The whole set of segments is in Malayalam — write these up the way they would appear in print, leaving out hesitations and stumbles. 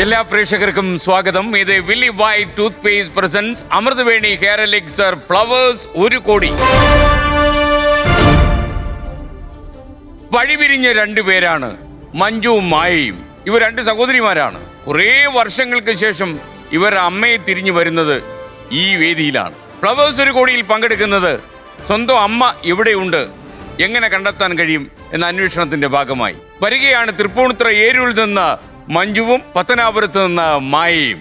എല്ലാ പ്രേക്ഷകർക്കും സ്വാഗതം. ഇത് വില്ലി white toothpaste presents Amruthaveni hair elixir Flowers 1 കോടി. വഴിപിരിഞ്ഞ രണ്ടുപേരാണ് മഞ്ജുവും മായയും. ഇവർ 2 സഹോദരിമാരാണ്. കുറേ വർഷങ്ങൾക്ക് ശേഷം ഇവർ അമ്മയെ തിരിഞ്ഞു വരുന്നത് ഈ വേദിയിലാണ്. ഫ്ലവേഴ്സ് 1 കോടിയിൽ പങ്കെടുക്കുന്നത് സ്വന്തം അമ്മ എവിടെയുണ്ട്, എങ്ങനെ കണ്ടെത്താൻ കഴിയും എന്ന അന്വേഷണത്തിന്റെ ഭാഗമായി വരികയാണ് തൃപ്പൂണിത്തുറ ഏരൂരിൽ നിന്ന് മഞ്ജുവും പത്തനാപുരത്ത് നിന്ന് മായയും.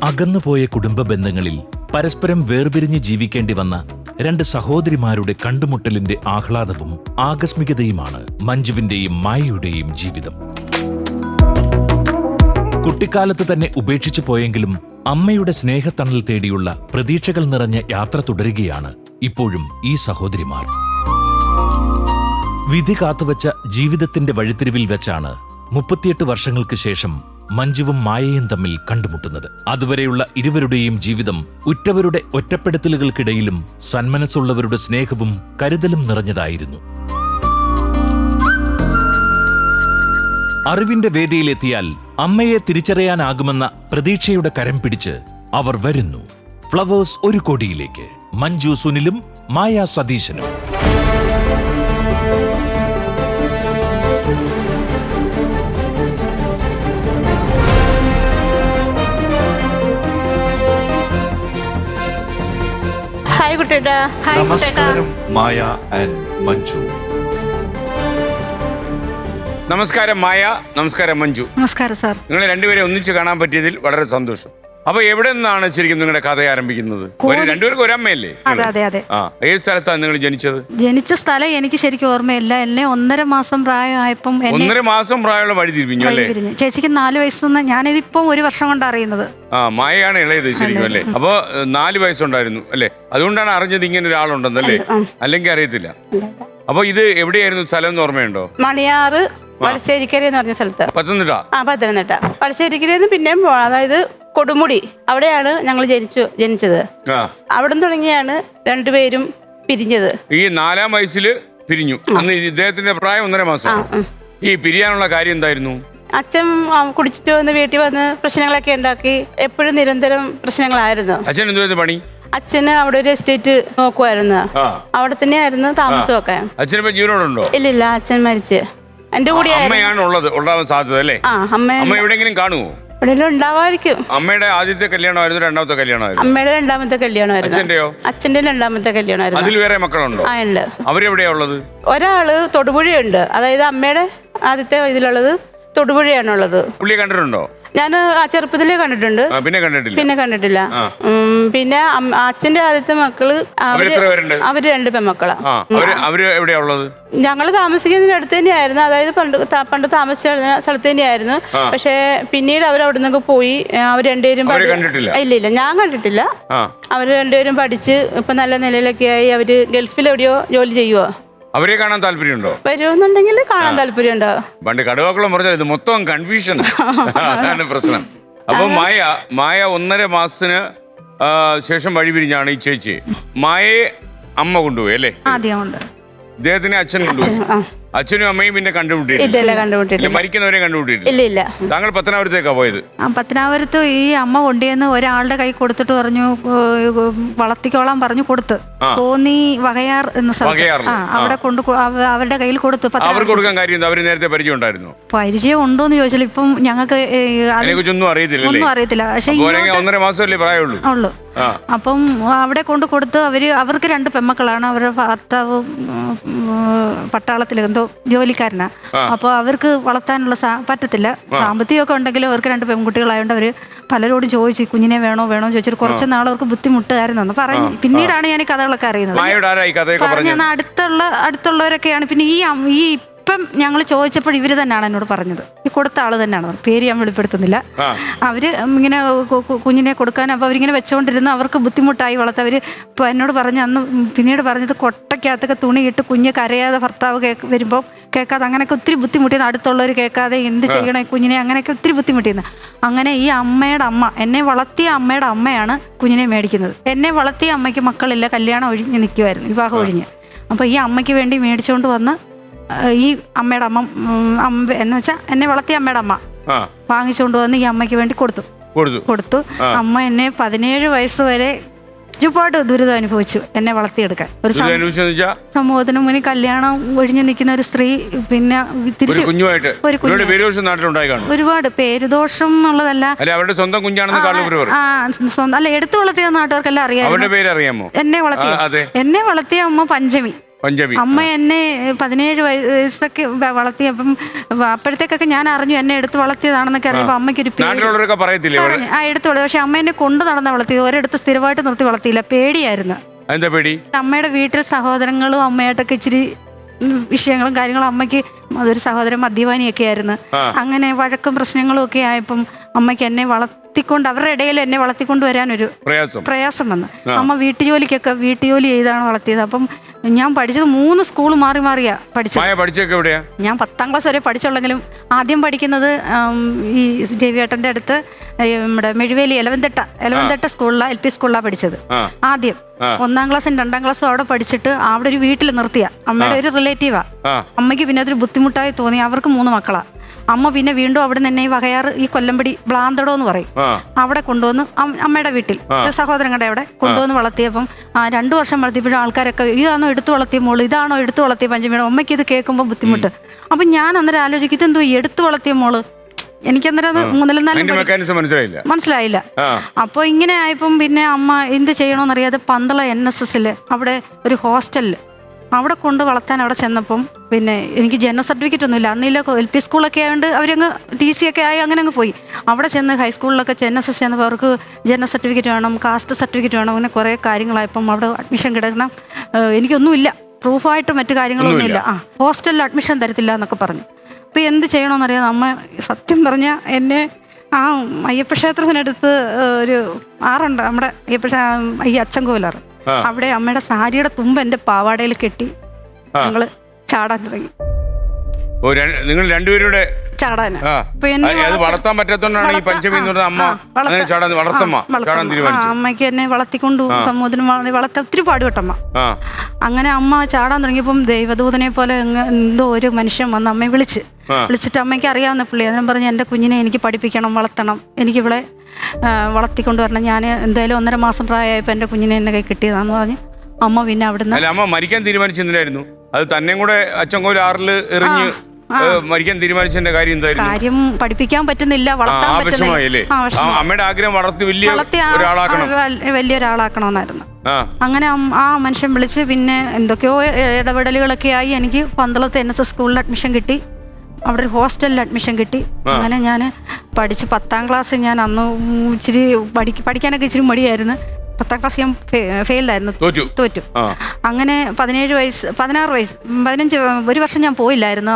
അകന്നുപോയ കുടുംബ ബന്ധങ്ങളിൽ പരസ്പരം വേർപിരിഞ്ഞ് ജീവിക്കേണ്ടി വന്ന 2 സഹോദരിമാരുടെ കണ്ടുമുട്ടലിന്റെ ആഹ്ലാദവും ആകസ്മികതയുമാണ് മഞ്ജുവിന്റെയും മായയുടെയും ജീവിതം. കുട്ടിക്കാലത്ത് തന്നെ ഉപേക്ഷിച്ചു പോയെങ്കിലും അമ്മയുടെ സ്നേഹത്തണൽ തേടിയുള്ള പ്രതീക്ഷകൾ നിറഞ്ഞ യാത്ര തുടരുകയാണ് ഇപ്പോഴും ഈ സഹോദരിമാർ. വിധി കാത്തുവച്ച ജീവിതത്തിന്റെ വഴിത്തിരിവിൽ വെച്ചാണ് 38 വർഷങ്ങൾക്ക് ശേഷം മഞ്ജുവും മായയും തമ്മിൽ കണ്ടുമുട്ടുന്നത്. അതുവരെയുള്ള ഇരുവരുടെയും ജീവിതം ഉറ്റവരുടെ ഒറ്റപ്പെടുത്തലുകൾക്കിടയിലും സന്മനസ്സുള്ളവരുടെ സ്നേഹവും കരുതലും നിറഞ്ഞതായിരുന്നു. അറിവിന്റെ വേദിയിലെത്തിയാൽ അമ്മയെ തിരിച്ചറിയാനാകുമെന്ന പ്രതീക്ഷയുടെ കരം പിടിച്ച് അവർ വരുന്നു ഫ്ലവേഴ്സ് 1 കോടിയിലേക്ക്. മഞ്ജു സുനിലും മായ സതീശനും. ഹായ് കുട്ടേട്ടാ. നമസ്കാരം മായ ആൻഡ് മഞ്ജു. നമസ്കാരം മായ, നമസ്കാരം മഞ്ജു. നമസ്കാരം സാർ. നിങ്ങളെ രണ്ടുപേരെ ഒന്നിച്ച് കാണാൻ പറ്റിയതിൽ വളരെ സന്തോഷം. അപ്പൊ എവിടെ നിന്നാണ് ശരിക്കും നിങ്ങളുടെ കഥ ആരംഭിക്കുന്നത്? രണ്ടുപേർക്കും ഒരമ്മയല്ലേ? അതെ അതെ അതെ. ഏത് സ്ഥലത്താണ് നിങ്ങൾ ജനിച്ചത്? ജനിച്ച സ്ഥലം എനിക്ക് ശരിക്കും ഓർമ്മയില്ല. എന്നെ 1.5 മാസം പ്രായമായപ്പം 1.5 മാസം പ്രായമുള്ള വഴി തിരിഞ്ഞു അല്ലേ? ചേച്ചിക്ക് 4 വയസ്സൊന്നും, ഞാനിതിപ്പം 1 വർഷം കൊണ്ട് അറിയുന്നത്. മായയാണ് ഇളയത് ശരിക്കും അല്ലേ? അപ്പൊ 4 വയസ്സുണ്ടായിരുന്നു അല്ലേ? അതുകൊണ്ടാണ് അറിഞ്ഞത് ഇങ്ങനെ ഒരാളുണ്ടെന്നല്ലേ? അല്ലെങ്കിൽ അറിയത്തില്ല. അപ്പൊ ഇത് എവിടെയായിരുന്നു സ്ഥലം എന്ന് ഓർമ്മയുണ്ടോ? മണിയാറ് വടശ്ശേരിക്കര എന്ന് പറഞ്ഞ സ്ഥലത്ത്. പത്തനംതിട്ട വടശ്ശേരിക്കരന്ന് പിന്നെയും പോകണം. അതായത് കൊടുമുടി, അവിടെയാണ് ഞങ്ങൾ ജനിച്ചത്. അവിടെ തുടങ്ങിയാണ് രണ്ടുപേരും പിരിഞ്ഞത്. ഈ 4-ാം വയസ്സില് പിരിഞ്ഞു. അന്ന് ഇദ്ദേഹത്തിന്റെ പ്രായം 1.5 മാസം. ഈ പിരിയാനുള്ള കാര്യം എന്തായിരുന്നു? അച്ഛൻ കുടിച്ചിട്ട് വന്ന് വീട്ടിൽ വന്ന് പ്രശ്നങ്ങളൊക്കെ ഉണ്ടാക്കി. എപ്പോഴും നിരന്തരം പ്രശ്നങ്ങളായിരുന്നു. അച്ഛൻ എന്തുവായിരുന്നു പണി? അച്ഛന് അവിടെ ഒരു എസ്റ്റേറ്റ് നോക്കുമായിരുന്നു. അവിടെ തന്നെയായിരുന്നു താമസമൊക്കെ. അച്ഛനിപ്പോ ജീവനോടുണ്ടോ? ഇല്ലില്ല, അച്ഛൻ മരിച്ച്. എന്റെ കൂടെ അമ്മയാണ് ഉണ്ടാവാൻ സാധ്യത അല്ലേ? അമ്മ എവിടെയെങ്കിലും കാണുമോ? എവിടെയെങ്കിലും ഉണ്ടാവായിരിക്കും. അമ്മയുടെ ആദ്യത്തെ കല്യാണമായിരുന്നു? 2ാമത്തെ കല്യാണമായിരുന്നു? അമ്മയുടെ 2ാമത്തെ കല്യാണമായിരുന്നു. അച്ഛന്റെയോ? അച്ഛന്റെ 2ാമത്തെ കല്യാണമായിരുന്നു. അതിൽ വേറെ മക്കളുണ്ടോ? ആ, ഉണ്ട്. അവരെവിടെയാ ഉള്ളത്? ഒരാള് തൊടുപുഴയുണ്ട്. അതായത് അമ്മയുടെ ആദ്യത്തെ ഇതിലുള്ളത് തൊടുപുഴയാണുള്ളത്. പുള്ളിയെ കണ്ടിട്ടുണ്ടോ? ഞാൻ ആ ചെറുപ്പത്തിലേ കണ്ടിട്ടുണ്ട്. പിന്നെ കണ്ടിട്ടില്ല. പിന്നെ അച്ഛന്റെ ആദ്യത്തെ മക്കള് അവര് 2 പെൺമക്കളാ. അവര് എവിടെയാ ഉള്ളത്? ഞങ്ങള് താമസിക്കുന്നതിന് അടുത്ത് തന്നെയായിരുന്നു. അതായത് പണ്ട് താമസിച്ച സ്ഥലത്ത് തന്നെയായിരുന്നു. പക്ഷെ പിന്നീട് അവർ അവിടെ നിന്നൊക്കെ പോയി. അവർ രണ്ടുപേരും ഇല്ല, ഞാൻ കണ്ടിട്ടില്ല. അവര് രണ്ടുപേരും പഠിച്ച് ഇപ്പൊ നല്ല നിലയിലൊക്കെ ആയി. അവര് ഗൾഫിൽ എവിടെയോ ജോലി ചെയ്യുവോ. അവരെ കാണാൻ താല്പര്യമുണ്ടോ? വരുമെന്നുണ്ടെങ്കിൽ കാണാൻ താല്പര്യമുണ്ടോ? പണ്ട് കടുവാക്കുളം പറഞ്ഞാൽ ഇത് മൊത്തം കൺഫ്യൂഷൻ. അതാണ് പ്രശ്നം. അപ്പൊ മായ 1.5 മാസത്തിന് ശേഷം വഴി പിരിഞ്ഞാണ് ഈ ചേച്ചി. മായയെ അമ്മ കൊണ്ടുപോയി അല്ലേ? ഇദ്ദേഹത്തിനെ അച്ഛൻ കൊണ്ടുപോയി. അച്ഛനും അമ്മയും പിന്നെ കണ്ടുമുട്ടിയിട്ടില്ല. മരിക്കുന്നവരെ കണ്ടുമുട്ടിയിട്ടില്ല. ഇല്ല. താങ്കൾ പത്തനാപുരത്തേക്കാ പോയത്? പത്തനാപുരത്ത് ഈ അമ്മ കൊണ്ടുവന്ന് ഒരാളുടെ കൈ കൊടുത്തിട്ട് പറഞ്ഞു, വളർത്തിക്കോളാൻ പറഞ്ഞു കൊടുത്ത്. തോന്നി വകയാർ എന്ന സ്ഥലം അവിടെ കൊണ്ട് അവരുടെ കയ്യിൽ കൊടുത്തു. അവർക്ക് കൊടുക്കാൻ കാര്യം അവര് നേരത്തെ പരിചയം ഉണ്ടായിരുന്നു? പരിചയം ഉണ്ടോന്ന് ചോദിച്ചാൽ ഇപ്പം ഞങ്ങൾക്ക് ഒന്നും അറിയത്തില്ല. പക്ഷെ 1.5 മാസമല്ലേ പ്രായമുള്ളൂ. അപ്പം അവിടെ കൊണ്ട് കൊടുത്ത് അവർക്ക് 2 പെൺമക്കളാണ്. അവരുടെ ഭർത്താവ് പട്ടാളത്തിൽ എന്തോ ജോലിക്കാരനാ. അപ്പോൾ അവർക്ക് വളർത്താനുള്ള പറ്റത്തില്ല. സാമ്പത്തികമൊക്കെ ഉണ്ടെങ്കിലും അവർക്ക് 2 പെൺകുട്ടികളായതുകൊണ്ട് അവർ പലരോടും ചോദിച്ചു കുഞ്ഞിനെ വേണോ ചോദിച്ചിട്ട് കുറച്ച് നാൾ അവർക്ക് ബുദ്ധിമുട്ടായിരുന്നു പറഞ്ഞു. പിന്നീടാണ് ഞാൻ ഈ കഥകളൊക്കെ അറിയുന്നത്. അടുത്തുള്ളവരൊക്കെയാണ്. പിന്നെ ഈ ഇപ്പം ഞങ്ങൾ ചോദിച്ചപ്പോൾ ഇവര് തന്നെയാണ് എന്നോട് പറഞ്ഞത്. ഈ കൊടുത്ത ആള് തന്നെയാണ്. പേര് ഞാൻ വെളിപ്പെടുത്തുന്നില്ല. അവര് ഇങ്ങനെ കുഞ്ഞിനെ കൊടുക്കാൻ അപ്പോൾ അവരിങ്ങനെ വെച്ചുകൊണ്ടിരുന്നു. അവർക്ക് ബുദ്ധിമുട്ടായി വളർത്താൻ. അവർ ഇപ്പോൾ എന്നോട് പറഞ്ഞ് അന്ന് പിന്നീട് പറഞ്ഞത് കൊട്ടയ്ക്കകത്തൊക്കെ തുണിയിട്ട് കുഞ്ഞ് കരയാതെ ഭർത്താവ് വരുമ്പോൾ കേൾക്കാതെ അങ്ങനെയൊക്കെ ഒത്തിരി ബുദ്ധിമുട്ടിയിരുന്നു. അടുത്തുള്ളവർ കേൾക്കാതെ എന്ത് ചെയ്യണം കുഞ്ഞിനെ, അങ്ങനെയൊക്കെ ഒത്തിരി ബുദ്ധിമുട്ടിയിരുന്നു. അങ്ങനെ ഈ അമ്മയുടെ അമ്മ, എന്നെ വളർത്തിയ അമ്മയുടെ അമ്മയാണ് കുഞ്ഞിനെ മേടിക്കുന്നത്. എന്നെ വളർത്തിയ അമ്മയ്ക്ക് മക്കളില്ല, കല്യാണം ഒഴിഞ്ഞ് നിൽക്കുമായിരുന്നു, വിവാഹം ഒഴിഞ്ഞ്. അപ്പോൾ ഈ അമ്മയ്ക്ക് വേണ്ടി മേടിച്ചുകൊണ്ട് വന്ന് ഈ അമ്മയുടെ അമ്മ എന്ന് വെച്ചാൽ എന്നെ വളർത്തിയ അമ്മയുടെ അമ്മ വാങ്ങിച്ചുകൊണ്ട് വന്ന് ഈ അമ്മയ്ക്ക് വേണ്ടി കൊടുത്തു. അമ്മ എന്നെ 17 വയസ്സ് വരെ ഒരുപാട് ദുരിതം അനുഭവിച്ചു എന്നെ വളർത്തിയെടുക്കാൻ. ഒരു സമൂഹത്തിന് മുന്നിൽ കല്യാണം ഒഴിഞ്ഞു നിൽക്കുന്ന ഒരു സ്ത്രീ, പിന്നെ തിരിച്ചു ഒരുപാട് പേരുദോഷം എന്നുള്ളതല്ല, അല്ല എടുത്തു വളർത്തിയ നാട്ടുകാർക്കെല്ലാം അറിയാം. എന്നെ വളർത്തിയ അമ്മ പഞ്ചമി. അമ്മ എന്നെ 17 വയസ്സൊക്കെ വളർത്തി. അപ്പം അപ്പോഴത്തേക്കൊക്കെ ഞാൻ അറിഞ്ഞു എന്നെ എടുത്ത് വളർത്തിയതാണെന്നൊക്കെ അറിയുമ്പോൾ അമ്മയ്ക്കൊരു എടുത്തു വളർത്തി. പക്ഷെ അമ്മ എന്നെ കൊണ്ട് നടന്ന വളർത്തിയത്, ഒരിടത്ത് സ്ഥിരമായിട്ട് നിർത്തി വളർത്തിയില്ല. പേടിയായിരുന്നു. അമ്മയുടെ വീട്ടിൽ സഹോദരങ്ങളും അമ്മയായിട്ടൊക്കെ ഇച്ചിരി വിഷയങ്ങളും കാര്യങ്ങളും. അമ്മയ്ക്ക് അതൊരു സഹോദരൻ മദ്യപാനിയൊക്കെ ആയിരുന്നു. അങ്ങനെ വഴക്കും പ്രശ്നങ്ങളും ഒക്കെ ആയപ്പം അമ്മയ്ക്ക് എന്നെ വളർത്തിക്കൊണ്ട്, അവരുടെ ഇടയിൽ എന്നെ വളർത്തിക്കൊണ്ട് വരാനൊരു പ്രയാസം വന്നു. അമ്മ വീട്ടുജോലി ചെയ്താണ് വളർത്തിയത്. അപ്പം ഞാൻ പഠിച്ചത് 3 സ്കൂൾ മാറിയാ പഠിച്ചത്. ഞാൻ 10ാം ക്ലാസ് വരെ പഠിച്ചുള്ളെങ്കിലും ആദ്യം പഠിക്കുന്നത് ഈ രവിയേട്ടൻ്റെ അടുത്ത് നമ്മുടെ മെഴുവേലി എലവന്തട്ട സ്കൂളിലാണ്, LP സ്കൂളിലാണ് പഠിച്ചത്. ആദ്യം 1ാം ക്ലാസ്സും 2ാം ക്ലാസ്സും അവിടെ പഠിച്ചിട്ട് അവിടെ ഒരു വീട്ടിൽ നിർത്തിയ അമ്മയുടെ ഒരു റിലേറ്റീവാ. അമ്മയ്ക്ക് പിന്നെ അതൊരു ബുദ്ധിമുട്ടായി തോന്നി. അവർക്ക് 3 മക്കളാ. അമ്മ പിന്നെ വീണ്ടും അവിടെ നിന്ന് ഈ വകയാറ്, ഈ കൊല്ലമ്പടി ബ്ലാന്തടോ എന്ന് പറയും, അവിടെ കൊണ്ടുവന്ന് അമ്മയുടെ വീട്ടിൽ സഹോദരങ്ങളുടെ അവിടെ കൊണ്ടുവന്ന് വളർത്തിയപ്പം 2 വർഷം വളർത്തിയപ്പോഴും ആൾക്കാരൊക്കെ ഇതാണോ എടുത്തു വളർത്തിയ മോള്, ഇതാണോ എടുത്തു വളർത്തിയ പഞ്ചമിയുടെ. അമ്മയ്ക്ക് ഇത് കേൾക്കുമ്പോൾ ബുദ്ധിമുട്ട്. അപ്പം ഞാൻ അന്നേരം ആലോചിക്കും, ഇതെന്തോ എടുത്തു വളർത്തിയ മോള്. എനിക്കന്നേരം അത് 3-4 മനസ്സിലായില്ല. അപ്പോൾ ഇങ്ങനെ ആയപ്പം പിന്നെ അമ്മ എന്ത് ചെയ്യണമെന്നറിയാതെ പന്തള NSSൽ അവിടെ ഒരു ഹോസ്റ്റലിൽ അവിടെ കൊണ്ട് വളർത്താൻ അവിടെ ചെന്നപ്പം പിന്നെ എനിക്ക് ജനന സർട്ടിഫിക്കറ്റ് ഒന്നുമില്ല. അന്നില്ല, LP സ്കൂളൊക്കെ ആയതുകൊണ്ട് അവരങ്ങ് TC ഒക്കെ ആയി അങ്ങനെ അങ്ങ് പോയി. അവിടെ ചെന്ന് ഹൈസ്കൂളിലൊക്കെ NSS ചെന്നപ്പോൾ അവർക്ക് ജനന സർട്ടിഫിക്കറ്റ് വേണം, കാസ്റ്റ് സർട്ടിഫിക്കറ്റ് വേണം, അങ്ങനെ കുറേ കാര്യങ്ങളായപ്പം അവിടെ അഡ്മിഷൻ കിടക്കണം. എനിക്കൊന്നുമില്ല, പ്രൂഫായിട്ട് മറ്റു കാര്യങ്ങളൊന്നുമില്ല. ഹോസ്റ്റലിൽ അഡ്മിഷൻ തരത്തില്ല എന്നൊക്കെ പറഞ്ഞു. അപ്പോൾ എന്ത് ചെയ്യണമെന്നറിയാം. അമ്മ സത്യം പറഞ്ഞാൽ എന്നെ അയ്യപ്പ ക്ഷേത്രത്തിനടുത്ത് ഒരു ആറുണ്ട്, നമ്മുടെ ഈ അച്ചൻകോവിലാറ്, അവിടെ അമ്മയുടെ സാരിയുടെ തുമ്പ് എൻ്റെ പാവാടയിൽ കെട്ടി ഞങ്ങള് ചാടാൻ തുടങ്ങി. നിങ്ങൾ രണ്ടുപേരുടെ ചാടാന് വളർത്താൻ പറ്റാത്തോണ്ടാണ് ഈ പഞ്ചമി അമ്മയ്ക്ക് എന്നെ വളർത്തിക്കൊണ്ടു സമൂഹത്തിന് വളർത്താൻ ഒത്തിരി പാടുപെട്ടമ്മ. അങ്ങനെ അമ്മ ചാടാൻ തുടങ്ങിയപ്പം ദൈവദൂതനെ പോലെ എന്തോ ഒരു മനുഷ്യൻ വന്ന് അമ്മയെ വിളിച്ചിട്ട് അമ്മയ്ക്ക് അറിയാവുന്ന പുള്ളി അതിനും പറഞ്ഞ് എൻ്റെ കുഞ്ഞിനെ എനിക്ക് പഠിപ്പിക്കണം, വളർത്തണം, എനിക്കിവളെ വളർത്തിക്കൊണ്ട് വരണം. ഞാൻ എന്തായാലും 1.5 മാസം പ്രായമായപ്പോൾ എൻ്റെ കുഞ്ഞിനെ എന്നെ കൈ കിട്ടിയതാന്ന് പറഞ്ഞ് അമ്മ പിന്നെ അവിടുന്ന് അമ്മ മരിക്കാൻ തീരുമാനിച്ചെന്തിനായിരുന്നു? അത് തന്നെ കൂടെ അച്ചൻകോവിൽ ആറിൽ എറിഞ്ഞ് മരിക്കാൻ തീരുമാനിച്ചതിന്റെ കാര്യം എന്തായിരുന്നു? കാര്യം പഠിപ്പിക്കാൻ പറ്റുന്നില്ല, വളർത്താൻ പറ്റുന്നില്ല. അമ്മയുടെ ആഗ്രഹം വളർത്തി വലിയൊരാളാക്കണമെന്നായിരുന്നു. അങ്ങനെ ആ മനുഷ്യൻ വിളിച്ച് പിന്നെ എന്തൊക്കെയോ ഇടപെടലുകളൊക്കെ ആയി എനിക്ക് പന്തളത്ത് NSS സ്കൂളിൽ അഡ്മിഷൻ കിട്ടി. അവിടെ ഒരു ഹോസ്റ്റലിൽ അഡ്മിഷൻ കിട്ടി. അങ്ങനെ ഞാൻ പഠിച്ച് 10ാം ക്ലാസ് ഞാൻ അന്ന് ഇച്ചിരി പഠിക്കാനൊക്കെ ഇച്ചിരി മടിയായിരുന്നു. 10ാം ക്ലാസ് ഞാൻ ഫെയിലായിരുന്നു, തോറ്റു. അങ്ങനെ 16 വയസ്സ് 15 ഒരു വർഷം ഞാൻ പോയില്ലായിരുന്നു.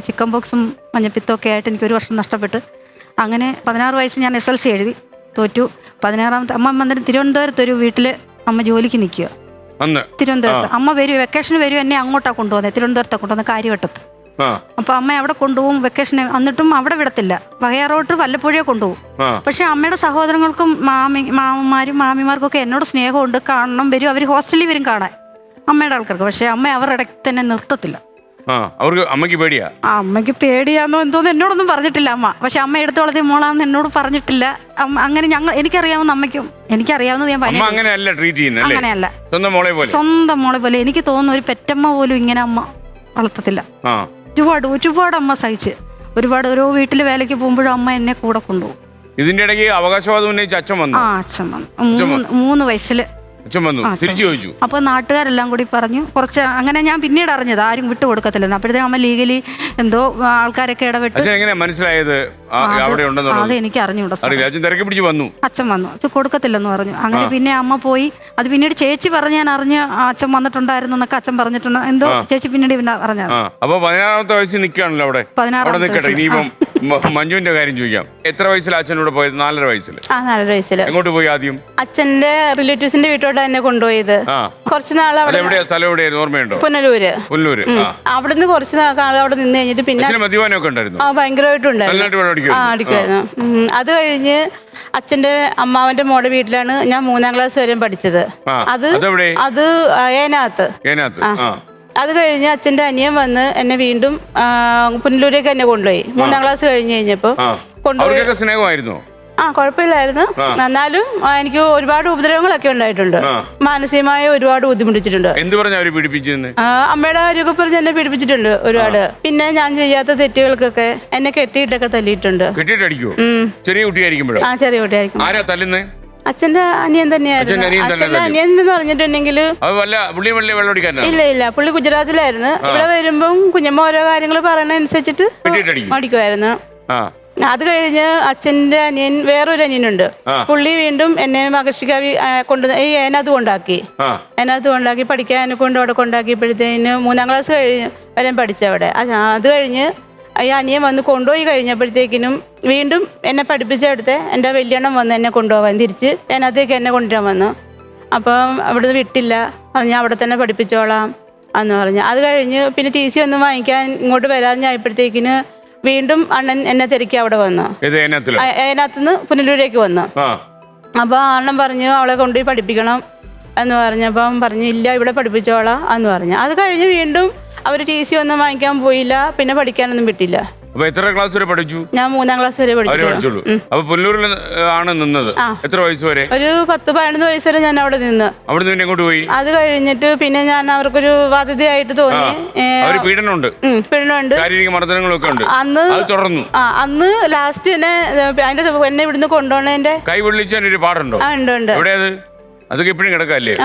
ചിക്കൻ ബോക്സും മഞ്ഞപ്പിത്തമൊക്കെ ആയിട്ട് എനിക്ക് 1 വർഷം നഷ്ടപ്പെട്ട്. അങ്ങനെ 16 വയസ്സ് ഞാൻ SLC എഴുതി, തോറ്റു. 16ാമത്തെ അമ്മ അന്നേരം തിരുവനന്തപുരത്ത് ഒരു വീട്ടിൽ അമ്മ ജോലിക്ക് നിൽക്കുക. തിരുവനന്തപുരത്ത് അമ്മ വരും, വെക്കേഷന് വരും, എന്നെ അങ്ങോട്ടാണ് കൊണ്ടുപോകുന്നത്, തിരുവനന്തപുരത്താണ് കൊണ്ടുവന്നത്, കാര്യവട്ടത്ത്. അപ്പൊ അമ്മ അവിടെ കൊണ്ടുപോകും വെക്കേഷന്. എന്നിട്ടും അവിടെ വിടത്തില്ല, വകയാറോട്ട് വല്ലപ്പോഴേ കൊണ്ടുപോകും. പക്ഷെ അമ്മയുടെ സഹോദരങ്ങൾക്കും മാമിമാർക്കും ഒക്കെ എന്നോട് സ്നേഹമുണ്ട്, കാണണം വരും, അവർ ഹോസ്റ്റലിൽ വരും കാണാൻ അമ്മയുടെ ആൾക്കാർക്ക്. പക്ഷെ അമ്മ അവരുടെ ഇടയ്ക്ക് തന്നെ നിർത്തത്തില്ല. അമ്മയ്ക്ക് പേടിയാന്നോ എന്തോന്ന് എന്നോടൊന്നും പറഞ്ഞിട്ടില്ല അമ്മ. പക്ഷെ അമ്മ എടുത്തു വളർത്തിയ മോളാന്ന് എന്നോട് പറഞ്ഞിട്ടില്ല. അങ്ങനെ എനിക്കറിയാവുന്ന അമ്മയ്ക്കും എനിക്കറിയാവുന്നത് ഞാൻ അങ്ങനെയല്ല, സ്വന്തം മോളെ പോലെ. എനിക്ക് തോന്നുന്നു ഒരു പെറ്റമ്മ പോലും ഇങ്ങനെ അമ്മ വളർത്തത്തില്ല. ഒരുപാട് അമ്മ സഹിച്ച്, ഓരോ വീട്ടില് വേലയ്ക്ക് പോകുമ്പോഴും അമ്മ എന്നെ കൂടെ കൊണ്ടുപോകും. ഇതിന്റെ ഇടയ്ക്ക് അവകാശവാദം ഉന്നയിച്ച അച്ഛൻ വന്നു. അച്ഛൻ വന്നു 3 വയസ്സില് തിരിച്ചു ചോദിച്ചു. അപ്പൊ നാട്ടുകാരെല്ലാം കൂടി പറഞ്ഞു കുറച്ച്. അങ്ങനെ ഞാൻ പിന്നീട് അറിഞ്ഞത് ആരും വിട്ടു കൊടുക്കത്തില്ലെന്ന്. അപ്പോഴത്തേക്കും അമ്മ ലീഗലി എന്തോ ആൾക്കാരൊക്കെ ഇടപെട്ട് മനസ്സിലായത് അത് എനിക്ക് അറിഞ്ഞൂടാ. അച്ഛൻ വന്നു, കൊടുക്കത്തില്ലെന്ന് പറഞ്ഞു. അങ്ങനെ പിന്നെ അമ്മ പോയി. അത് പിന്നീട് ചേച്ചി പറഞ്ഞ് ഞാൻ അറിഞ്ഞ് അച്ഛൻ വന്നിട്ടുണ്ടായിരുന്നു എന്നൊക്കെ അച്ഛൻ പറഞ്ഞിട്ടുണ്ട്. എന്തോ ചേച്ചി പിന്നീട് പിന്നെ പറഞ്ഞത്. അപ്പൊ 16ാമത്തെ വയസ്സിൽ നിൽക്കുകയാണല്ലോ അവിടെ. 16 മഞ്ജുവിന്റെ കാര്യം ചോദിക്കാം. എത്ര വയസ്സിൽ അച്ഛനോട് പോയത്? 4.5 വയസ്സിൽ. 4.5 വയസ്സിൽ. എങ്ങോട്ട് പോയി ആദ്യം? അച്ഛന്റെ റിലേറ്റീവ്സിന്റെ വീട്ടോട്ട് തന്നെ കൊണ്ടുപോയത്. കുറച്ച് നാൾ ഓർമ്മയുണ്ടോ? പുനലൂര്. അവിടുന്ന് കുറച്ച് കാലം അവിടെ നിന്ന് കഴിഞ്ഞിട്ട് പിന്നെ മദ്യപാനമൊക്കെ ഉണ്ടായിരുന്നു. ഭയങ്കരമായിട്ടുണ്ടായിരുന്നു, അടിക്കുമായിരുന്നു. അത് കഴിഞ്ഞ് അച്ഛന്റെ അമ്മാവന്റെ മോടെ വീട്ടിലാണ് ഞാൻ 3ാം ക്ലാസ് വരെ പഠിച്ചത്. അത് ഏനാത്ത്. അത് കഴിഞ്ഞ് അച്ഛൻ്റെ അനിയൻ വന്ന് എന്നെ വീണ്ടും പുനലൂരേക്ക് എന്നെ കൊണ്ടുപോയി. 3ാം ക്ലാസ് കഴിഞ്ഞ് കഴിഞ്ഞപ്പോൾ കൊണ്ടുപോയി. അവർക്കൊക്കെ സ്നേഹമായിരുന്നോ? ആ, കുഴപ്പമില്ലായിരുന്നു. എന്നാലും എനിക്ക് ഒരുപാട് ഉപദ്രവങ്ങളൊക്കെ ഉണ്ടായിട്ടുണ്ട്. മാനസികമായി ഒരുപാട് ബുദ്ധിമുട്ടിച്ചിട്ടുണ്ട്. എന്ത് പറഞ്ഞ അവര് പീഡിപ്പിച്ചെന്ന്? അമ്മയുടെ കാര്യമൊക്കെ പറഞ്ഞ് എന്നെ പീഡിപ്പിച്ചിട്ടുണ്ട് ഒരുപാട്. പിന്നെ ഞാൻ ചെയ്യാത്ത തെറ്റുകൾക്കൊക്കെ എന്നെ കെട്ടിയിട്ടൊക്കെ തല്ലിയിട്ടുണ്ട്. കെട്ടിയിട്ടടിക്കോ? ചെറിയ കുട്ടിയായിരിക്കുമ്പോഴോ? ആ, ചെറിയ കുട്ടിയായിരിക്കും. ആരാ തല്ലുന്നേ? അച്ഛന്റെ അനിയൻ തന്നെയായിരുന്നു. അച്ഛന്റെ അനിയൻ എന്ന് പറഞ്ഞിട്ടുണ്ടെങ്കിൽ ഇല്ല, പുള്ളി ഗുജറാത്തിലായിരുന്നു. ഇവിടെ വരുമ്പം കുഞ്ഞമ്മ ഓരോ കാര്യങ്ങൾ പറയണ അനുസരിച്ചിട്ട് അടിക്കുമായിരുന്നു. അത് കഴിഞ്ഞ് അച്ഛന്റെ അനിയൻ, വേറൊരു അനിയനുണ്ട്, പുള്ളി വീണ്ടും എന്നെ മകർഷിക്കാവി ഈ അതിനകത്ത് കൊണ്ടാക്കി പഠിക്കാൻ അവിടെ കൊണ്ടാക്കിയപ്പോഴത്തേന് 3ാം ക്ലാസ് വരെ പഠിച്ചവിടെ. അത് കഴിഞ്ഞ് ഈ അനിയൻ വന്ന് കൊണ്ടുപോയി കഴിഞ്ഞപ്പോഴത്തേക്കിനും വീണ്ടും എന്നെ പഠിപ്പിച്ചെടുത്ത് എൻ്റെ വലിയണ്ണം വന്ന് എന്നെ കൊണ്ടുപോകാൻ തിരിച്ച് അതിനകത്തേക്ക് എന്നെ കൊണ്ടുവരാൻ വന്നു. അപ്പം അവിടുന്ന് വിട്ടില്ല, പറഞ്ഞ് അവിടെ തന്നെ പഠിപ്പിച്ചോളാം എന്ന് പറഞ്ഞു. അത് കഴിഞ്ഞ് പിന്നെ TC ഒന്നും വാങ്ങിക്കാൻ ഇങ്ങോട്ട് വരാഞ്ഞപ്പോഴത്തേക്കിന് വീണ്ടും അണ്ണൻ എന്നെ തിരക്കി അവിടെ വന്നു. അതിനകത്തുനിന്ന് പുനലൂരേക്ക് വന്നു. അപ്പോൾ അണ്ണൻ പറഞ്ഞു അവളെ കൊണ്ടുപോയി പഠിപ്പിക്കണം എന്ന് പറഞ്ഞപ്പം പറഞ്ഞു ഇല്ല, ഇവിടെ പഠിപ്പിച്ചോളാം എന്ന് പറഞ്ഞു. അത് കഴിഞ്ഞ് വീണ്ടും അവർ TC ഒന്നും വാങ്ങിക്കാൻ പോയില്ല, പിന്നെ പഠിക്കാനൊന്നും വിട്ടില്ല. അപ്പൊ എത്ര ക്ലാസ് വരെ പഠിച്ചു? ഞാൻ 3ാം ക്ലാസ് വരെ പഠിച്ചുള്ളൂ. അപ്പൊ പുല്ലൂരിൽ ആണ് നിന്നത്? എത്ര വയസ്സ് വരെ? ഒരു 10-11 വയസ്സ് വരെ ഞാൻ അവിടെ നിന്ന്. അവിടെ നിന്ന് എങ്ങോട്ട് പോയി? അത് കഴിഞ്ഞിട്ട് പിന്നെ ഞാൻ അവർക്കൊരു ബാധ്യതയായിട്ട് തോന്നി. പീഡനമുണ്ട്, ശാരീരിക മർദ്ദനങ്ങളൊക്കെ ഉണ്ട്. അന്ന് ലാസ്റ്റ് എന്നെ ഇവിടുന്ന് കൊണ്ടുപോണേന്റെ കൈ പൊള്ളിച്ചാൻ ഒരു പാടുണ്ടോ? ഉണ്ട്. എവിടെയത്? അതൊക്കെ എപ്പോഴും കിടക്കല്ലേ?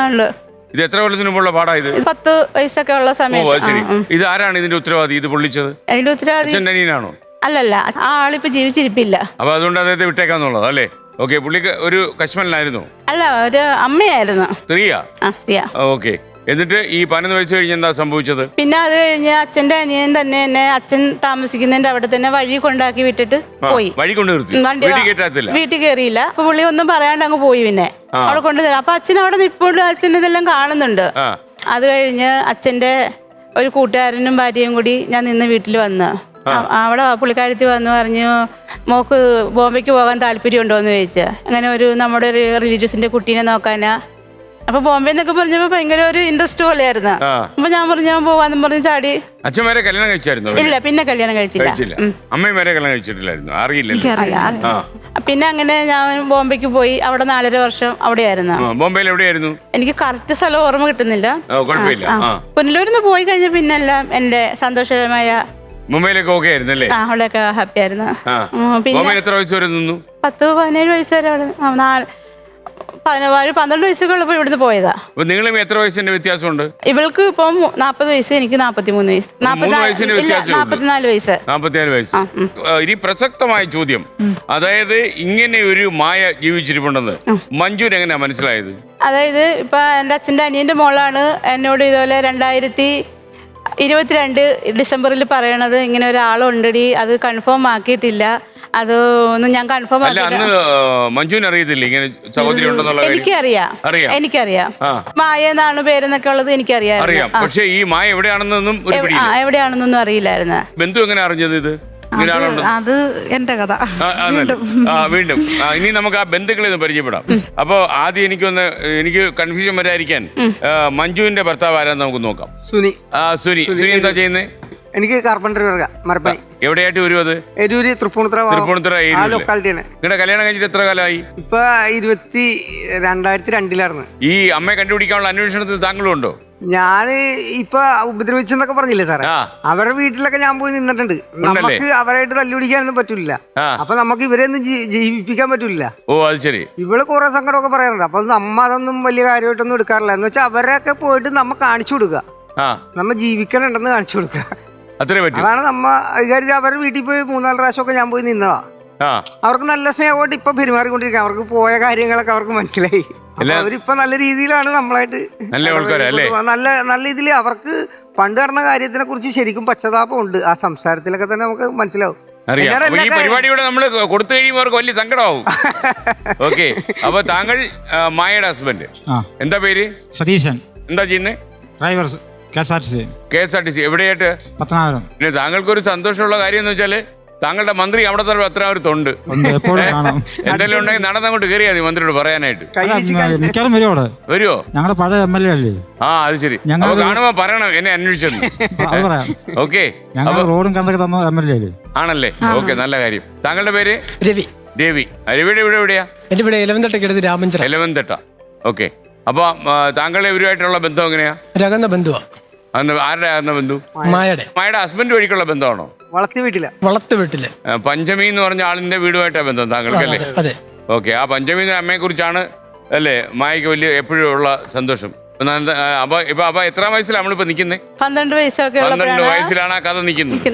ഇത് എത്ര കൊല്ലത്തിന് മുമ്പുള്ള പാടാ ഇത്? 10 വയസ്സൊക്കെ ഉള്ള സമയത്ത്. ഇത് ആരാണ് ഇതിന്റെ ഉത്തരവാദി? ഇത് പൊള്ളിച്ചത് അതിന്റെ ഉത്തരവാദി അനിയനാണോ? അല്ലല്ല, ആ ആളിപ്പോ ജീവിച്ചിരിപ്പില്ല. അപ്പൊ അതുകൊണ്ട് അദ്ദേഹത്തെ വിട്ടേക്കാന്നുള്ളത് അല്ലേ? ഓക്കെ. പുള്ളിക്ക് ഒരു കശ്മലായിരുന്നു? അല്ല, ഒരു അമ്മയായിരുന്നു. സ്ത്രീയാ? സ്ത്രീയാ. ഓക്കെ. എന്നിട്ട് ഈ 11 വയസ്സ് കഴിഞ്ഞ് എന്താ സംഭവിച്ചത്? പിന്നെ അത് കഴിഞ്ഞ് അച്ഛന്റെ അനിയൻ തന്നെ എന്നെ അച്ഛൻ താമസിക്കുന്നതിന്റെ അവിടെ തന്നെ വഴി കൊണ്ടാക്കി വിട്ടിട്ട് പോയി. വീട്ടിൽ കയറിയില്ല. അപ്പൊ പുള്ളി ഒന്നും പറയാണ്ട് അങ്ങ് പോയി. പിന്നെ അവിടെ കൊണ്ടുതരാം. അപ്പൊ അച്ഛൻ അവിടെ നിൽപ്പോണ്ട് അച്ഛൻ ഇതെല്ലാം കാണുന്നുണ്ട്. അത് കഴിഞ്ഞ് അച്ഛന്റെ ഒരു കൂട്ടുകാരനും ഭാര്യയും കൂടി ഞാൻ നിന്ന് വീട്ടിൽ വന്ന് അവിടെ പുള്ളിക്കാരത്തി വന്ന് പറഞ്ഞു മോക്ക് ബോംബെക്ക് പോകാൻ താല്പര്യമുണ്ടോ എന്ന് ചോദിച്ചാൽ. അങ്ങനെ ഒരു നമ്മുടെ ഒരു റിലേറ്റീവ്സിന്റെ കുട്ടീനെ നോക്കാനാ. അപ്പൊ ബോംബെ എന്നൊക്കെ പറഞ്ഞപ്പോ ഭയങ്കര ഒരു ഇൻട്രസ്റ്റ് പോലെയായിരുന്നു. അപ്പൊ ഞാൻ പറഞ്ഞു ഞാൻ പോവാന്നും പറഞ്ഞ് ചാടി. അച്ഛൻ വരെ കല്യാണം കഴിച്ചായിരുന്നു? ഇല്ല, പിന്നെ കല്യാണം കഴിച്ചില്ല. അമ്മയും വരെ കല്യാണം കഴിച്ചിട്ടില്ലായിരുന്നു? അറിയില്ല. പിന്നെ അങ്ങനെ ഞാൻ ബോംബെക്ക് പോയി. അവിടെ 4.5 വർഷം അവിടെയായിരുന്നു. ബോംബെയിൽ എവിടെയായിരുന്നു? എനിക്ക് കറക്റ്റ് സ്ഥലം ഓർമ്മ കിട്ടുന്നില്ല. പുനലൂരിന്ന് പോയി കഴിഞ്ഞ പിന്നെ എല്ലാം എന്റെ സന്തോഷകരമായ മുംബൈയിലൊക്കെ ഓക്കെ ആയിരുന്നല്ലേ? അവിടെയൊക്കെ ഹാപ്പി ആയിരുന്നു. പിന്നെ എത്ര വയസ്സ് വരെ നിന്നു? 10-17 വയസ്സ് വരെ അവിടെ. 12 വയസ്സൊക്കെ ഉള്ളപ്പോ ഇവിടുന്ന് പോയതാ. നിങ്ങളും എത്ര വയസ്സിന്റെ വ്യത്യാസമുണ്ട്? ഇവൾക്ക് ഇപ്പം 40 വയസ്സ്, എനിക്ക് 43 വയസ്സ്. 44 വയസ്സ്. 44 വയസ്സ്. ഇനി പ്രസക്തമായ ചോദ്യം, അതായത് ഇങ്ങനെ ഒരു മായ ജീവിച്ചിരിപ്പുണ്ടെന്ന് മഞ്ജുവിന് എങ്ങനെയാ മനസ്സിലായത്? അതായത് ഇപ്പൊ എന്റെ അച്ഛന്റെ അനിയന്റെ മോളാണ് എന്നോട് ഇതുപോലെ 2022 ഡിസംബറിൽ പറയണത് ഇങ്ങനെ ഒരാളുണ്ടടി, അത് കൺഫേം ആക്കിയിട്ടില്ല, അത് ഒന്നും ഞാൻ കൺഫേം മഞ്ജുവിന് അറിയത്തില്ല ഇങ്ങനെ സഹോദരി ഉണ്ടെന്നുള്ള? എനിക്കറിയാം. മായ എന്നാണ് പേരെന്നൊക്കെ ഉള്ളത് എനിക്കറിയാം. പക്ഷേ ഈ മായ എവിടെയാണെന്നൊന്നും അറിയില്ലായിരുന്നു. ബന്ധു എങ്ങനെ അറിഞ്ഞത് ഇത്? അത് എന്റെ കഥ. വീണ്ടും ഇനി നമുക്ക് ആ ബന്ധുക്കളെ ഒന്ന് പരിചയപ്പെടാം. അപ്പൊ ആദ്യം എനിക്ക് കൺഫ്യൂഷൻ വരാതിരിക്കാൻ മഞ്ജുവിന്റെ ഭർത്താവ് ആരാന്ന് നമുക്ക് നോക്കാം. സുനി എന്താ ചെയ്യുന്നത്? എനിക്ക് കാർപ്പൻറ്റർ മരപ്പണി. എവിടെയായിട്ട് വരും അത്? എരൂര്, തൃപ്പൂണിത്തുറ ലൊക്കാലിറ്റിയാണ്. നിങ്ങളുടെ കല്യാണം കഴിച്ചിട്ട് എത്ര കാലമായി? ഇപ്പൊ 2002 ഈ അമ്മയെ കണ്ടുപിടിക്കാനുള്ള അന്വേഷണത്തിൽ താങ്കളും ഉണ്ടോ? ഞാന് ഇപ്പൊ ഉപദ്രവിച്ചെന്നൊക്കെ പറഞ്ഞില്ലേ സാറേ, അവരുടെ വീട്ടിലൊക്കെ ഞാൻ പോയി നിന്നിട്ടുണ്ട്. നമുക്ക് അവരായിട്ട് തല്ലുപിടിക്കാനൊന്നും പറ്റൂല. അപ്പൊ നമുക്ക് ഇവരെ ഒന്നും ജീവിപ്പിക്കാൻ പറ്റൂല. ഓ, അത് ശരി. ഇവള് കുറെ സങ്കടമൊക്കെ പറയാറുണ്ട്. അപ്പൊ നമ്മ അതൊന്നും വലിയ കാര്യമായിട്ടൊന്നും എടുക്കാറില്ല. എന്ന് വെച്ചാൽ അവരൊക്കെ പോയിട്ട് നമ്മ കാണിച്ചു കൊടുക്കുക, നമ്മ ജീവിക്കണുണ്ടെന്ന് കാണിച്ചു കൊടുക്കുക. അതാണ് നമ്മ വിചാരിച്ച. അവരുടെ വീട്ടിൽ പോയി 3-4 പ്രാവശ്യമൊക്കെ ഞാൻ പോയി നിന്നതാ. അവർക്ക് നല്ല സ്നേഹമായിട്ട് ഇപ്പൊ പെരുമാറിക്കൊണ്ടിരിക്കുക. അവർക്ക് പോയ കാര്യങ്ങളൊക്കെ അവർക്ക് മനസ്സിലായി. അവരിപ്പൊ നല്ല രീതിയിലാണ് നമ്മളായിട്ട് നല്ല രീതിയിൽ. അവർക്ക് പണ്ട് നടന്ന കാര്യത്തിനെ കുറിച്ച് ശരിക്കും പശ്ചാത്താപം ഉണ്ട്. ആ സംസാരത്തിലൊക്കെ തന്നെ നമുക്ക് മനസ്സിലാവും. ഈ പരിപാടിയോടെ നമ്മൾ കൊടുത്തു കഴിയുമ്പോൾ അവർക്ക് വലിയ സങ്കടമാവും. ഓക്കെ. അപ്പൊ താങ്കൾ മായയുടെ ഹസ്ബൻഡ്, എന്താ പേര്? സതീശൻ. എന്താ ചെയ്യുന്നത്? Driver, KSRTC. എവിടെയായിട്ട്? പത്തനാപുരം. പിന്നെ താങ്കൾക്കൊരു സന്തോഷമുള്ള കാര്യം എന്ന് വെച്ചാല് താങ്കളുടെ മന്ത്രി അവിടെ തന്നെ എത്രാവരത്തുണ്ട്. എപ്പോഴും കാണാം. എന്തെങ്കിലും ഉണ്ടെങ്കിൽ നടന്നങ്ങോട്ട് കയറിയാ മതി മന്ത്രിയോട് പറയാനായിട്ട്. മിക്കവാറും വരും അവിടെ. വരുമോ? ഞങ്ങളുടെ പഴയ MLA അല്ലേ. ആ അത് ശരി. ഞങ്ങൾ കാണുമ്പോ പറയണം എന്നെ അന്വേഷിച്ചെന്ന്. അത് പറയാം. ഓക്കെ, ഞങ്ങൾ റോഡും കണ്ടൊക്കെ തന്ന MLA അല്ലേ. ആണല്ലേ? ഓക്കെ, നല്ല കാര്യം. താങ്കളുടെ പേര്? രവി. രവി. രവിയുടെ ഇവിടെ എവിടെയാ? എന്റെ ഇവിടെ എലവന്തട്ടയ്ക്കടുത്ത് രാമഞ്ചിറ. എലവന്തട്ട. ഓക്കെ. അപ്പൊ താങ്കളെ ഇവരുമായിട്ടുള്ള ബന്ധം എങ്ങനെയാ? രകന്ന ബന്ധുവാ. ആരുടെ ആകുന്ന ബന്ധു? മായയുടെ. മായയുടെ ഹസ്ബൻഡ് വഴിക്കുള്ള ബന്ധമാണോ? വളർത്തി വീട്ടില. വളർത്തു വീട്ടില്. പഞ്ചമി എന്ന് പറഞ്ഞ ആളിന്റെ വീടുമായിട്ടാ ബന്ധം താങ്കൾക്ക് അല്ലേ? അതെ. ഓക്കെ. ആ പഞ്ചമി അമ്മയെ കുറിച്ചാണ് അല്ലേ മായക്ക് വലിയ എപ്പോഴും ഉള്ള സന്തോഷം. അപ്പൊ എത്രാം വയസ്സിലാണ് നമ്മളിപ്പോ നിക്കുന്നത്? 12 വയസ്സൊക്കെ 12 വയസ്സിലാണ് ആ കഥ നിൽക്കുന്നത്.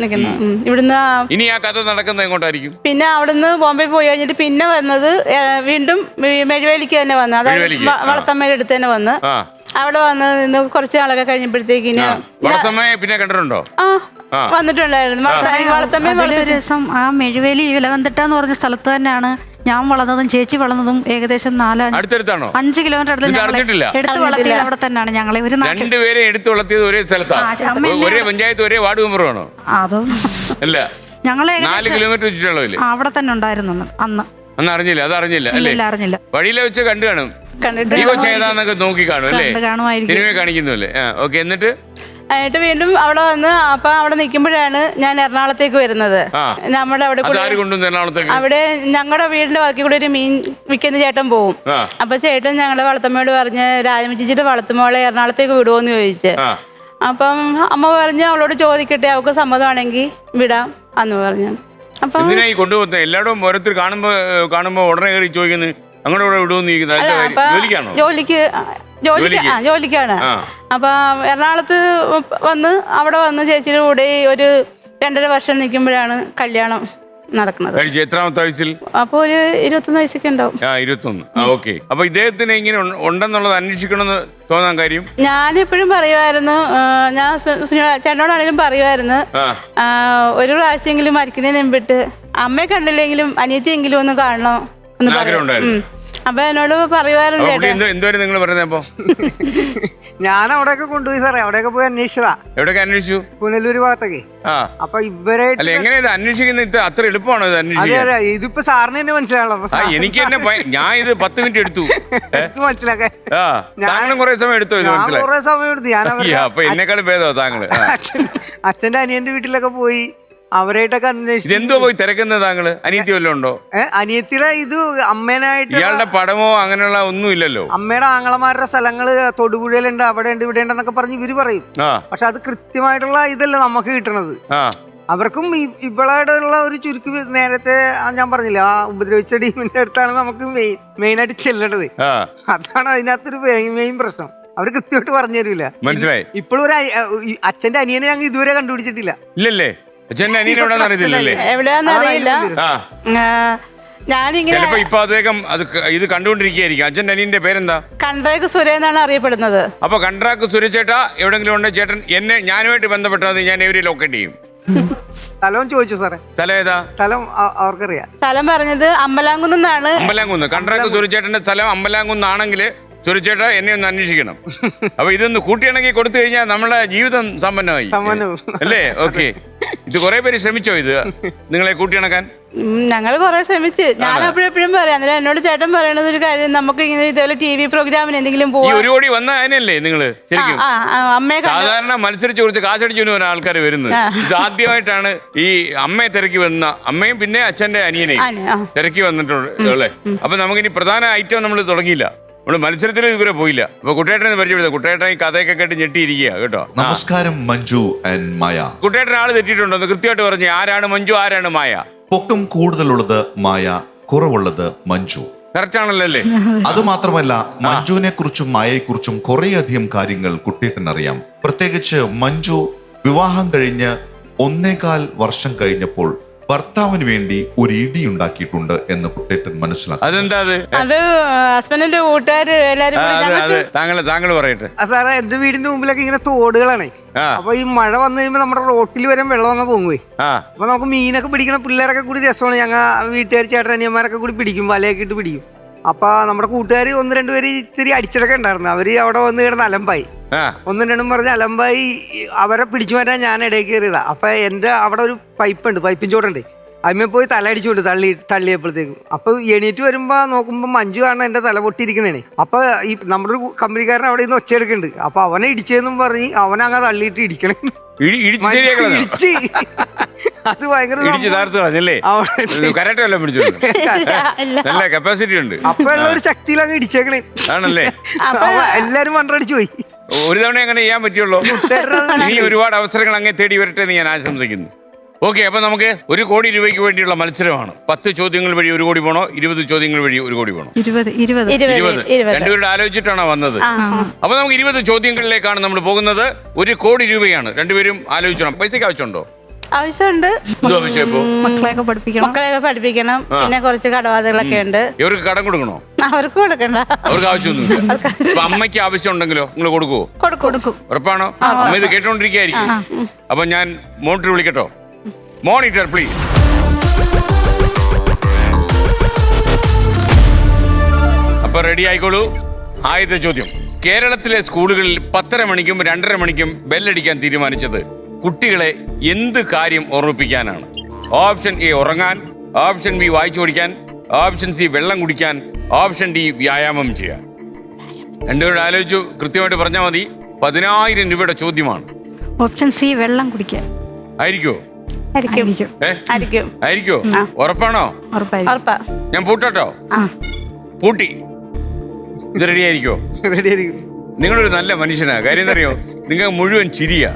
ഇവിടുന്ന് ഇനി ആ കഥ നടക്കുന്നത് എങ്ങോട്ടായിരിക്കും? പിന്നെ അവിടുന്ന് ബോംബെ പോയി കഴിഞ്ഞിട്ട് പിന്നെ വന്നത് വീണ്ടും മെഴുവേലിക്ക് തന്നെ വന്നു. അതായത് വളത്തമ്മയുടെ അടുത്ത് തന്നെ വന്ന് അവിടെ വന്ന് നിന്ന് കുറച്ച് നാളൊക്കെ കഴിഞ്ഞപ്പോഴത്തേക്കിന് വളത്തമ്മയെ പിന്നെ കണ്ടിട്ടുണ്ടോ? വന്നിട്ടുണ്ടായിരുന്നു. ഒരു ദിവസം ആ മെഴുവേലി ഇലവന്തിട്ട എന്ന് പറഞ്ഞ സ്ഥലത്ത് തന്നെയാണ് ഞാൻ വളർന്നതും ചേച്ചി വളർന്നതും. ഏകദേശം 4-5 കിലോമീറ്റർ എടുത്ത് വളർത്തിയത് അവിടെ തന്നെയാണ്. ഞങ്ങളെ ഒരു രണ്ടുപേരെ എടുത്ത് വളർത്തിയത് ഒരേ സ്ഥലത്താണ്, ഒരേ പഞ്ചായത്ത്, ഒരേ വാർഡ് മെമ്പറാണോ? അതും അല്ല, ഞങ്ങളെ 4 കിലോമീറ്റർ ചുറ്റളവില് അവിടെ തന്നെ ഉണ്ടായിരുന്നു അന്ന്. അറിഞ്ഞില്ല? അത് അറിഞ്ഞില്ല അല്ലേ? അറിഞ്ഞില്ല. വഴിയിലെ വെച്ച് കണ്ടു കാണും. ഈ കൊച്ചേതാന്നൊക്കെ നോക്കി കാണും അല്ലേ? സിനിമ കാണിക്കുന്നില്ലേ? ഓക്കെ. എന്നിട്ട് വീണ്ടും അവിടെ വന്ന് അപ്പൊ അവിടെ നിൽക്കുമ്പോഴാണ് ഞാൻ എറണാകുളത്തേക്ക് വരുന്നത്. നമ്മുടെ അവിടെ അവിടെ ഞങ്ങളുടെ വീടിന്റെ ബാക്കി കൂടെ ഒരു മീൻ വിൽക്കുന്ന ചേട്ടൻ പോവും. അപ്പൊ ചേട്ടൻ ഞങ്ങളുടെ വളർത്തമ്മയോട് പറഞ്ഞ് രാജമച്ചിട്ട് വളർത്തുമോളെ എറണാകുളത്തേക്ക് വിടുവോന്ന് ചോദിച്ച്. അപ്പം അമ്മ പറഞ്ഞ് അവളോട് ചോദിക്കട്ടെ, അവൾക്ക് സമ്മതമാണെങ്കിൽ വിടാം എന്ന് പറഞ്ഞു. അപ്പം കൊണ്ടുപോകുന്നത് എല്ലായിടും ഓരോരുത്തർ കാണുമ്പോ ഉടനെ കയറി ചോദിക്കുന്നത് അങ്ങോട്ട് വിടുവോന്ന്. ജോലിക്കാണ്. അപ്പൊ എറണാകുളത്ത് വന്ന് അവിടെ വന്ന് ചേച്ചിയുടെ കൂടെ ഒരു 2.5 വർഷം നിൽക്കുമ്പോഴാണ് കല്യാണം നടക്കുന്നത്. എത്രാമത്തെ വയസ്സിൽ? അപ്പൊ ഒരു 21 വയസ്സൊക്കെ ഉണ്ടാവും. 21. ഓക്കെ. അപ്പൊ ഇദ്ദേഹത്തിന് ഇങ്ങനെ ഉണ്ടെന്നുള്ളത് അന്വേഷിക്കണമെന്ന് തോന്നാൻ കാര്യം? ഞാനെപ്പോഴും പറയുമായിരുന്നു, ഞാൻ ചേട്ടനോടാണെങ്കിലും പറയുമായിരുന്നു, ഒരു പ്രാവശ്യമെങ്കിലും മരിക്കുന്നതിന് മുമ്പിട്ട് അമ്മയെ കണ്ടില്ലെങ്കിലും അനിയത്തിയെങ്കിലും ഒന്ന് കാണണം എന്ന് പറയും. അപ്പൊ എന്നോട് പറയുമായിരുന്നു ഞാൻ അവിടെയൊക്കെ കൊണ്ടുപോയി സാറേ. അവിടെയൊക്കെ പോയി അന്വേഷിച്ചതാ. എവിടെയൊക്കെ അന്വേഷിച്ചു? പുനലൂര് ഭാഗത്തൊക്കെ. അപ്പൊ ഇവരെ എങ്ങനെയാ അന്വേഷിക്കുന്നത്? അത്ര എളുപ്പമാണോ ഇത് അന്വേഷിക്കാൻ? ഇതിപ്പോ സാറിന് തന്നെ മനസ്സിലാണല്ലോ. എനിക്ക് തന്നെ ഞാൻ ഇത് 10 മിനിറ്റ് എടുത്തു മനസ്സിലാക്കാൻ. ഞാനും കുറെ സമയം എടുത്തു ഇത് മനസ്സിലായി. കുറെ സമയം എടുത്തു ഞാൻ. അപ്പൊ എന്നെക്കാളും ഭേദമാ താങ്കള്. അച്ഛന്റെ അനിയന്റെ വീട്ടിലൊക്കെ പോയി അവരായിട്ടൊക്കെ അന്വേഷിച്ചു. എന്തോ പോയി തിരക്കുന്നത് താങ്കള്? അനിയത്തി വല്ലതും ഉണ്ടോ? അനിയത്തിയുടെ ഇത് അമ്മേനായിട്ട് ഇയാളുടെ പടമോ അങ്ങനെയുള്ള ഒന്നും ഇല്ലല്ലോ. അമ്മയുടെ ആങ്ങളമാരുടെ സ്ഥലങ്ങള് തൊടുപുഴയിലുണ്ട്, അവിടെ ഉണ്ട്, ഇവിടെ ഉണ്ടെന്നൊക്കെ പറഞ്ഞ് ഇവര് പറയും. പക്ഷെ അത് കൃത്യമായിട്ടുള്ള ഇതല്ല നമുക്ക് കിട്ടണത്. അവർക്കും ഇവളോടുള്ള ഒരു ചുരുക്ക്. നേരത്തെ ഞാൻ പറഞ്ഞില്ല, ആ ഉപദ്രവിച്ച ടീമിന്റെ അടുത്താണ് നമുക്ക് മെയിനായിട്ട് ചെല്ലേണ്ടത്. അതാണ് അതിനകത്തൊരു മെയിൻ പ്രശ്നം. അവര് കൃത്യമായിട്ട് പറഞ്ഞു തരൂല. മനസ്സിലായി. ഇപ്പോഴും ഒരു അച്ഛന്റെ അനിയനെ ഞങ്ങൾ ഇതുവരെ കണ്ടുപിടിച്ചിട്ടില്ല. ഇല്ലല്ലേ? അച്ഛൻ്റെ അനിയൻ എവിടെയാണെന്ന് അറിയത്തില്ലല്ലേ? എവിടെയാന്ന് അറിയില്ല. ഞാനിങ്ങനെ ഇപ്പൊ അദ്ദേഹം ഇത് കണ്ടുകൊണ്ടിരിക്കുകയായിരിക്കും. അച്ഛൻ്റെ അനിയന്റെ പേരെന്താ? കണ്ട്രാക്ക് സുരേ എന്നാണ് അറിയപ്പെടുന്നത്. അപ്പൊ കണ്ട്രാക്ക് സുരേഷേട്ടാ എവിടെങ്കിലും ഉണ്ട് ചേട്ടൻ ഞാനുമായിട്ട് ബന്ധപ്പെട്ടത് ഞാൻ എവരെ ലൊക്കേറ്റ് ചെയ്യും. സ്ഥലവും ചോദിച്ചു സാറേ. സ്ഥലം ഏതാ? സ്ഥലം അവർക്കറിയാം. സ്ഥലം പറഞ്ഞത് അമ്പലാംകുന്നാണ്. അമ്പലാംകുന്ന്. കണ്ട്രാക്ക് സുരേഷേട്ടന്റെ സ്ഥലം അമ്പലാംകുന്നാണെങ്കിൽ സുരേഷേട്ടാ എന്നെ ഒന്ന് അന്വേഷിക്കണം. അപ്പൊ ഇതൊന്ന് കൂട്ടിയാണെങ്കിൽ കൊടുത്തു കഴിഞ്ഞാൽ നമ്മുടെ ജീവിതം സമ്പന്നമായി അല്ലേ? ഓക്കെ. ഇത് കുറെ പേര് ശ്രമിച്ചോ ഇത് നിങ്ങളെ കൂട്ടിയണക്കാൻ? ഞങ്ങൾ കുറെ ശ്രമിച്ച്. ഞാൻ എപ്പോഴും പറയാം. അന്നേരം എന്നോട് ചേട്ടൻ പറയണത് ഒരു കാര്യം, നമുക്ക് ഇങ്ങനെ ഇതേപോലെ TV പ്രോഗ്രാമിന് എന്തെങ്കിലും പോവാം. ഒരു കോടി വന്ന അതിനല്ലേ നിങ്ങള് ശരിക്കും? സാധാരണ മത്സരിച്ച് കുറിച്ച് കാശടിച്ചു ആൾക്കാർ വരുന്നത്. ഇത് ആദ്യമായിട്ടാണ് ഈ അമ്മയെ തിരക്കി വന്ന അമ്മയും പിന്നെ അച്ഛന്റെ അനിയനെയും തിരക്കി വന്നിട്ടുണ്ട് അല്ലേ? അപ്പൊ നമുക്കിനി പ്രധാന ഐറ്റം നമ്മൾ തുടങ്ങിയില്ല. നമ്മള് മത്സരത്തിന് ഇതുവരെ പോയില്ല. അപ്പൊ കുട്ടേട്ടനെ പരിചയപ്പെടുത്ത കുട്ടേട്ടൻ ഈ കഥയൊക്കെ കേട്ട് ഞെട്ടിയിരിക്കുക കേട്ടോ. നമസ്കാരം മഞ്ജു ആൻഡ് മായ. കുട്ടേട്ടൻ ആള് തെറ്റിയിട്ടുണ്ടോ? കൃത്യമായിട്ട് പറഞ്ഞു. ആരാണ് മഞ്ജു, ആരാണ് മായ? പൊക്കം കൂടുതലുള്ളത് മായ, കുറവുള്ളത് മഞ്ജു. കറക്റ്റ് ആണല്ലോ അല്ലേ? അത് മാത്രമല്ല, മഞ്ജുവിനെ കുറിച്ചും മായയെക്കുറിച്ചും കുറേയധികം കാര്യങ്ങൾ കുട്ടേട്ടൻ അറിയാം. പ്രത്യേകിച്ച് മഞ്ജു വിവാഹം കഴിഞ്ഞ് 1.25 വർഷം കഴിഞ്ഞപ്പോൾ ഭർത്താവിന് വേണ്ടി ഒരു ഇടി ഉണ്ടാക്കിയിട്ടുണ്ട് എന്ന് കുട്ടേട്ടൻ മനസ്സിലാക്കി. അതെന്താ? അത് ഹസ്ബൻഡിന്റെ കൂട്ടുകാര് എല്ലാരും താങ്കൾ പറയട്ടെ. സാറേ, എന്റെ വീടിന്റെ മുമ്പിലൊക്കെ ഇങ്ങനെ തോടുകളാണ്. അപ്പൊ ഈ മഴ വന്നു കഴിയുമ്പോ നമ്മുടെ റോട്ടിൽ വരെ വെള്ളം അങ്ങ് പോകുമ്പോയി. അപ്പൊ നമുക്ക് മീനൊക്കെ പിടിക്കണ പിള്ളേരൊക്കെ കൂടി രസമാണ്. ഞങ്ങൾ വീട്ടുകാർ ചേട്ടനിയന്മാരൊക്കെ കൂടി പിടിക്കും, വലയൊക്കെ ഇട്ട് പിടിക്കും. അപ്പൊ നമ്മുടെ കൂട്ടുകാർ 1-2 പേര് ഇത്തിരി അടിച്ചിട്ടൊക്കെ ഉണ്ടായിരുന്നു. അവര് അവിടെ വന്ന് കിടന്ന് അലമ്പായി. 1-2 പറഞ്ഞ് അലമ്പായി അവരെ പിടിച്ചു മാറ്റാൻ ഞാൻ ഇടയിൽ കയറിയതാ. അപ്പൊ എന്റെ അവിടെ ഒരു പൈപ്പ് ഉണ്ട്, പൈപ്പിൻ ചോടുണ്ട്. അതിമേ പോയി തല അടിച്ചുകൊണ്ട് തള്ളിയപ്പോഴത്തേക്കും. അപ്പൊ എണീറ്റ് വരുമ്പോ നോക്കുമ്പോ മഞ്ജു കാണാൻ എന്റെ തല പൊട്ടിയിരിക്കുന്നതാണ്. അപ്പൊ ഈ നമ്മുടെ ഒരു കമ്പനിക്കാരൻ അവിടെ നിന്ന് ഒച്ചയെടുക്കുന്നുണ്ട്. അപ്പൊ അവനെ ഇടിച്ചെന്നും പറഞ്ഞ് അവനങ്ങ് തള്ളിയിട്ട് ഇടിക്കണം. ഇടിച്ച് അത് ഭയങ്കര നല്ല കപ്പാസിറ്റി ഉണ്ട്. അപ്പോഴുള്ള ഒരു ശക്തിയിലങ്ങ് ഇടിച്ചേക്കണേ ആണല്ലേ. എല്ലാരും മണ്ടടിച്ചു പോയി. ഒരു തവണ അങ്ങനെ ചെയ്യാൻ പറ്റുള്ളൂ. ഇനി ഒരുപാട് അവസരങ്ങൾ അങ്ങേ തേടി വരട്ടെ എന്ന് ഞാൻ ആശംസിക്കുന്നു. ഓക്കെ, അപ്പൊ നമുക്ക് 1 കോടി രൂപയ്ക്ക് വേണ്ടിയുള്ള മത്സരമാണ്. 10 ചോദ്യങ്ങൾ വഴി 1 കോടി പോണോ, 20 ചോദ്യങ്ങൾ വഴി 1 കോടി പോണോ? 20. രണ്ടുപേരുടെ ആലോചിച്ചിട്ടാണോ വന്നത്? അപ്പൊ നമുക്ക് 20 ചോദ്യങ്ങളിലേക്കാണ് നമ്മൾ പോകുന്നത്. 1 കോടി രൂപയാണ്. രണ്ടുപേരും ആലോചിച്ചോണം. പൈസക്ക് ആവശ്യമുണ്ടോ? ആവശ്യമുണ്ട്. മക്കളെയൊക്കെ പഠിപ്പിക്കണം. പിന്നെ കുറച്ച് കടബാധകളൊക്കെ ഉണ്ട്. ഇവർക്ക് കടം കൊടുക്കണോ? അവർക്ക് കൊടുക്കണ്ട. അവർക്ക് ആവശ്യമൊന്നുമില്ല. അപ്പൊ അമ്മയ്ക്ക് ആവശ്യം ഉണ്ടെങ്കിലോ നിങ്ങൾ കൊടുക്കുവോ? കൊടുക്കും. ഉറപ്പാണോ? അമ്മ ഇത് കേട്ടോണ്ടിരിക്കുകയായിരിക്കും. അപ്പൊ ഞാൻ മോണിറ്റർ വിളിക്കട്ടോ? Monitor please. അപ്പൊ റെഡി ആയിക്കോളൂ. ആദ്യത്തെ ചോദ്യം. കേരളത്തിലെ സ്കൂളുകളിൽ 10:30 മണിക്കും 2:30 മണിക്കും ബെല്ലടിക്കാൻ തീരുമാനിച്ചത് കുട്ടികളെ എന്ത് കാര്യം ഓർമ്മിപ്പിക്കാനാണ്? ഓപ്ഷൻ എ ഉറങ്ങാൻ, ഓപ്ഷൻ ബി വായിച്ചു പഠിക്കാൻ, ഓപ്ഷൻ സി വെള്ളം കുടിക്കാൻ, ഓപ്ഷൻ ഡി വ്യായാമം ചെയ്യാൻ. രണ്ടുപേരും ആലോചിച്ചു കൃത്യമായിട്ട് പറഞ്ഞാൽ മതി. 10,000 രൂപയുടെ ചോദ്യമാണ്. ഓപ്ഷൻ സി വെള്ളം കുടിക്കാൻ. ആയിരിക്കോ? ആയിരിക്കും. ഉറപ്പാണോ? ഞാൻ പൂട്ടോ? പൂട്ടി. ഇത് റെഡി ആയിരിക്കോ? നിങ്ങളൊരു നല്ല മനുഷ്യനാ. കാര്യം എന്തറിയോ, നിങ്ങൾ മുഴുവൻ ചിരിയാ.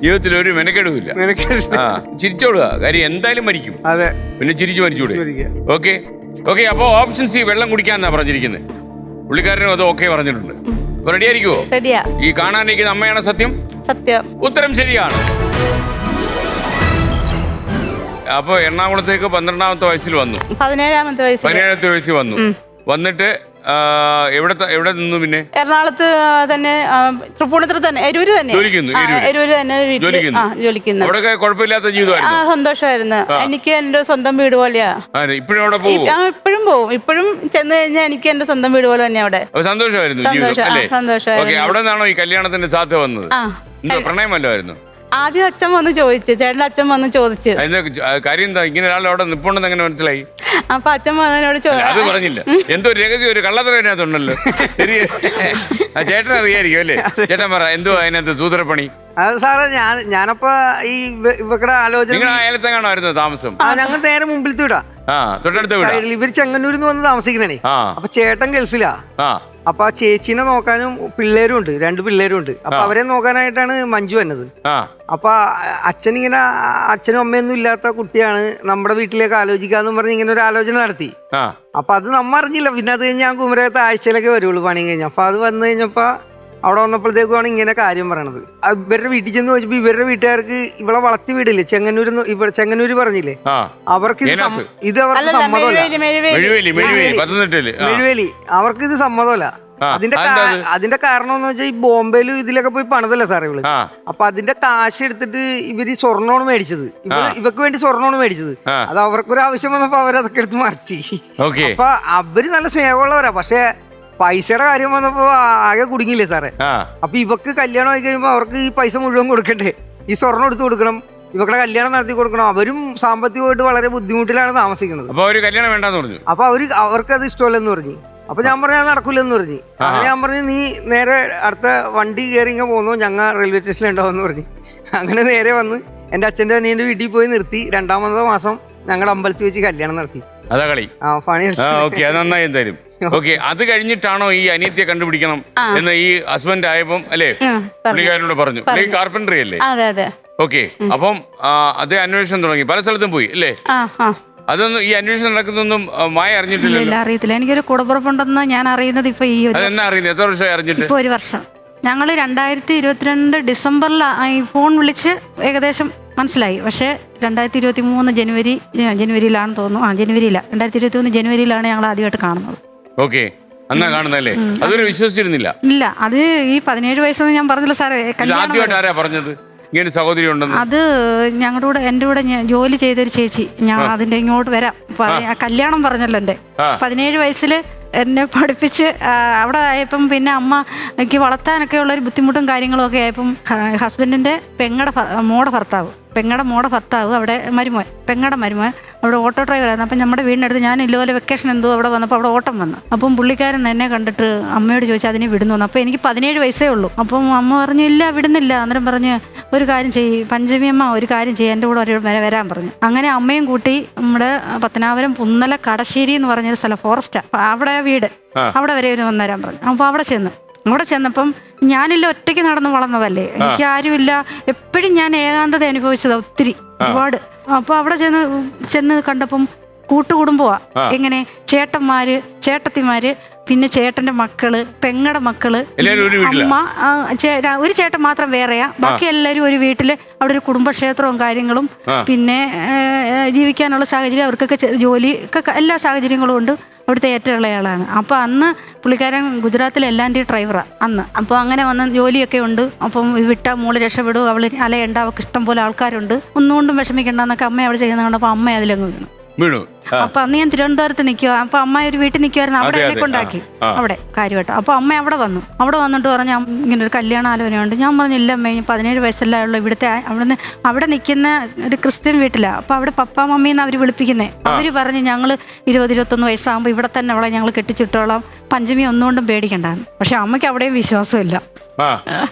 ജീവിതത്തിൽ ഒരു മെനക്കെടുമില്ല. ചിരിച്ചോളുക. കാര്യം എന്തായാലും മരിക്കും. പിന്നെ ചിരിച്ചു മരിച്ചൂടെ? ഓക്കെ. അപ്പൊ ഓപ്ഷൻ സി വെള്ളം കുടിക്കാന്നാ പറഞ്ഞിരിക്കുന്നത്. പുള്ളിക്കാരനും അത് ഓക്കെ പറഞ്ഞിട്ടുണ്ട്. അപ്പൊ റെഡി ആയിരിക്കുവോ? ഈ കാണാനിരിക്കുന്ന അമ്മയാണ് സത്യം? ഉത്തരം ശരിയാണ്. അപ്പൊ എറണാകുളത്തേക്ക് 12ാമത്തെ വയസ്സിൽ വന്നു. 17ാമത്തെ വയസ്സിൽ വന്നു. വന്നിട്ട് എവിടെ നിന്നു? പിന്നെ എറണാകുളത്ത് തന്നെ, തൃപ്പൂണിത്തുറ തന്നെ, എരൂര് തന്നെ ജോലിക്കുന്നു. അവിടെ കുഴപ്പമില്ലാത്ത ജീവിതമായിരുന്നു. സന്തോഷമായിരുന്നു. എനിക്ക് എന്റെ സ്വന്തം വീട് പോലെയാ. ഇപ്പോഴും അവിടെ പോകും? ഇപ്പോഴും പോകും. ഇപ്പോഴും ചെന്ന് കഴിഞ്ഞാൽ എനിക്ക് എന്റെ സ്വന്തം വീട് പോലെ തന്നെ അവിടെ. സന്തോഷമായിരുന്നു ജീവിതം അല്ലേ? അവിടെ നിന്നാണോ ഈ കല്യാണത്തിന്റെ സാധ്യത വന്നത്? എന്തോ പ്രണയമല്ലായിരുന്നു? ആദ്യം അച്ഛൻ വന്ന് ചോദിച്ചു, ചേട്ടൻ്റെ അച്ഛൻ വന്ന് ചോദിച്ചു. കാര്യം എന്താ ഇങ്ങനെ ഒരാൾ അവിടെ നിൽപ്പുണ്ടെന്ന് എങ്ങനെ മനസ്സിലായി? അപ്പൊ അച്ഛൻ വന്നതിനോട് അത് പറഞ്ഞില്ല. എന്തോ രഹസ്യം, ഒരു കള്ളത്തരം അതിനകത്തുണ്ടല്ലോ. ശരി, ചേട്ടൻ അറിയായിരിക്കും അല്ലേ? ചേട്ടൻ പറ, എന്തോ അതിനകത്ത് സൂത്രപ്പണി? അത് സാറേ, ഞാനപ്പോ ഈ ഇവക്കടെ ആലോചന. നിങ്ങൾ അയലത്തെങ്ങാണോ ആയിരുന്നു താമസം? ഞങ്ങൾ നേരെ മുമ്പിലത്തെ വീടാ. തൊട്ടടുത്ത വീടാ. ഇവര് ചെങ്ങന്നൂരിൽ നിന്ന് വന്ന് താമസിക്കണേ. അപ്പൊ ചേട്ടൻ ഗൾഫിലാ. അപ്പൊ ആ ചേച്ചീനെ നോക്കാനും പിള്ളേരും ഉണ്ട്, 2 പിള്ളേരും ഉണ്ട്. അപ്പൊ അവരെ നോക്കാനായിട്ടാണ് മഞ്ജു വന്നത്. അപ്പൊ അച്ഛനും അമ്മയൊന്നും ഇല്ലാത്ത കുട്ടിയാണ്, നമ്മുടെ വീട്ടിലേക്ക് ആലോചിക്കാന്ന് പറഞ്ഞ് ഇങ്ങനെ ഒരു ആലോചന നടത്തി. അപ്പൊ അത് നമ്മ അറിഞ്ഞില്ല. പിന്നെ അത് കഴിഞ്ഞ് ഞാൻ കുമരകത്ത് ആഴ്ചയിലൊക്കെ വരുള്ളൂ പണി കഴിഞ്ഞ. അപ്പൊ അത് വന്നു കഴിഞ്ഞപ്പോ അവിടെ വന്നപ്പോഴത്തേക്കുമാണ് ഇങ്ങനെ കാര്യം പറയണത്. ഇവരുടെ വീട്ടിൽ ചെന്ന് ചോദിച്ചപ്പോ ഇവരുടെ വീട്ടുകാർക്ക് ഇവളെ വളർത്തി വീടില്ലേ ചെങ്ങന്നൂര് പറഞ്ഞില്ലേ, അവർക്ക് ഇത് അവർക്ക് സമ്മതമല്ല. മെഴുവേലി അവർക്ക് ഇത് സമ്മതമല്ല. അതിന്റെ കാരണം എന്ന് വെച്ചാൽ ഈ ബോംബെയിലും ഇതിലൊക്കെ പോയി പണിതല്ല സാറേ ഇവള്. അപ്പൊ അതിന്റെ കാശ് എടുത്തിട്ട് ഇവര് സ്വർണ്ണമാണ് മേടിച്ചത്. ഇവർക്ക് വേണ്ടി സ്വർണ്ണമാണ് മേടിച്ചത്. അത് അവർക്കൊരു ആവശ്യം വന്നപ്പോ അവരതൊക്കെ എടുത്ത് മാറ്റി. അപ്പൊ അവര് നല്ല സ്നേഹമുള്ളവരാ. പക്ഷെ പൈസയുടെ കാര്യം വന്നപ്പോ ആകെ കുടുങ്ങിയില്ലേ സാറേ? അപ്പൊ ഇവക്ക് കല്യാണം ആയി കഴിയുമ്പോ അവർക്ക് ഈ പൈസ മുഴുവൻ കൊടുക്കണ്ടേ? ഈ സ്വർണ്ണം എടുത്ത് കൊടുക്കണം, ഇവരുടെ കല്യാണം നടത്തി കൊടുക്കണം. അവരും സാമ്പത്തികമായിട്ട് വളരെ ബുദ്ധിമുട്ടിലാണ് താമസിക്കുന്നത്. അപ്പൊ അവർക്കത് ഇഷ്ടമല്ലെന്ന് പറഞ്ഞു. അപ്പൊ ഞാൻ പറഞ്ഞ നടക്കൂലെന്ന് പറഞ്ഞു. അങ്ങനെ ഞാൻ പറഞ്ഞു, നീ നേരെ അടുത്ത വണ്ടി കയറി ഇങ്ങനെ പോന്നു, ഞങ്ങൾ റെയിൽവേ സ്റ്റേഷനിൽ ഉണ്ടാവുമെന്ന് പറഞ്ഞു. അങ്ങനെ നേരെ വന്ന് എന്റെ അച്ഛൻ്റെ അനിയന്റെ വീട്ടിൽ പോയി നിർത്തി. 2ാമത്തെ മാസം ഞങ്ങളുടെ അമ്പലത്തിൽ വെച്ച് കല്യാണം നടത്തി. അതാ കളി. പണി. നന്നായി എന്തായാലും. അത് കഴിഞ്ഞിട്ടാണോ ഈ അനിയത്തിയെ കണ്ടുപിടിക്കണം എന്ന് ഈ ഹസ്ബൻഡ് ആയപ്പം അല്ലേ പുള്ളിക്കാരനോട് പറഞ്ഞു? കാർപ്പൻട്രി അല്ലേ? ഓക്കെ. അപ്പം അതേ അന്വേഷണം തുടങ്ങി, പല സ്ഥലത്തും പോയി അല്ലേ? അതൊന്നും ഈ അന്വേഷണം നടക്കുന്നൊന്നും മായ അറിഞ്ഞിട്ടില്ല? അറിയത്തില്ല. എനിക്കൊരു കൂടപ്പുറപ്പുണ്ടെന്ന് ഞാൻ അറിയുന്നത് ഇപ്പൊ ഈ അതെന്നാ അറിയുന്നത്? എത്ര വർഷമായി അറിഞ്ഞിട്ട്? ഇപ്പൊ 1 വർഷം. ഞങ്ങൾ 2022 ഡിസംബറിൽ ഈ ഫോൺ വിളിച്ച് ഏകദേശം മനസ്സിലായി. പക്ഷേ 2023 ജനുവരിയിലാണെന്ന് തോന്നുന്നു. ജനുവരിയില 2023 ജനുവരിയിലാണ് ഞങ്ങൾ ആദ്യമായിട്ട് കാണുന്നത്. ഓക്കെ, അന്നാ കാണുന്നല്ലേ? അതൊരു വിശ്വസിച്ചിരുന്നില്ല? ഇല്ല, അത് ഈ 17 വയസ്സെന്ന് ഞാൻ പറഞ്ഞില്ല സാറേ. ആദ്യമായിട്ട് ആരാ പറഞ്ഞത് ഇങ്ങനെ സഹോദരി ഉണ്ടെന്ന്? അത് ഞങ്ങളുടെ കൂടെ എൻ്റെ കൂടെ ജോലി ചെയ്തൊരു ചേച്ചി. ഞാൻ അതിന്റെ ഇങ്ങോട്ട് വരാം. കല്യാണം പറഞ്ഞല്ലോ എൻ്റെ 17 വയസ്സിൽ എന്നെ പഠിപ്പിച്ച് അവിടെ ആയപ്പം പിന്നെ അമ്മയ്ക്ക് വളർത്താനൊക്കെ ഉള്ളൊരു ബുദ്ധിമുട്ടും കാര്യങ്ങളും ഒക്കെ ആയപ്പം ഹസ്ബൻഡിന്റെ മോടെ ഭർത്താവ് പെങ്ങടെ മോടെ ഭർത്താവ് അവിടെ മരുമോൻ, പെങ്ങടെ മരുമോൻ അവിടെ ഓട്ടോ ഡ്രൈവറായിരുന്നു. അപ്പം നമ്മുടെ വീടിനടുത്ത് ഞാൻ ഇതുപോലെ വെക്കേഷൻ എന്തോ അവിടെ വന്നപ്പോൾ അവിടെ ഓട്ടം വന്നു. അപ്പം പുള്ളിക്കാരൻ എന്നെ കണ്ടിട്ട് അമ്മയോട് ചോദിച്ചാൽ അതിനെ വിടുന്നു. അപ്പോൾ എനിക്ക് 17 വയസ്സേ ഉള്ളൂ. അപ്പം അമ്മ പറഞ്ഞു ഇല്ല വിടുന്നില്ല. അന്നേരം പറഞ്ഞ് ഒരു കാര്യം ചെയ്യ് പഞ്ചമി അമ്മ, ഒരു കാര്യം ചെയ്യും, എൻ്റെ കൂടെ ഒരു വരാൻ പറഞ്ഞു. അങ്ങനെ അമ്മയും കൂട്ടി നമ്മുടെ പത്തനാപുരം പുന്നല കടശ്ശേരി എന്ന് പറഞ്ഞൊരു സ്ഥലം, ഫോറസ്റ്റാണ്, അവിടെ വീട്, അവിടെ വരെ ഒരു വന്നേരാൻ പറഞ്ഞു. അപ്പോൾ അവിടെ ചെന്നപ്പം ഞാനില്ല, ഒറ്റയ്ക്ക് നടന്ന് വളർന്നതല്ലേ, എനിക്ക് ആരുമില്ല, എപ്പോഴും ഞാൻ ഏകാന്തത അനുഭവിച്ചതാ ഒത്തിരി ഒരുപാട്. അപ്പോൾ അവിടെ ചെന്ന് കണ്ടപ്പം കൂട്ടുകുടുംബമാ. എങ്ങനെ ചേട്ടന്മാര്, ചേട്ടത്തിമാര്, പിന്നെ ചേട്ടന്റെ മക്കള്, പെങ്ങടെ മക്കള്, അമ്മ, ഒരു ചേട്ടൻ മാത്രം വേറെയാ, ബാക്കി എല്ലാവരും ഒരു വീട്ടില്. അവിടെ ഒരു കുടുംബക്ഷേത്രവും കാര്യങ്ങളും, പിന്നെ ജീവിക്കാനുള്ള സാഹചര്യം, അവർക്കൊക്കെ ജോലി ഒക്കെ എല്ലാ സാഹചര്യങ്ങളും ഉണ്ട്. അവിടുത്തെ ഏറ്റവും ഇളയാളാണ്. അപ്പോൾ അന്ന് പുള്ളിക്കാരൻ ഗുജറാത്തിലെ L&T ഡ്രൈവറാണ് അന്ന്. അപ്പോൾ അങ്ങനെ വന്ന് ജോലിയൊക്കെ ഉണ്ട്. അപ്പം വിട്ട മോള് രക്ഷപ്പെടും, അവൾ അലയുണ്ട്, അവൾക്ക് ഇഷ്ടം പോലെ ആൾക്കാരുണ്ട്, ഒന്നുകൊണ്ടും വിഷമിക്കണ്ടെന്നൊക്കെ അമ്മ അവിടെ ചെയ്യുന്ന കണ്ടപ്പോൾ അമ്മ അതിലങ്ങ് വീണു. അപ്പൊ അന്ന് ഞാൻ തിരുവനന്തപുരത്ത് നിൽക്കുക. അപ്പൊ അമ്മ ഒരു വീട്ടിൽ നിൽക്കുമായിരുന്നു, അവിടെ എന്നെ കൊണ്ടാക്കി അവിടെ കാര്യമായിട്ട്. അപ്പൊ അമ്മ അവിടെ വന്നിട്ട് പറഞ്ഞ ഇങ്ങനെ ഒരു കല്യാണ ആലോചനയുണ്ട്. ഞാൻ പറഞ്ഞില്ല അമ്മ, 17 വയസ്സല്ലേ ഉള്ളൂ. അവിടെ നിൽക്കുന്ന ഒരു ക്രിസ്ത്യൻ വീട്ടിലാണ്. അപ്പൊ അവിടെ പപ്പ മമ്മീന്ന് അവർ വിളിപ്പിക്കുന്നേ. അവര് പറഞ്ഞ് ഞങ്ങൾ 20-21 വയസ്സാകുമ്പോൾ ഇവിടെ തന്നെ അവളെ ഞങ്ങൾ കെട്ടിച്ചിട്ടോളാം, പഞ്ചമി ഒന്നുകൊണ്ടും പേടിക്കണ്ടാന്ന്. പക്ഷെ അമ്മയ്ക്ക് അവിടെയും വിശ്വാസമില്ല.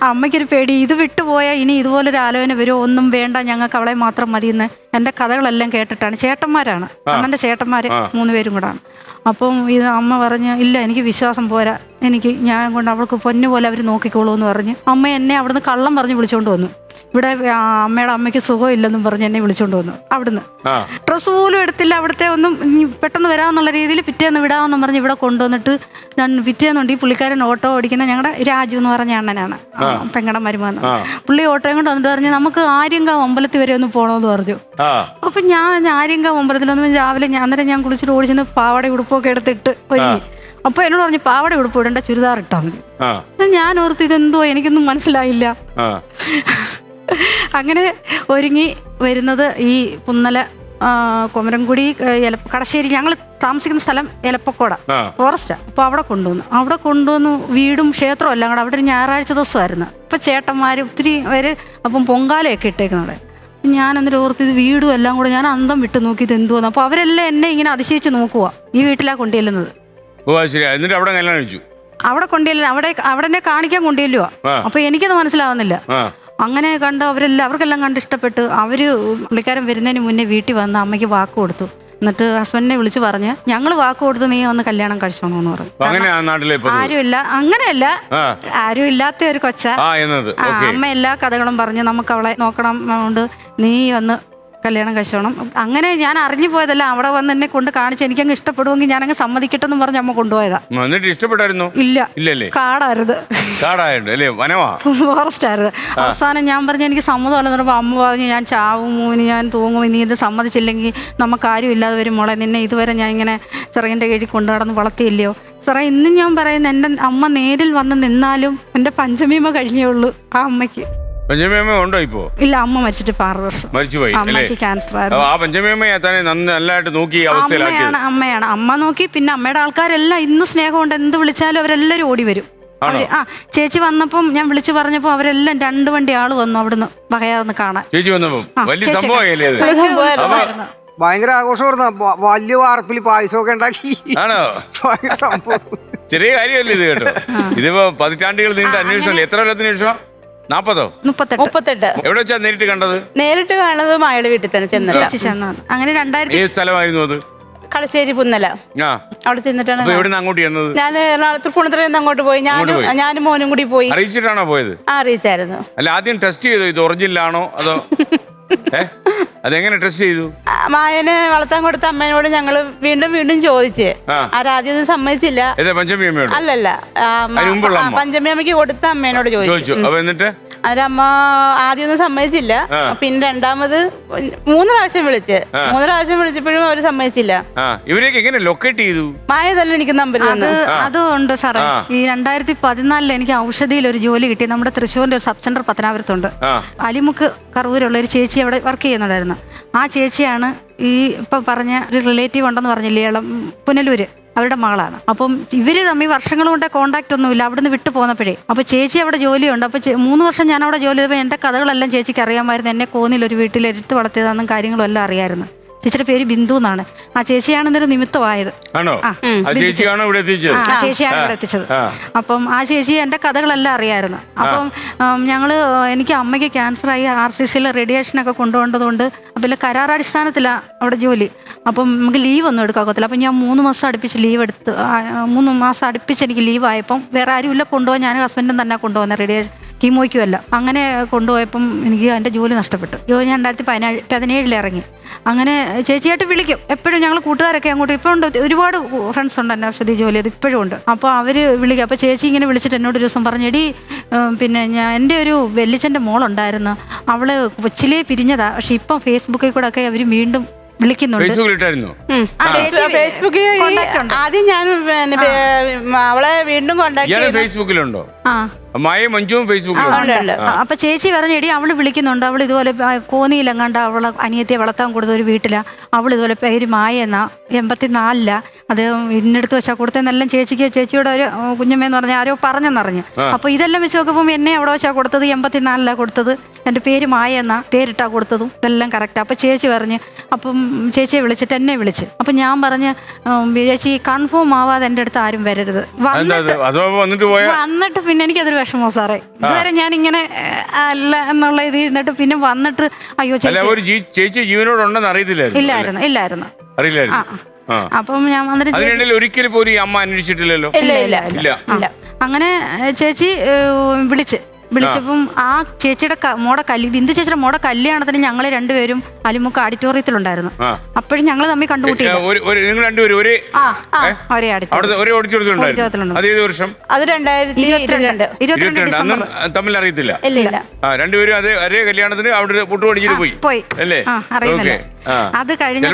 അമ്മയ്ക്കൊരു പേടി, ഇത് വിട്ടുപോയാൽ ഇനി ഇതുപോലൊരു ആലോചന വരുമോ, ഒന്നും വേണ്ട, ഞങ്ങൾക്ക് അവളെ മാത്രം മതിയെന്ന്. എൻ്റെ കഥകളെല്ലാം കേട്ടിട്ടാണ്. ചേട്ടന്മാരാണ്, അമ്മൻ്റെ ചേട്ടന്മാര് 3 പേരും കൂടാണ്. അപ്പം ഇത് അമ്മ പറഞ്ഞ് ഇല്ല, എനിക്ക് വിശ്വാസം പോരാ, ഞാൻ കൊണ്ട് അവൾക്ക് പൊന്നു പോലെ അവർ നോക്കിക്കോളൂ എന്ന് പറഞ്ഞ് അമ്മ എന്നെ അവിടുന്ന് കള്ളം പറഞ്ഞ് വിളിച്ചോണ്ട് വന്നു. ഇവിടെ അമ്മയുടെ അമ്മയ്ക്ക് സുഖമില്ലെന്നും പറഞ്ഞ് എന്നെ വിളിച്ചോണ്ട് വന്നു. അവിടുന്ന് ഡ്രസ്സ് പോലും എടുത്തില്ല, അവിടുത്തെ ഒന്നും പെട്ടെന്ന് വരാമെന്നുള്ള രീതിയിൽ പിറ്റേന്ന് വിടാമെന്നും പറഞ്ഞ് ഇവിടെ കൊണ്ടുവന്നിട്ട് പിറ്റേന്നുണ്ട് ഈ പുള്ളിക്കാരൻ ഓട്ടോ ഓടിക്കുന്ന ഞങ്ങളുടെ രാജു എന്ന് പറഞ്ഞ അണ്ണനാണ്, പെങ്ങടെ മരുമകൻ. പുള്ളി ഓട്ടോയും കൊണ്ട് വന്നിട്ട് പറഞ്ഞ് നമുക്ക് ആര്യങ്കാവ് അമ്പലത്തിൽ വരെ ഒന്ന് പോകണമെന്ന് പറഞ്ഞു. അപ്പൊ ഞാൻ ആര്യങ്കാവ് അമ്പലത്തിലൊന്നും രാവിലെ അന്നേരം ഞാൻ കുളിച്ചിട്ട് ഓടിച്ചെന്ന് പാവാട ഉടുപ്പൊക്കെ എടുത്തിട്ട് ഒരുങ്ങി. അപ്പൊ എന്നോട് പറഞ്ഞു പാവാട ഉടുപ്പ് ഇടണ്ട, ചുരിദാർ ഇട്ടാ മതി. ഞാൻ ഓർത്ത് ഇതെന്തോ എനിക്കൊന്നും മനസ്സിലായില്ല. അങ്ങനെ ഒരുങ്ങി വരുന്നത് ഈ പുന്നല കൊമരംകുടി കടശ്ശേരി, ഞങ്ങൾ താമസിക്കുന്ന സ്ഥലം എലപ്പക്കോട ഫോറസ്റ്റാ. അപ്പൊ അവിടെ കൊണ്ടുവന്നു വീടും ക്ഷേത്രവും എല്ലാം കൂടെ. അവിടെ ഒരു ഞായറാഴ്ച ദിവസമായിരുന്നു. അപ്പൊ ചേട്ടന്മാര് ഒത്തിരി പേര് അപ്പം പൊങ്കാലയൊക്കെ ഇട്ടേക്കുന്നത്. ഞാൻ എന്നിട്ട് ഓർത്ത് ഇത് വീടും എല്ലാം കൂടെ ഞാൻ അന്തം വിട്ട് നോക്കി ഇത് എന്തുവന്നു. അപ്പൊ അവരെല്ലാം എന്നെ ഇങ്ങനെ അതിശയിച്ച് നോക്കുക. ഈ വീട്ടിലാ കൊണ്ടുചെല്ലുന്നത്. അവിടെ കൊണ്ടുചെല്ലുന്നത് അവിടെ എന്നെ കാണിക്കാൻ കൊണ്ടുചെല്ലുക. അപ്പൊ എനിക്കത് മനസ്സിലാവുന്നില്ല. അങ്ങനെ കണ്ട് അവർക്കെല്ലാം കണ്ട് ഇഷ്ടപ്പെട്ട് അവര് പുള്ളിക്കാരൻ വരുന്നതിന് മുന്നേ വീട്ടിൽ വന്ന് അമ്മയ്ക്ക് വാക്ക് കൊടുത്തു. എന്നിട്ട് ഹസ്ബൻഡിനെ വിളിച്ച് പറഞ്ഞ് ഞങ്ങൾ വാക്ക് കൊടുത്ത് നീ വന്ന് കല്യാണം കഴിച്ചോണോന്ന് പറഞ്ഞു. ആരുമില്ല, അങ്ങനെയല്ല, ആരും ഇല്ലാത്ത ഒരു കൊച്ച. അമ്മ എല്ലാ കഥകളും പറഞ്ഞ് നമുക്ക് അവളെ നോക്കണം, അതുകൊണ്ട് നീ വന്ന് കല്യാണം കഴിച്ചോണം. അങ്ങനെ ഞാൻ അറിഞ്ഞു പോയതല്ല, അവിടെ വന്ന് എന്നെ കൊണ്ട് കാണിച്ച് എനിക്കങ്ങ് ഇഷ്ടപ്പെടുമെങ്കിൽ ഞാനങ്ങ് സമ്മതിക്കട്ടെന്ന് പറഞ്ഞ് അമ്മ കൊണ്ടുപോയതാ. ഇഷ്ടപ്പെട്ടായിരുന്നു? ഇല്ല, കാടായിരുന്നു, ഫോറസ്റ്റ് ആയിരുന്നു. അവസാനം ഞാൻ പറഞ്ഞു എനിക്ക് സമ്മതമല്ലെന്ന് പറയുമ്പോൾ അമ്മ പറഞ്ഞു ഞാൻ ചാവും, ഞാൻ തൂങ്ങും, നീ ഇത് സമ്മതിച്ചില്ലെങ്കിൽ നമുക്കാരും ഇല്ലാതെ വരും മോളെ, നിന്നെ ഇതുവരെ ഞാൻ ഇങ്ങനെ ചിറകിൻ്റെ കീഴിൽ കൊണ്ടു നടന്ന് വളർത്തിയില്ലയോ. സാറേ ഇന്നും ഞാൻ പറയുന്നത് എൻ്റെ അമ്മ നേരിൽ വന്ന് നിന്നാലും എൻ്റെ പഞ്ചമീമ കഴിഞ്ഞേ ഉള്ളൂ ആ അമ്മയ്ക്ക്. ഉണ്ടോ ഇപ്പോ? ഇല്ല, അമ്മ മരിച്ചിട്ട് 6 വർഷം. മരിച്ചുപോയി. അമ്മയ്ക്ക് ക്യാൻസർ അമ്മയാണ്. അമ്മ നോക്കി. പിന്നെ അമ്മയുടെ ആൾക്കാരെല്ലാം ഇന്ന് സ്നേഹമുണ്ട്, എന്ത് വിളിച്ചാലും അവരെല്ലാരും ഓടി വരും. ചേച്ചി വന്നപ്പം ഞാൻ വിളിച്ചു പറഞ്ഞപ്പോ അവരെല്ലാം 2 വണ്ടി ആള് വന്നു അവിടുന്ന് പറയാന്ന് കാണാൻ. ഭയങ്കര ആഘോഷമായിരുന്നു. വലിയ വാർപ്പിൽ പായസമൊക്കെ ഉണ്ടാക്കി. ചെറിയ കാര്യമല്ലേ ഇത് കേട്ടോ. ഇതിപ്പോ പതിറ്റാണ്ടുകൾ നീണ്ട അന്വേഷണം. എത്ര കൊല്ലത്തിന് ശേഷം? 38. എവിടെ വെച്ചാ നേരിട്ട് കണ്ടത്? നേരിട്ട് കാണുന്നത് മായയുടെ വീട്ടിൽ തന്നെ ചെന്നിട്ട്. അങ്ങനെ 2000. ഏത് സ്ഥലമായിരുന്നു അത്? കളശ്ശേരി പുന്നല. അവിടെ ചെന്നിട്ടാണ് അങ്ങോട്ട് ചെന്നത്. ഞാൻ എറണാകുളത്ത് തൃപ്പൂണിത്തുറയിൽ നിന്ന് അങ്ങോട്ട് പോയി. ഞാനും മോനും കൂടി പോയി. അറിയിച്ചിട്ടാണോ പോയത്? അറിയിച്ചായിരുന്നു. അല്ല, ആദ്യം ടെസ്റ്റ് ചെയ്തോ ഇത് ഒറിജിനലാണോ അതോ? അതെങ്ങനെ ടെസ്റ്റ് ചെയ്തു? മായനെ വളർത്താൻ കൊടുത്ത അമ്മേനോട് ഞങ്ങള് വീണ്ടും ചോദിച്ച് ആദ്യം സമ്മതിച്ചില്ല. അല്ലല്ല, പഞ്ചമി അമ്മയ്ക്ക് കൊടുത്ത അമ്മേനോട് ചോദിച്ചു. എന്നിട്ട് അവരമ്മ ആദ്യമൊന്നും സമ്മതിച്ചില്ല. പിന്നെ രണ്ടാമത് 3 പ്രാവശ്യം വിളിച്ചപ്പോഴും അവര് സമ്മതിച്ചില്ല. ഇവരൊക്കെ എങ്ങനെ ലൊക്കേറ്റ് ചെയ്തു? മായ തന്നെ എനിക്ക് നമ്പർ അതുണ്ട് സാറേ. ഈ 2014 എനിക്ക് ഔഷധിയിൽ ഒരു ജോലി കിട്ടി. നമ്മുടെ തൃശ്ശൂരിന്റെ ഒരു സബ് സെന്റർ പത്തനാപുരത്തുണ്ട്. അലിമുക്ക് കറൂരുള്ള ഒരു ചേച്ചി അവിടെ വർക്ക് ചെയ്യുന്നുണ്ടായിരുന്നു. ആ ചേച്ചിയാണ് ഈ ഇപ്പം പറഞ്ഞ ഒരു റിലേറ്റീവ് ഉണ്ടെന്ന് പറഞ്ഞില്ലേ, പുനലൂര് അവരുടെ മകളാണ്. അപ്പം ഇവർ തമ്മിൽ വർഷങ്ങൾ കൊണ്ട് കോൺടാക്റ്റ് ഒന്നുമില്ല അവിടുന്ന് വിട്ടു പോന്നപ്പോഴേ. അപ്പോൾ ചേച്ചി അവിടെ ജോലിയുണ്ട്. അപ്പോൾ 3 വർഷം ഞാൻ അവിടെ ജോലി ചെയ്തപ്പോൾ എൻ്റെ കഥകളെല്ലാം ചേച്ചിക്ക് അറിയാമായിരുന്നു. എന്നെ കോന്നിൽ ഒരു വീട്ടിൽ എടുത്ത് വളർത്തിയതാണെന്നും കാര്യങ്ങളും എല്ലാം അറിയാമായിരുന്നു. ചേച്ചിയുടെ പേര് ബിന്ദു എന്നാണ്. ആ ചേച്ചിയാണ് ഇന്നൊരു നിമിത്തമായത്. ആണോ? ചേച്ചിയാണ് ഇവിടെ എത്തിച്ചത്. ആ ചേച്ചിയാണ് ഇവിടെ എത്തിച്ചത്. അപ്പം ആ ചേച്ചി എൻ്റെ കഥകളെല്ലാം അറിയാമായിരുന്നു. അപ്പം എനിക്ക് അമ്മയ്ക്ക് ക്യാൻസറായി RCCയിൽ റേഡിയേഷനൊക്കെ കൊണ്ടുപോകേണ്ടതുകൊണ്ട് അപ്പം കരാറടിസ്ഥാനത്തിലാണ് അവിടെ ജോലി. അപ്പം നമുക്ക് ലീവ് ഒന്നും എടുക്കാക്കത്തില്ല. അപ്പം ഞാൻ 3 മാസം അടുപ്പിച്ച് ലീവ് എടുത്ത് 3 മാസം അടുപ്പിച്ച് എനിക്ക് ലീവായപ്പം വേറെ ആരുമില്ല കൊണ്ടുപോകാൻ. ഞാൻ ഹസ്ബൻഡും തന്നെ കൊണ്ടുപോകുന്നത് റേഡിയേഷൻ കീമോയ്ക്കുമല്ല. അങ്ങനെ കൊണ്ടുപോയപ്പം എനിക്ക് എൻ്റെ ജോലി നഷ്ടപ്പെട്ടു. ഞാൻ 2017 ഇറങ്ങി. അങ്ങനെ ചേച്ചിയായിട്ട് വിളിക്കും എപ്പോഴും. ഞങ്ങൾ കൂട്ടുകാരൊക്കെ അങ്ങോട്ട് ഇപ്പോൾ ഉണ്ട്, ഒരുപാട് ഫ്രണ്ട്സ് ഉണ്ട് എന്നെ ഔഷധി ജോലി അത് ഇപ്പോഴും ഉണ്ട്. അപ്പോൾ അവർ വിളിക്കും. അപ്പോൾ ചേച്ചി ഇങ്ങനെ വിളിച്ചിട്ട് എന്നോട് ഒരു ദിവസം പറഞ്ഞു, എടി പിന്നെ എൻ്റെ ഒരു വെല്ലിച്ചൻ്റെ മോളുണ്ടായിരുന്നു, അവള് കൊച്ചിലേ പിരിഞ്ഞതാ, പക്ഷെ ഇപ്പം ഫേസ്ബുക്കിൽ കൂടെ ഒക്കെ അവർ വീണ്ടും വിളിക്കുന്നുണ്ട്. ഫേസ്ബുക്കിൽ ആദ്യം ഞാൻ അവളെ വീണ്ടും കോണ്ടാക്ട് ഫേസ്ബുക്കിലുണ്ടോ? മഞ്ജുവും ഫേസ്ബുക്കിലുണ്ട്. അപ്പൊ ചേച്ചി പറഞ്ഞു, എടി അവള് വിളിക്കുന്നുണ്ട്, അവൾ ഇതുപോലെ കോന്നിയിലെങ്ങാണ്ട് അവളെ അനിയത്തിയെ വളർത്താൻ കൊടുത്ത ഒരു വീട്ടിലാ, അവൾ ഇതുപോലെ പേര് മായ എന്നാ, 84 അത് ഇന്നെടുത്ത് വെച്ചാൽ കൊടുത്തെന്നെല്ലാം ചേച്ചിയോട് ഒരു കുഞ്ഞമ്മയെന്ന് പറഞ്ഞാൽ ആരോ പറഞ്ഞെന്നറിഞ്ഞു. അപ്പൊ ഇതെല്ലാം വെച്ച് നോക്കുമ്പോൾ എന്നെ അവിടെ വെച്ചാൽ കൊടുത്തത് 84 കൊടുത്തത്, എൻ്റെ പേര് മായ എന്നാ പേരിട്ടാ കൊടുത്തതും, ഇതെല്ലാം കറക്റ്റ്. അപ്പൊ ചേച്ചി പറഞ്ഞ്, അപ്പം ചേച്ചിയെ വിളിച്ചിട്ട് എന്നെ വിളിച്ച്. അപ്പൊ ഞാൻ പറഞ്ഞ്, ചേച്ചി കൺഫേം ആവാതെ എൻ്റെ അടുത്ത് ആരും വരരുത്. വന്നിട്ട് പിന്നെ എനിക്കതൊരു വിഷമോ സാറേ, ഇതുവരെ ഞാൻ ഇങ്ങനെ അല്ല എന്നുള്ള ഇത് ഇരുന്നിട്ട് പിന്നെ വന്നിട്ട് അയ്യോ ചേച്ചി ജീവനോടുണ്ടെന്ന് ഇല്ലായിരുന്നു. അപ്പം ഞാൻ വന്നിട്ട് ഒരിക്കലും പോലും അമ്മ അന്വേഷിച്ചിട്ടില്ലല്ലോ. ഇല്ല. അങ്ങനെ ചേച്ചി വിളിച്ചപ്പം ആ ചേച്ചിയുടെ ബിന്ദു ചേച്ചിയുടെ മോടെ കല്യാണത്തിന് ഞങ്ങൾ രണ്ടുപേരും അലിമുക്ക് ഓഡിറ്റോറിയത്തിലുണ്ടായിരുന്നു. അപ്പോഴും ഞങ്ങൾ തമ്മിൽ കണ്ടുമുട്ടി. അത് 2022 തമ്മിൽ അറിയത്തില്ല. രണ്ടുപേരും അതേ കല്യാണത്തിന് അവിടെ പൊട്ടുപടിച്ചിട്ട് പോയി അല്ലേ? അറിയുന്നില്ല. അത് കഴിഞ്ഞ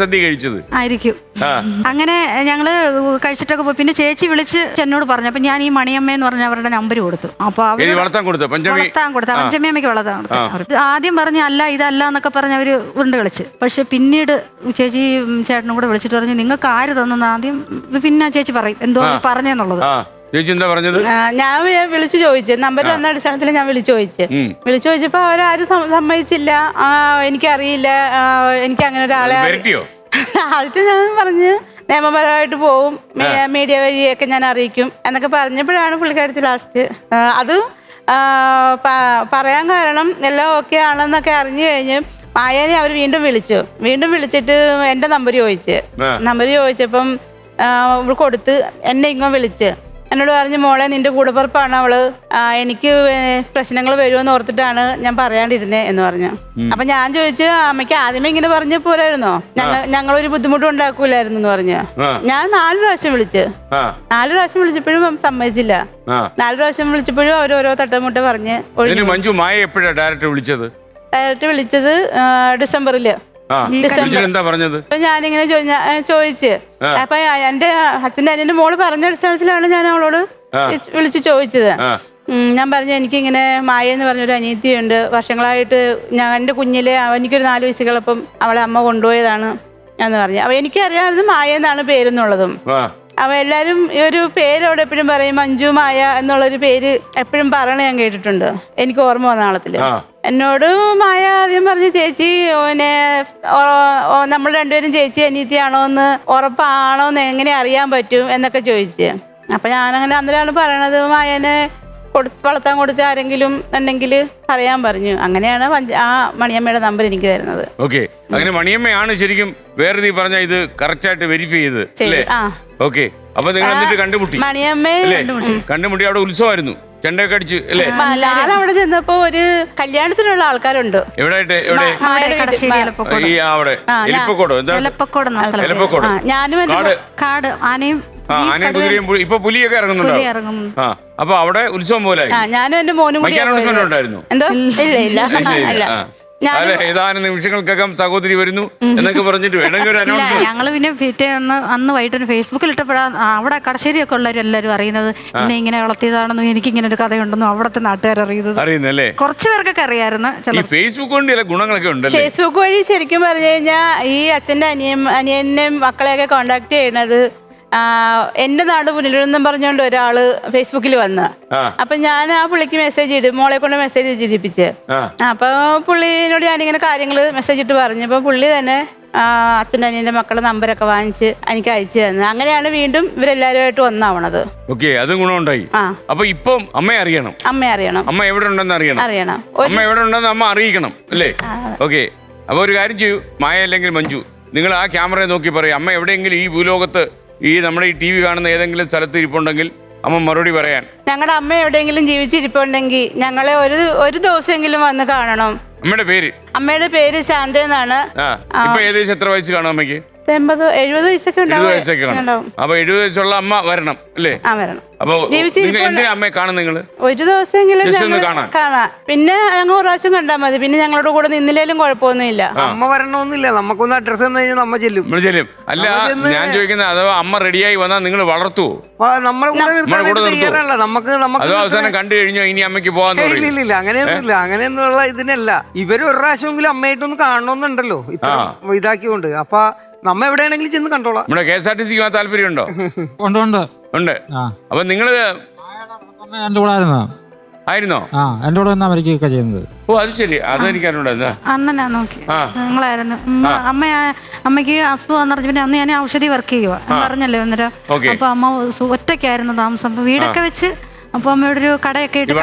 സദ്യ കഴിച്ചത് ആയിരിക്കും. അങ്ങനെ ഞങ്ങള് കഴിച്ചിട്ടൊക്കെ പോയി. പിന്നെ ചേച്ചി വിളിച്ച് എന്നോട് പറഞ്ഞു. അപ്പൊ ഞാൻ ഈ മണിയമ്മ എന്ന് പറഞ്ഞ അവരുടെ നമ്പർ കൊടുത്തു. അപ്പൊ പഞ്ചമിയമ്മയ്ക്ക് വളർത്താൻ കൊടുത്തു. ആദ്യം പറഞ്ഞ അല്ല ഇതല്ല എന്നൊക്കെ പറഞ്ഞ് അവര് ഉരുണ്ട് കളിച്ച്. പക്ഷെ പിന്നീട് ചേച്ചി ചേട്ടനും കൂടെ വിളിച്ചിട്ട് പറഞ്ഞു, നിങ്ങൾക്ക് ആര് തന്നെന്ന് ആദ്യം പിന്നെ ചേച്ചി പറയും എന്തോ പറഞ്ഞെന്നുള്ളത്. ഞാൻ വിളിച്ചു ചോദിച്ചു, നമ്പർ തന്ന അടിസ്ഥാനത്തിൽ ഞാൻ വിളിച്ചു ചോദിച്ചപ്പോ അവരാരും സമ്മതിച്ചില്ല. എനിക്കറിയില്ല, എനിക്ക് അങ്ങനെ ഒരാളെ ആദ്യത്തെ ഞാൻ പറഞ്ഞ് നിയമപരമായിട്ട് പോവും, മീഡിയ വഴിയൊക്കെ ഞാൻ അറിയിക്കും എന്നൊക്കെ പറഞ്ഞപ്പോഴാണ് പുള്ളിക്കാരത്തി ലാസ്റ്റ് അത് പറയാൻ കാരണം എല്ലാം ഓക്കെ ആണെന്നൊക്കെ അറിഞ്ഞു കഴിഞ്ഞ് മായേനെ അവർ വീണ്ടും വിളിച്ചിട്ട് എൻ്റെ നമ്പർ ചോദിച്ചപ്പം കൊടുത്ത് എന്നെ ഇങ്ങോട്ട് വിളിച്ച് എന്നോട് പറഞ്ഞു, മോളെ നിന്റെ കൂടപ്പുറപ്പാണ് അവള്, എനിക്ക് പ്രശ്നങ്ങൾ വരുമെന്ന് ഓർത്തിട്ടാണ് ഞാൻ പറയാണ്ടിരുന്നേ എന്ന് പറഞ്ഞു. അപ്പൊ ഞാൻ ചോദിച്ചു, അമ്മയ്ക്ക് ആദ്യമേ ഇങ്ങനെ പറഞ്ഞ പോരായിരുന്നോ, ഞങ്ങളൊരു ബുദ്ധിമുട്ടും ഉണ്ടാക്കൂലായിരുന്നു എന്ന് പറഞ്ഞു. ഞാൻ 4 പ്രാവശ്യം വിളിച്ചപ്പോഴും സമ്മതിച്ചില്ല. 4 പ്രാവശ്യം വിളിച്ചപ്പോഴും ഓരോ തട്ടമുട്ട പറഞ്ഞ് ഡയറക്റ്റ് വിളിച്ചത് ഡിസംബറില്. ഞാനിങ്ങനെ ചോദിച്ച് അപ്പൊ എന്റെ അച്ഛൻ്റെ അനിയന്റെ മോള് പറഞ്ഞ അടിസ്ഥാനത്തിലാണ് ഞാൻ അവളോട് വിളിച്ച് ചോദിച്ചത്. ഞാൻ പറഞ്ഞു, എനിക്കിങ്ങനെ മായ എന്ന് പറഞ്ഞൊരു അനിയത്തിയുണ്ട്, വർഷങ്ങളായിട്ട് എൻ്റെ കുഞ്ഞിലെ എനിക്കൊരു 4 വയസ്സുകളപ്പം അവളെ അമ്മ കൊണ്ടുപോയതാണ് എന്ന് പറഞ്ഞു. അപ്പൊ എനിക്കറിയാമായിരുന്നു മായ എന്നാണ് പേരെന്നുള്ളതും. അപ്പൊ എല്ലാരും ഈ ഒരു പേര് അവിടെ എപ്പോഴും പറയും, മഞ്ജു മായ എന്നുള്ളൊരു പേര് എപ്പോഴും പറയണ ഞാൻ കേട്ടിട്ടുണ്ട്. എനിക്ക് ഓർമ്മ വന്ന ആളത്തില് എന്നോട് മായ ആദ്യം പറഞ്ഞ്, ചേച്ചി പിന്നെ നമ്മൾ രണ്ടുപേരും ചേച്ചി അനിയത്തിയാണോ എന്ന് ഉറപ്പാണോ എന്ന് എങ്ങനെ അറിയാൻ പറ്റും എന്നൊക്കെ ചോദിച്ച്. അപ്പൊ ഞാനങ്ങനെ അന്നേരമാണ് പറയണത്, മായനെ വളർത്താൻ കൊടുത്ത ആരെങ്കിലും ഉണ്ടെങ്കിൽ പറയാൻ പറഞ്ഞു. അങ്ങനെയാണ് ആ മണിയമ്മയുടെ നമ്പർ എനിക്ക് തരുന്നത്. ഓക്കെ, അങ്ങനെ മണിയമ്മയാണ് ശരിക്കും വേറെ നീ പറഞ്ഞ ഇത് കറക്റ്റ് ആയിട്ട് വെരിഫൈ ചെയ്ത്. ഓക്കെ, അപ്പൊ നിങ്ങൾ എന്നിട്ട് കണ്ടുമുട്ടി. മണിയമ്മയെ കണ്ടുമുട്ടി. അവിടെ ഉത്സവമായിരുന്നു, ചെണ്ടയൊക്കെ അടിച്ച് അല്ലേ? ഞാൻ അവിടെ ചെന്നപ്പോ ഒരു കല്യാണത്തിനുള്ള ആൾക്കാരുണ്ട്. കാട് ആനയും ഇപ്പൊ പുലിയൊക്കെ ഇറങ്ങുന്നുണ്ടോ? അപ്പൊ അവിടെ ഉത്സവം പോലെ ഞാനും എന്റെ മോനും ഉണ്ടായിരുന്നു. എന്തോ ഇല്ല ഏതാനും നിമിഷങ്ങൾക്കകം സഹോദരി വരുന്നു എന്നൊക്കെ പറഞ്ഞിട്ട് ഞങ്ങള് പിന്നെ പിറ്റേന്ന് അന്ന് വൈകിട്ട് ഫേസ്ബുക്കിൽ ഇട്ടപ്പോഴാണ് അവിടെ കടശ്ശേരിയൊക്കെ ഉള്ളവരെല്ലാരും അറിയുന്നത് എന്നെ ഇങ്ങനെ വളർത്തിയതാണെന്നും എനിക്ക് ഇങ്ങനെ ഒരു കഥയുണ്ടെന്നും അവിടത്തെ നാട്ടുകാർ അറിയുന്നല്ലേ. കുറച്ചു പേർക്കൊക്കെ അറിയായിരുന്നു. ഫേസ്ബുക്ക് കൊണ്ട് ചില ഗുണങ്ങളൊക്കെ ഉണ്ടല്ലോ. ഫേസ്ബുക്ക് വഴി ശരിക്കും പറഞ്ഞു കഴിഞ്ഞാൽ ഈ അച്ഛന്റെ അനിയനെയും മക്കളെയൊക്കെ കോണ്ടാക്ട് ചെയ്യണത് എന്റെ നാട് പുനലൂരെന്നും പറഞ്ഞുകൊണ്ട് ഒരാള് ഫേസ്ബുക്കിൽ വന്ന്. അപ്പൊ ഞാൻ ആ പുള്ളിക്ക് മെസ്സേജ് ഇടും, മോളെ കൊണ്ട് മെസ്സേജ് ചെയ്യിപ്പിച്ച്. അപ്പൊ പുള്ളിനോട് ഞാനിങ്ങനെ കാര്യങ്ങൾ മെസ്സേജ് ഇട്ട് പറഞ്ഞു. അപ്പൊ പുള്ളി തന്നെ അച്ഛൻ്റെ അനിയന്റെ മക്കളുടെ നമ്പരൊക്കെ വാങ്ങിച്ച് എനിക്ക് അയച്ചു തന്നു. അങ്ങനെയാണ് വീണ്ടും ഇവരെല്ലാവരുമായിട്ട് ഒന്നാവണത്. ഓക്കെ, അത് ഗുണമുണ്ടായി. അപ്പൊ ഇപ്പം അമ്മയെ അറിയണം. അമ്മയെ അറിയണം. അമ്മ എവിടെ ഉണ്ടെന്ന് അറിയണം. അമ്മ എവിടെ ഉണ്ടെന്ന് അമ്മ അറിയിക്കണം അല്ലേ? ഓക്കെ, അപ്പൊ ഒരു കാര്യം ചെയ്യൂ, മായ അല്ലെങ്കിൽ മഞ്ജു, നിങ്ങൾ ആ ക്യാമറയെ നോക്കി പറയും, അമ്മ എവിടെയെങ്കിലും ഈ ഭൂലോകത്ത് ഈ നമ്മുടെ ഈ TV കാണുന്ന ഏതെങ്കിലും സ്ഥലത്ത് ഇരിപ്പുണ്ടെങ്കിൽ അമ്മ മറുപടി പറയാൻ. ഞങ്ങളുടെ അമ്മ എവിടെയെങ്കിലും ജീവിച്ചിരിപ്പുണ്ടെങ്കിൽ ഞങ്ങളെ ഒരു ദിവസമെങ്കിലും വന്ന് കാണണം. അമ്മയുടെ പേര്? അമ്മയുടെ പേര് ശാന്ത എന്നാണ്. ഇപ്പൊ ഏകദേശം എത്ര വയസ്സ് കാണും അമ്മയ്ക്ക്? 70 വയസ്സൊക്കെ ഉണ്ടാവും. അപ്പൊ 70 വയസ്സുള്ള അമ്മ വരണം അല്ലേ? വരണം. അപ്പൊ എന്തിനാ അമ്മയെ കാണും നിങ്ങള്? ഒരു ദിവസമെങ്കിലും കാണാം. പിന്നെ ഞങ്ങൾ ഒരു പ്രാവശ്യം കണ്ടാൽ മതി. പിന്നെ ഞങ്ങളുടെ കൂടെ നിന്നില്ലേലും കുഴപ്പമൊന്നുമില്ല. അമ്മ വരണമൊന്നുമില്ല, നമുക്കൊന്ന് അഡ്രസ് തന്നു കഴിഞ്ഞാൽ നമ്മ ചെല്ലും. അല്ല, ഞാൻ ചോദിക്കുന്നത് അഥവാ അമ്മ റെഡിയായി വന്നാൽ നിങ്ങൾ വളർത്തുവോ? നമ്മളെ കൂടെ തയ്യാറല്ല. നമുക്ക് അവസാനം കണ്ടു കഴിഞ്ഞോ ഇനി അമ്മയ്ക്ക് പോവാന്ന്? ഇല്ല, അങ്ങനെയൊന്നുമില്ല. അങ്ങനെയൊന്നുള്ള ഇതിനല്ല. ഇവര് ഒരു പ്രാവശ്യമെങ്കിലും അമ്മയായിട്ടൊന്ന് കാണണമെന്നുണ്ടല്ലോ, ഇത്ര ഇതാക്കിക്കൊണ്ട്. അപ്പൊ നമ്മ എവിടെയാണെങ്കിലും ചെന്ന് കണ്ടോളാം. നമ്മുടെ KSRTC താല്പര്യം ഉണ്ടോ? ഉണ്ട്. അപ്പൊ നിങ്ങള് എന്റെ കൂടെ ആയിരുന്നോ? എന്റെ കൂടെ അമേരിക്കൊക്കെ ചെയ്യുന്നത്. ഓ, അത് ശരി. അതെനിക്കറിഞ്ഞൂടാ. അണ്ണനാ നോക്കി ഞങ്ങളായിരുന്നു. അമ്മയ്ക്ക് അസുഖം പിന്നെ അന്ന് ഞാൻ ഔഷധി വർക്ക് ചെയ്യുക പറഞ്ഞല്ലോ അന്നേരം. അപ്പൊ അമ്മ ഒറ്റയ്ക്കായിരുന്നു താമസം. അപ്പൊ വീടൊക്കെ വെച്ച് അപ്പൊ അമ്മയുടെ ഒരു കടയൊക്കെ ഇട്ട്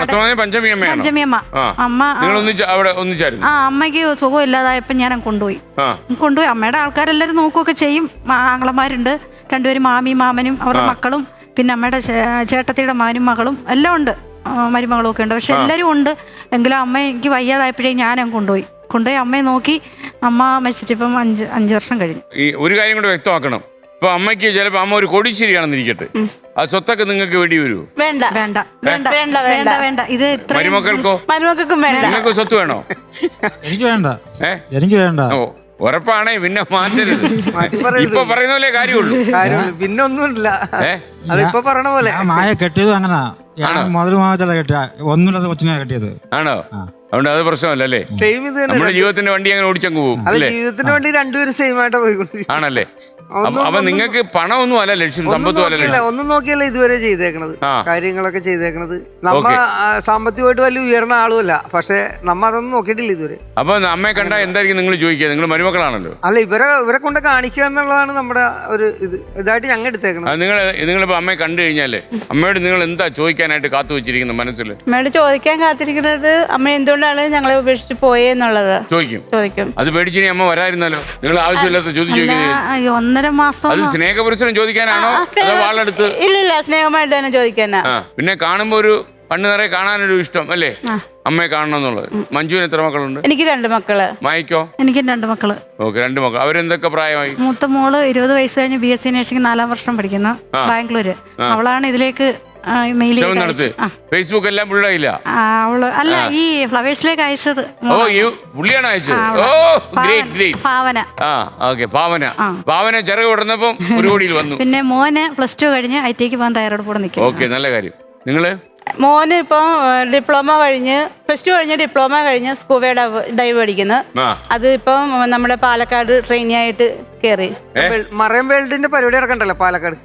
പഞ്ചമിയമ്മ അമ്മ അമ്മയ്ക്ക് സുഖം ഇല്ലാതായപ്പോ ഞാൻ കൊണ്ടുപോയി. അമ്മയുടെ ആൾക്കാരെല്ലാരും നോക്കുകയൊക്കെ ചെയ്യും. ആങ്ങളമാരുണ്ട്, 2 പേരും, മാമനും അവരുടെ മക്കളും, പിന്നെ അമ്മയുടെ ചേട്ടത്തിയുടെ മാനും മകളും എല്ലാം ഉണ്ട്, മരുമകളും ഒക്കെ ഉണ്ട്. പക്ഷെ എല്ലാവരും ഉണ്ട്. എങ്കിലും അമ്മ എനിക്ക് വയ്യാതായപ്പോഴേ ഞാൻ കൊണ്ടുപോയി അമ്മയെ നോക്കി. അമ്മ മരിച്ചിട്ട് ഇപ്പം 5 വർഷം കഴിഞ്ഞു. ഒരു കാര്യം കൂടെ വ്യക്തമാക്കണം. ഇപ്പൊ അമ്മയ്ക്ക് ചിലപ്പോ അമ്മ ഒരു കോടീശ്ശേരിയാണെന്നിരിക്കട്ടെ, ആ സ്വത്തൊക്കെ നിങ്ങൾക്ക് വേണ്ടി വരുമോ? വേണ്ട. ഇത് മരുമക്കൾക്കും വേണ്ട. നിങ്ങൾക്ക് സ്വത്ത് വേണോ? എനിക്ക് വേണ്ട. ഉറപ്പാണേ, പിന്നെ മാറ്റരുത്. ഇപ്പൊ പറയുന്ന പോലെ കാര്യമുള്ളൂ, പിന്നെ ഒന്നുമില്ല. അതിപ്പോ പറയണ പോലെ മായ കെട്ടിയത് അങ്ങനെ മുതൽ മാച്ചല്ല കെട്ടിയ, ഒന്നുമില്ലാത്ത കൊച്ചിനെ കെട്ടിയത് ആണോ? അതുകൊണ്ട് അത് പ്രശ്നമല്ല അല്ലേ? സെയിം ഇത് തന്നെ. നമ്മുടെ ജീവിതത്തിന്റെ വണ്ടി അങ്ങനെ ഓടിച്ചങ്ങ് പോകും. ജീവിതത്തിന്റെ വണ്ടി രണ്ടുപേരും സെയിം ആയിട്ട് പോയിക്കൊണ്ടിരിക്കും. ആണല്ലേ? അപ്പൊ നിങ്ങൾക്ക് പണമൊന്നും അല്ല ലക്ഷ്യം, സമ്പത്തും അല്ല ലക്ഷ്യം. ഒന്നും നോക്കിയല്ല ഇതുവരെ ചെയ്തേക്കണത്, കാര്യങ്ങളൊക്കെ ചെയ്തേക്കണത്. നമ്മ സാമ്പത്തികമായിട്ട് വലിയ ഉയർന്ന ആളുമല്ല, പക്ഷെ നമ്മ അതൊന്നും നോക്കിയിട്ടില്ല ഇതുവരെ. അപ്പൊ അമ്മയെ കണ്ടാ എന്തായിരിക്കും നിങ്ങൾ ചോദിക്കുക? നിങ്ങൾ മരുമക്കളാണല്ലോ. അല്ല, ഇവരെ കൊണ്ട് കാണിക്കുക എന്നുള്ളതാണ് നമ്മുടെ ഒരു ഇതായിട്ട് ഞങ്ങൾ എടുത്തേക്കണത്. നിങ്ങളിപ്പോ അമ്മയെ കണ്ടു കഴിഞ്ഞാല് അമ്മയോട് നിങ്ങൾ എന്താ ചോദിക്കാനായിട്ട് കാത്തു വെച്ചിരിക്കുന്നത് മനസ്സിൽ? അമ്മയോട് ചോദിക്കാൻ കാത്തിരിക്കുന്നത് അമ്മ എന്തുകൊണ്ടാണ് ഞങ്ങളെ ഉപേക്ഷിച്ച് പോയെന്നുള്ളത് ചോദിക്കും. അത് പേടിച്ചിനി അമ്മ വരായിരുന്നല്ലോ. നിങ്ങൾ ആവശ്യമില്ലാത്ത ചോദ്യം ചോദിക്കുന്നത് 1.5 മാസം. അത് സ്നേഹപുരസരം ചോദിക്കാനാണോ അതോ വാളെടുത്ത്? ഇല്ല, സ്നേഹമായിട്ട് തന്നെ ചോദിക്കാനാ. പിന്നെ കാണുമ്പോ ഒരു കണ്ണു നിറയെ കാണാനൊരു ഇഷ്ടം അല്ലേ, അമ്മയെ കാണണം എന്നുള്ളത്. മഞ്ജുവിന് എത്ര മക്കളുണ്ട്? എനിക്ക് 2 മക്കള്. മായിക്കോ? എനിക്ക് 2 മക്കള്. ഓക്കെ, 2 മക്കൾ. അവരെന്തൊക്കെ പ്രായമായി? മൂത്ത മോള് 20 വയസ്സ് കഴിഞ്ഞ് BSc നഴ്സിംഗ് 4ാം വർഷം പഠിക്കുന്ന ബാംഗ്ലൂര്. അവളാണ് ഇതിലേക്ക് ഫേസ്ബുക്ക് എല്ലാം പുള്ളിയില്ല. അവള് അല്ല, ഈ ഫ്ലവേഴ്സിലേക്ക് അയച്ചത് പുള്ളിയാണ് അയച്ചത്. ഭാവന ചെറുക ഉടനപ്പം ഒരു കോടിയിൽ വന്നു. പിന്നെ മോന് +2 കഴിഞ്ഞ് IT പോകാൻ തയ്യാറെടുപ്പോടെ നിൽക്കും. ഓക്കെ, നല്ല കാര്യം. നിങ്ങള്? മോന് ഇപ്പം ഡിപ്ലോമ കഴിഞ്ഞ് +2 കഴിഞ്ഞ് ഡിപ്ലോമ കഴിഞ്ഞ് സ്കൂബ ഡൈവ് പഠിക്കുന്നു. അത് ഇപ്പം നമ്മുടെ പാലക്കാട് ട്രെയിനി ആയിട്ട് കയറി. മറൈൻ വേൾഡിന്റെ പരിപാടി ഇറക്കണ്ടല്ലോ പാലക്കാട്,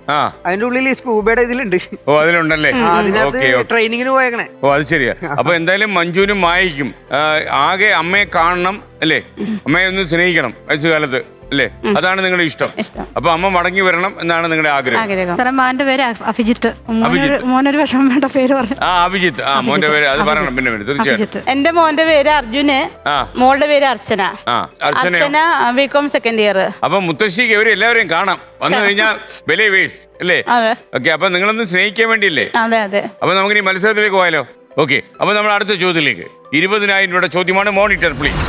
അതിന്റെ ഉള്ളിൽ സ്കൂബയുടെ ഇതിലുണ്ട്. ഓ, അതിലുണ്ടല്ലേ? അതിനകത്ത് ട്രെയിനിങ്ങിന് പോയേക്കണേ. ഓ, അത് ശരിയാ. അപ്പൊ എന്തായാലും മഞ്ജുവിനും മായിക്കും ആകെ അമ്മയെ കാണണം അല്ലേ, അമ്മയെ ഒന്ന് സ്നേഹിക്കണം വയസ്സുകാലത്ത് അല്ലേ, അതാണ് നിങ്ങളുടെ ഇഷ്ടം. അപ്പൊ അമ്മ മടങ്ങി വരണം എന്നാണ് നിങ്ങളുടെ ആഗ്രഹം. സാറേ, മോന്റെ പേര് അഭിജിത്ത്. മോനൊരു വിഷമം വേണ്ട പേര് പറഞ്ഞു. അഭിജിത്ത്. മോന്റെ പേര് അത് പറയണം. പിന്നെ തീർച്ചയായും. എന്റെ മോന്റെ പേര് അർജുന്, മോളുടെ പേര് അർച്ചന. അർച്ചന BCom 2nd ഇയർ. അപ്പൊ മുത്തശ്ശിക്ക് ഇവരെ എല്ലാവരെയും കാണാം, വന്നു കഴിഞ്ഞാൽ വില വേഷ് അല്ലേ? ഓക്കെ, അപ്പൊ നിങ്ങളൊന്ന് സ്നേഹിക്കാൻ വേണ്ടിയല്ലേ? അതെ. അപ്പൊ നമുക്ക് ഈ മത്സരത്തിലേക്ക് പോയാലോ? ഓക്കെ, അപ്പൊ നമ്മൾ അടുത്ത ചോദ്യത്തിലേക്ക്. 20,000 രൂപയുടെ ചോദ്യമാണ്. Monitor please.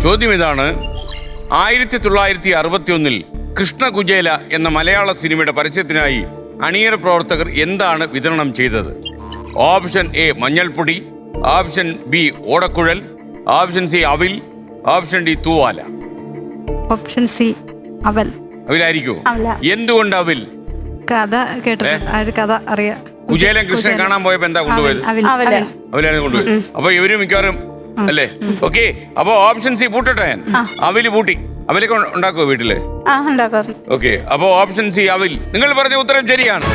ചോദ്യം ഇതാണ്. 1961 കൃഷ്ണകുചേല എന്ന മലയാള സിനിമയുടെ പരസ്യത്തിനായി അണിയറ പ്രവർത്തകർ എന്താണ് വിതരണം ചെയ്തത്? ഓപ്ഷൻ A മഞ്ഞൾപ്പൊടി, ഓപ്ഷൻ B ഓടക്കുഴൽ, ഓപ്ഷൻ C അവിൽ, ഓപ്ഷൻ D തൂവാല. ഓപ്ഷൻ C അവൽ. അവിലായിരിക്കുമോ? എന്തുകൊണ്ട് അവിൽ? കഥ കേട്ടിട്ടുണ്ട്, കഥ അറിയാം. കുചേലൻ കൃഷ്ണൻ കാണാൻ പോയപ്പോ എന്താ കൊണ്ടുപോയത്? അവിലാണ് കൊണ്ടുപോയത്. അപ്പൊ ഇവര് മിക്കവാറും അല്ലേ? ഓക്കെ, അപ്പൊ ഓപ്ഷൻ സി പൂട്ടട്ടെ ഞാൻ. അവില് പൂട്ടി. അവലൊക്കെ ഉണ്ടാക്കുവോ വീട്ടില്? ഉണ്ടാക്കാറുണ്ട്. ഓക്കെ, അപ്പൊ ഓപ്ഷൻ സി അവിൽ. നിങ്ങൾ പറഞ്ഞ ഉത്തരം ശരിയാണ്.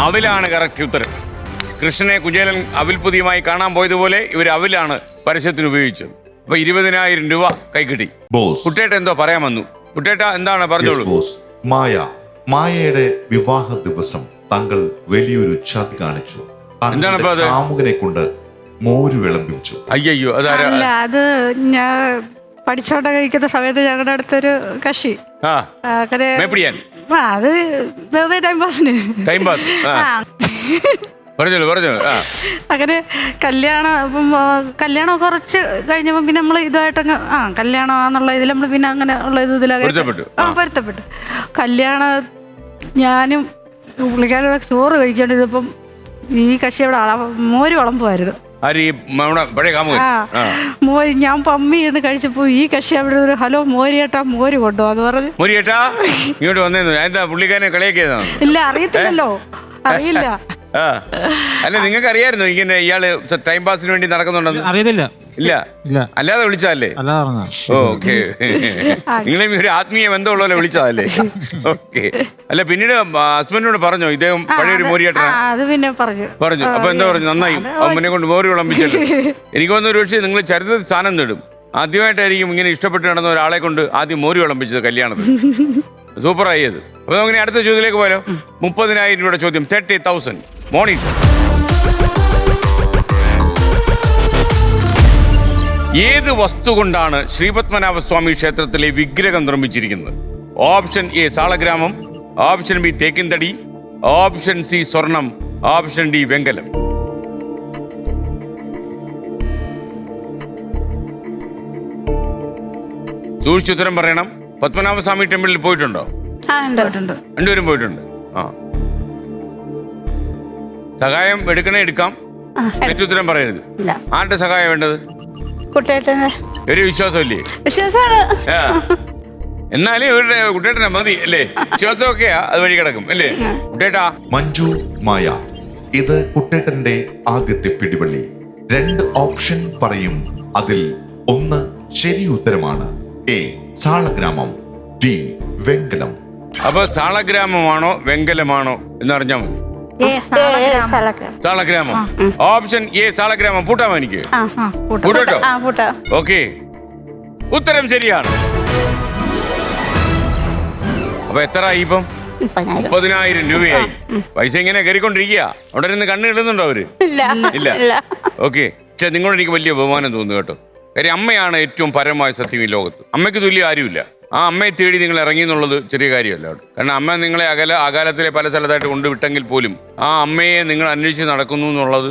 അവിലാണ് കറക്റ്റ് ഉത്തരം. കൃഷ്ണനെ കുചേലൻ അവിൽ പുതിയുമായി കാണാൻ പോയതുപോലെ ഇവർ അവിലാണ് പരസ്യത്തിന് ഉപയോഗിച്ചത്. അപ്പൊ 20,000 രൂപ കൈ കിട്ടി. കുട്ടേട്ട എന്തോ പറയാൻ വന്നു. കുട്ടേട്ട എന്താണ് പറഞ്ഞോളൂ. മായയുടെ വിവാഹ ദിവസം താങ്കൾ വലിയൊരു ചതി കാണിച്ചു. എന്താണ് കാമുകനെ കൊണ്ട് മോര് വിളമ്പിച്ചു. അയ്യോ, അല്ല, അത് ഞാൻ പഠിച്ചോണ്ട് കഴിക്കുന്ന സമയത്ത് ഞങ്ങളുടെ അടുത്തൊരു കക്ഷി അങ്ങനെ അത് വെറുതെ ടൈം പാസിന് അങ്ങനെ കല്യാണം കുറച്ച് കഴിഞ്ഞപ്പോ പിന്നെ നമ്മൾ ഇതായിട്ടങ്ങ് കല്യാണമാന്നുള്ള ഇതിൽ നമ്മൾ പിന്നെ അങ്ങനെ ഉള്ള ഇതിലൊക്കെ പൊരുത്തപ്പെട്ടു. കല്യാണം ഞാനും പുള്ളിക്കാരോടെ ചോറ് കഴിക്കേണ്ടിരുന്നപ്പം ഈ കക്ഷി അവിടെ മോര് വിളമ്പുമായിരുന്നു. മോര് ഞാൻ പമ്മി എന്ന് കഴിച്ചപ്പോ ഈ കക്ഷി അവിടെ ഒരു ഹലോ മോരിയേട്ടാ മോര് കൊണ്ടുപോന്ന് പറഞ്ഞു. ഇല്ല, അറിയത്തില്ലല്ലോ, അറിയില്ല. അല്ല, നിങ്ങൾക്ക് അറിയായിരുന്നു ഇങ്ങനെ ഇയാള് ടൈം പാസിന് വേണ്ടി നടക്കുന്നുണ്ടെന്ന്? അറിയത്തില്ല. ഇല്ല, അല്ലാതെ വിളിച്ചതല്ലേ? ഓക്കെ, നിങ്ങളെ ഒരു ആത്മീയ ബന്ധമുള്ളല്ലോ വിളിച്ചതല്ലേ? ഓക്കെ. അല്ല, പിന്നീട് ഹസ്ബൻഡിനോട് പറഞ്ഞോ ഇദ്ദേഹം പഴയൊരു മോരിയേട്ടനാ? അത് പിന്നെ പറഞ്ഞു. അപ്പൊ എന്താ പറഞ്ഞു? നന്നായി, അമ്മനെ കൊണ്ട് മോര് വിളമ്പിച്ചല്ലോ. എനിക്ക് തോന്നുന്നു ഒരു പക്ഷേ നിങ്ങൾ ചരിത്രത്തിൽ സ്ഥാനം നേടും. ആദ്യമായിട്ടായിരിക്കും ഇങ്ങനെ ഇഷ്ടപ്പെട്ട് നടന്ന ഒരാളെ കൊണ്ട് ആദ്യം മോര് വിളമ്പിച്ചത് കല്യാണത്തിൽ. സൂപ്പറായി അത്. അപ്പൊ നമുക്ക് അടുത്ത ചോദ്യത്തിലേക്ക് പോയാലോ? 30,000 രൂപയുടെ ചോദ്യം. 30,000. മോർണിംഗ്. ഏത് വസ്തു കൊണ്ടാണ് ശ്രീപത്മനാഭസ്വാമി ക്ഷേത്രത്തിലെ വിഗ്രഹം നിർമ്മിച്ചിരിക്കുന്നത്? ഓപ്ഷൻ എ സാളഗ്രാമം, ഓപ്ഷൻ ബി തേക്കിൻതടി, ഓപ്ഷൻ സി സ്വർണം, ഓപ്ഷൻ ഡി വെങ്കലം. സൂക്ഷിച്ചുത്തരം പറയണം. പത്മനാഭസ്വാമി ടെമ്പിളിൽ പോയിട്ടുണ്ടോ? രണ്ടുപേരും പോയിട്ടുണ്ട്. സഹായം എടുക്കാം. തെറ്റുത്തരം പറയരുത്. ആരുടെ സഹായം വേണ്ടത്? ഒരു വിശ്വാസമില്ലേ? എന്നാലും ഇവരുടെ കുട്ടേട്ടനെ മതി അല്ലേ? വിശ്വാസമൊക്കെയാ, അത് വഴി കിടക്കും അല്ലേ കുട്ടേട്ടാ? മഞ്ജു, മായ, ഇത് കുട്ടേട്ടന്റെ ആദ്യത്തെ പിടിവള്ളി. 2 ഓപ്ഷൻ പറയും. അതിൽ ഒന്ന് ശരി ഉത്തരമാണ്. എ സാളഗ്രാമം, ഡി വെങ്കലം. അപ്പൊ സാളഗ്രാമമാണോ വെങ്കലമാണോ എന്നറിഞ്ഞാൽ മതി. സാളഗ്രാമം. Option A സാളഗ്രാമം. പൂട്ടാമോ എനിക്ക്? പൂട്ടോ. ഓക്കെ, ഉത്തരം ശരിയാണ്. അപ്പൊ എത്ര ആയി ഇപ്പം? 30,000 രൂപയായി. പൈസ ഇങ്ങനെ കയറിക്കൊണ്ടിരിക്കുക. അവിടെ നിന്ന് കണ്ണ് ഇടുന്നുണ്ടോ അവര്? ഇല്ല. ഓക്കെ, പക്ഷെ നിങ്ങളോട് എനിക്ക് വലിയ ബഹുമാനം തോന്നുന്നു കേട്ടോ. കാര്യം അമ്മയാണ് ഏറ്റവും പരമായ സത്യം ഈ ലോകത്ത്. അമ്മയ്ക്ക് തുല്യം ആരുമില്ല. ആ അമ്മയെ തേടി നിങ്ങൾ ഇറങ്ങി എന്നുള്ളത് ചെറിയ കാര്യമല്ല അവിടെ. കാരണം അമ്മ നിങ്ങളെ അകാലത്തിലെ പല സ്ഥലത്തായിട്ട് കൊണ്ടുവിട്ടെങ്കിൽ പോലും ആ അമ്മയെ നിങ്ങൾ അന്വേഷിച്ച് നടക്കുന്നു എന്നുള്ളത്